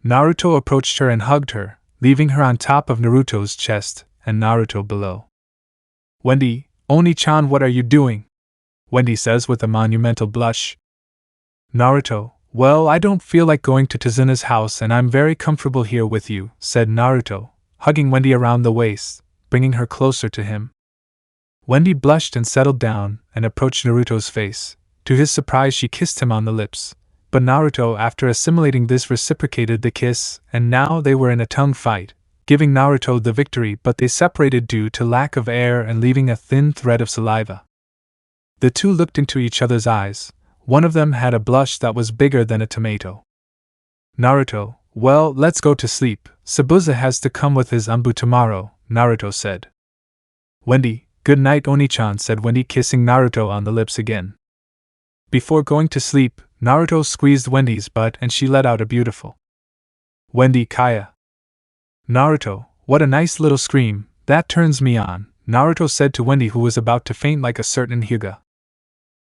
[SPEAKER 1] Naruto approached her and hugged her, leaving her on top of Naruto's chest and Naruto below. Wendy, Oni-chan, what are you doing? Wendy says with a monumental blush. Naruto, well, I don't feel like going to Tizuna's house and I'm very comfortable here with you, said Naruto, hugging Wendy around the waist, bringing her closer to him. Wendy blushed and settled down and approached Naruto's face. To his surprise, she kissed him on the lips, but Naruto, after assimilating this, reciprocated the kiss, and now they were in a tongue fight, giving Naruto the victory, but they separated due to lack of air and leaving a thin thread of saliva. The two looked into each other's eyes. One of them had a blush that was bigger than a tomato. Naruto, well, let's go to sleep. Sabuza has to come with his Anbu tomorrow, Naruto said. Wendy, good night, Oni-chan, said Wendy, kissing Naruto on the lips again. Before going to sleep, Naruto squeezed Wendy's butt and she let out a beautiful Wendy Kaya. Naruto, what a nice little scream, that turns me on, Naruto said to Wendy, who was about to faint like a certain Hyuga.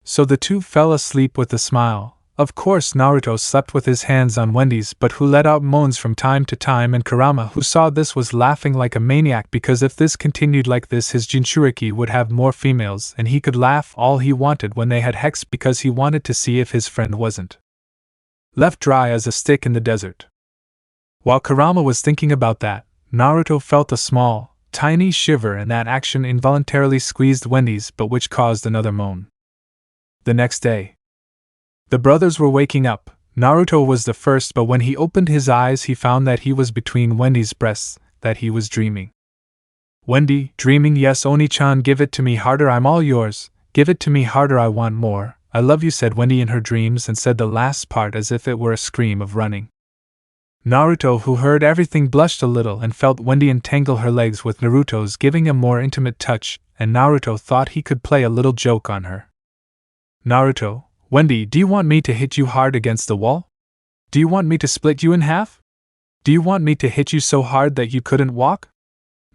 [SPEAKER 1] So the two fell asleep with a smile. Of course, Naruto slept with his hands on Wendy's butt, who let out moans from time to time, and Kurama, who saw this, was laughing like a maniac because if this continued like this his Jinchuriki would have more females and he could laugh all he wanted when they had hex because he wanted to see if his friend wasn't left dry as a stick in the desert. While Kurama was thinking about that, Naruto felt a small, tiny shiver, and that action involuntarily squeezed Wendy's butt, which caused another moan. The next day, the brothers were waking up. Naruto was the first, but when he opened his eyes he found that he was between Wendy's breasts, that he was dreaming. Wendy, dreaming? Yes, Oni-chan, give it to me harder, I'm all yours. Give it to me harder, I want more. I love you, said Wendy in her dreams, and said the last part as if it were a scream of running. Naruto, who heard everything, blushed a little and felt Wendy entangle her legs with Naruto's, giving a more intimate touch, and Naruto thought he could play a little joke on her. Naruto, Wendy, do you want me to hit you hard against the wall? Do you want me to split you in half? Do you want me to hit you so hard that you couldn't walk?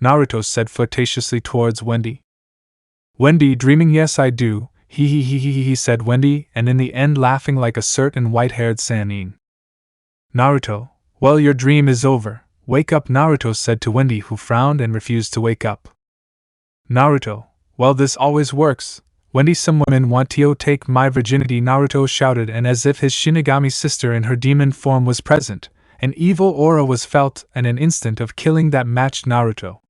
[SPEAKER 1] Naruto said flirtatiously towards Wendy. Wendy, dreaming, yes I do, he said Wendy, and in the end laughing like a certain white-haired Sannin. Naruto, well, your dream is over, wake up, Naruto said to Wendy, who frowned and refused to wake up. Naruto, well, this always works. Wendy, some women want to take my virginity, Naruto shouted, and as if his Shinigami sister in her demon form was present, an evil aura was felt and an instant of killing that matched Naruto.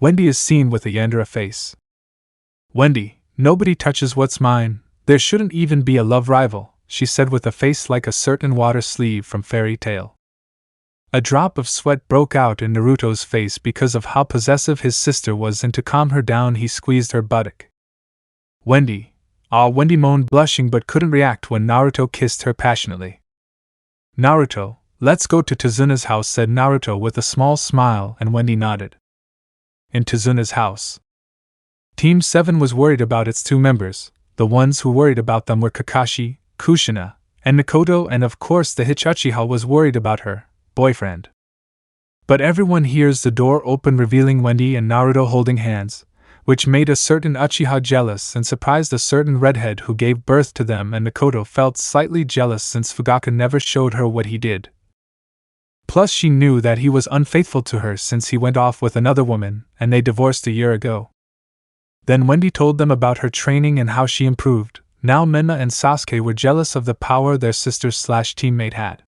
[SPEAKER 1] Wendy is seen with a Yandere face. Wendy, nobody touches what's mine, there shouldn't even be a love rival, she said with a face like a certain water sleeve from Fairy Tale. A drop of sweat broke out in Naruto's face because of how possessive his sister was, and to calm her down he squeezed her buttock. Wendy, Wendy moaned, blushing but couldn't react when Naruto kissed her passionately. Naruto, let's go to Tizuna's house, said Naruto with a small smile, and Wendy nodded. In Tizuna's house, Team 7 was worried about its 2 members. The ones who worried about them were Kakashi, Kushina, and Mikoto, and of course the Uchiha was worried about her boyfriend. But everyone hears the door open, revealing Wendy and Naruto holding hands, which made a certain Uchiha jealous and surprised a certain redhead who gave birth to them, and Mikoto felt slightly jealous since Fugaka never showed her what he did. Plus she knew that he was unfaithful to her since he went off with another woman, and they divorced a year ago. Then Wendy told them about her training and how she improved. Now Menma and Sasuke were jealous of the power their sister/teammate had.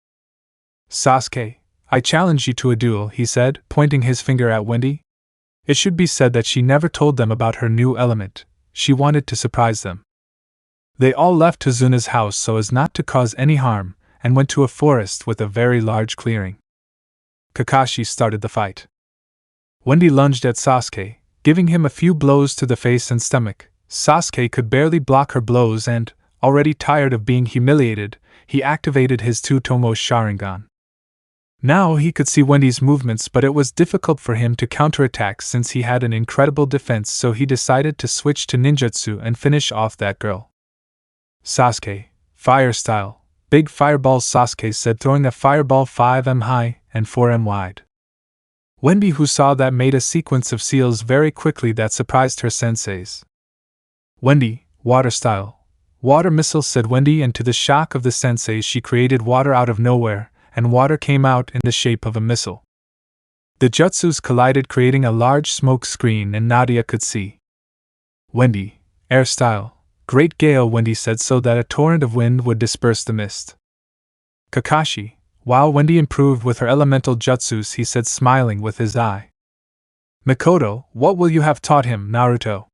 [SPEAKER 1] "Sasuke, I challenge you to a duel," he said, pointing his finger at Wendy. It should be said that she never told them about her new element. She wanted to surprise them. They all left Tazuna's house so as not to cause any harm, and went to a forest with a very large clearing. Kakashi started the fight. Wendy lunged at Sasuke, giving him a few blows to the face and stomach. Sasuke could barely block her blows and, already tired of being humiliated, he activated his Tsutomu Sharingan. Now he could see Wendy's movements, but it was difficult for him to counterattack since he had an incredible defense, so he decided to switch to ninjutsu and finish off that girl. "Sasuke, fire style. Big fireballs," Sasuke said, throwing a fireball 5 m high and 4 m wide. Wendy, who saw that, made a sequence of seals very quickly that surprised her senseis. "Wendy, water style. Water missile," said Wendy, and to the shock of the senseis she created water out of nowhere, and water came out in the shape of a missile. The jutsus collided, creating a large smoke screen, and Nadia could see. "Wendy, air style. Great gale," Wendy said, so that a torrent of wind would disperse the mist. "Kakashi, while Wendy improved with her elemental jutsus," he said, smiling with his eye. "Mikoto, what will you have taught him, Naruto?"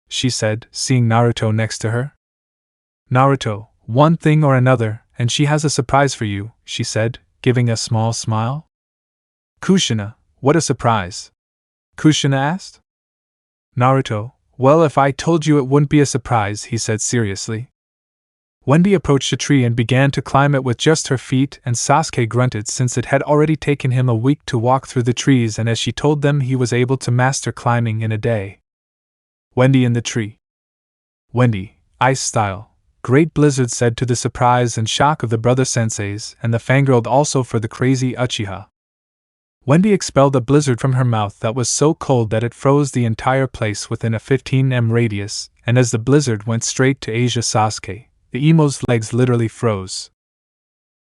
[SPEAKER 1] she said, seeing Naruto next to her. "Naruto, one thing or another, and she has a surprise for you," she said, giving a small smile. "Kushina, what a surprise?" Kushina asked. "Naruto, well, if I told you it wouldn't be a surprise," he said seriously. Wendy approached a tree and began to climb it with just her feet, and Sasuke grunted since it had already taken him a week to walk through the trees, and as she told them, he was able to master climbing in a day. Wendy in the tree. "Wendy, ice style. Great blizzard," said, to the surprise and shock of the brother senseis, and the fangirled also for the crazy Uchiha. Wendy expelled a blizzard from her mouth that was so cold that it froze the entire place within a 15 m radius, and as the blizzard went straight to Asia Sasuke, the emo's legs literally froze.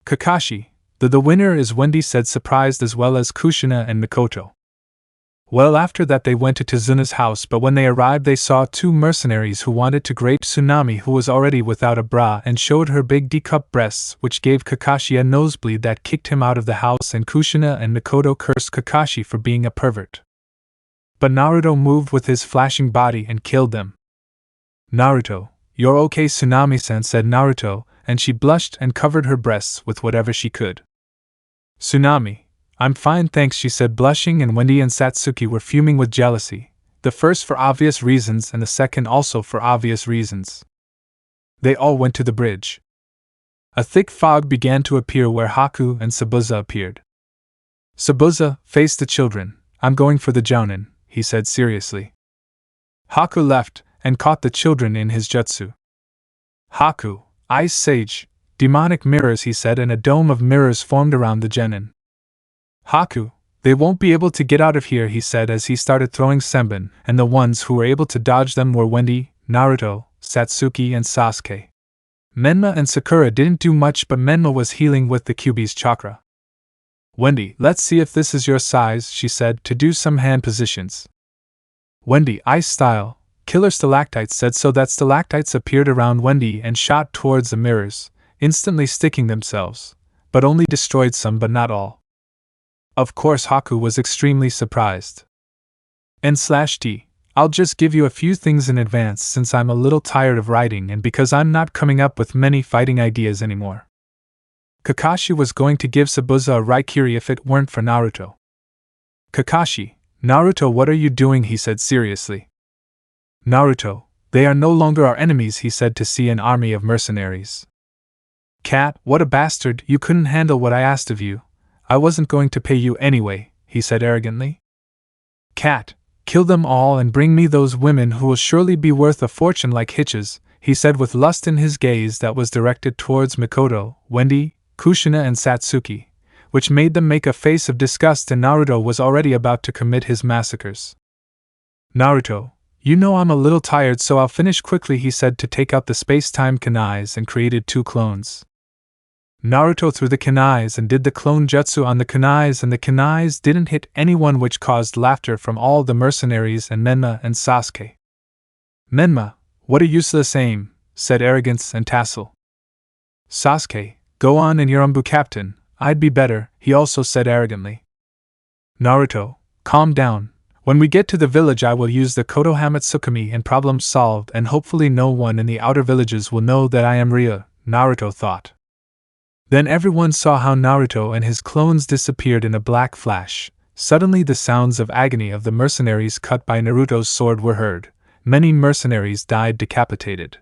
[SPEAKER 1] "Kakashi, the winner is Wendy," said, surprised as well as Kushina and Mikoto. Well, after that they went to Tazuna's house, but when they arrived they saw 2 mercenaries who wanted to grape Tsunami, who was already without a bra, and showed her big D-cup breasts, which gave Kakashi a nosebleed that kicked him out of the house, and Kushina and Mikoto cursed Kakashi for being a pervert. But Naruto moved with his flashing body and killed them. "Naruto, you're okay, Tsunami-san," said Naruto, and she blushed and covered her breasts with whatever she could. "Tsunami, I'm fine, thanks," she said, blushing, and Wendy and Satsuki were fuming with jealousy, the first for obvious reasons and the second also for obvious reasons. They all went to the bridge. A thick fog began to appear where Haku and Sabuza appeared. Sabuza, face the children. "I'm going for the jounin," he said seriously. Haku left and caught the children in his jutsu. "Haku, Ice Sage, demonic mirrors," he said, and a dome of mirrors formed around the Genin. "Haku, they won't be able to get out of here," he said as he started throwing senbon, and the ones who were able to dodge them were Wendy, Naruto, Satsuki, and Sasuke. Menma and Sakura didn't do much, but Menma was healing with the Kyuubi's chakra. "Wendy, let's see if this is your size," she said, to do some hand positions. Wendy, ice style, killer stalactites, said, so that stalactites appeared around Wendy and shot towards the mirrors, instantly sticking themselves, but only destroyed some but not all. Of course Haku was extremely surprised. N/T, I'll just give you a few things in advance since I'm a little tired of writing and because I'm not coming up with many fighting ideas anymore. Kakashi was going to give Sabuza a Raikiri if it weren't for Naruto. "Kakashi, Naruto, what are you doing?" he said seriously. "Naruto, they are no longer our enemies," he said to see an army of mercenaries. "Cat, what a bastard, you couldn't handle what I asked of you. I wasn't going to pay you anyway," he said arrogantly. "Cat, kill them all and bring me those women who will surely be worth a fortune like Hitches," he said with lust in his gaze that was directed towards Mikoto, Wendy, Kushina, and Satsuki, which made them make a face of disgust, and Naruto was already about to commit his massacres. "Naruto, you know I'm a little tired, so I'll finish quickly," he said to take out the space-time kunais and created 2 clones. Naruto threw the kunais and did the clone jutsu on the kunais, and the kunais didn't hit anyone, which caused laughter from all the mercenaries and Menma and Sasuke. Menma, what a useless aim, said Arrogance and Tassel. Sasuke, go on and your Anbu captain, I'd be better, he also said arrogantly. Naruto, calm down. When we get to the village I will use the Kotohamatsukami and problem solved and hopefully no one in the outer villages will know that I am Ria, Naruto thought. Then everyone saw how Naruto and his clones disappeared in a black flash. Suddenly the sounds of agony of the mercenaries cut by Naruto's sword were heard. Many mercenaries died decapitated.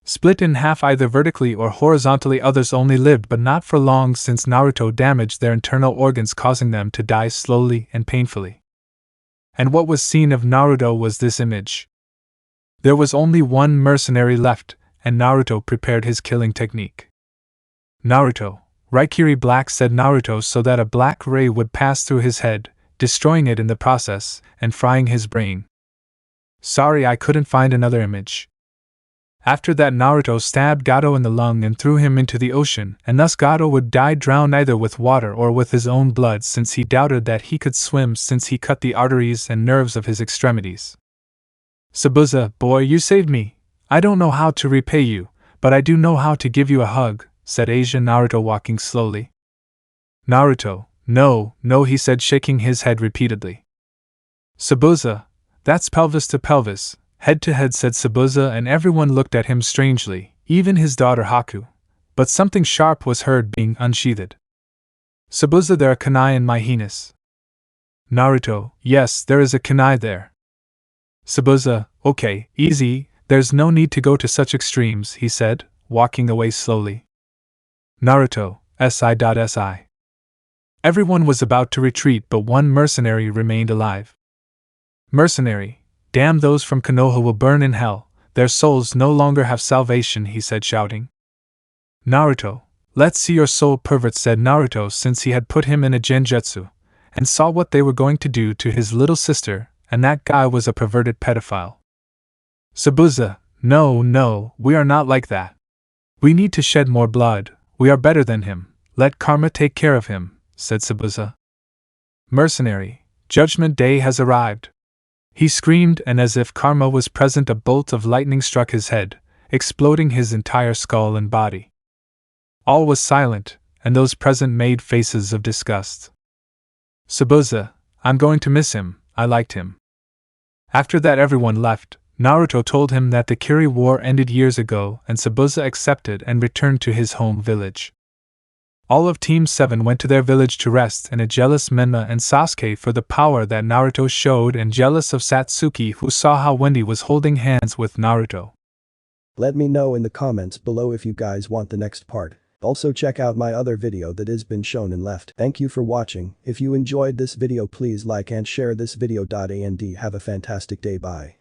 [SPEAKER 1] Split in half either vertically or horizontally, others only lived but not for long since Naruto damaged their internal organs causing them to die slowly and painfully. And what was seen of Naruto was this image. There was only one mercenary left, and Naruto prepared his killing technique. Naruto, Raikiri Black, said Naruto, so that a black ray would pass through his head, destroying it in the process, and frying his brain. Sorry I couldn't find another image. After that Naruto stabbed Gato in the lung and threw him into the ocean, and thus Gato would die drowned either with water or with his own blood, since he doubted that he could swim, since he cut the arteries and nerves of his extremities. Sabuza, boy, you saved me. I don't know how to repay you, but I do know how to give you a hug, said Asia Naruto, walking slowly. Naruto, no, he said, shaking his head repeatedly. Sabuza, that's pelvis to pelvis, head to head, said Sabuza, and everyone looked at him strangely, even his daughter Haku. But something sharp was heard being unsheathed. Sabuza, there are kunai in my penis. Naruto, yes, there is a kunai there. Sabuza, okay, easy, there's no need to go to such extremes, he said, walking away slowly. Naruto, si. Everyone was about to retreat, but one mercenary remained alive. Mercenary, damn, those from Konoha will burn in hell, their souls no longer have salvation, he said, shouting. Naruto, let's see your soul, pervert, said Naruto, since he had put him in a genjutsu, and saw what they were going to do to his little sister, and that guy was a perverted pedophile. Sabuza, no, we are not like that. We need to shed more blood, we are better than him, let karma take care of him, said Sabuza. Mercenary, Judgment Day has arrived. He screamed, and as if karma was present, a bolt of lightning struck his head, exploding his entire skull and body. All was silent, and those present made faces of disgust. Sabuza, I'm going to miss him, I liked him. After that everyone left. Naruto told him that the Kiri War ended years ago, and Sabuza accepted and returned to his home village. All of Team 7 went to their village to rest, and a jealous Menma and Sasuke for the power that Naruto showed, and jealous of Satsuki, who saw how Wendy was holding hands with Naruto.
[SPEAKER 2] Let me know in the comments below if you guys want the next part. Also check out my other video that has been shown and left. Thank you for watching. If you enjoyed this video, please like and share this video. And have a fantastic day. Bye.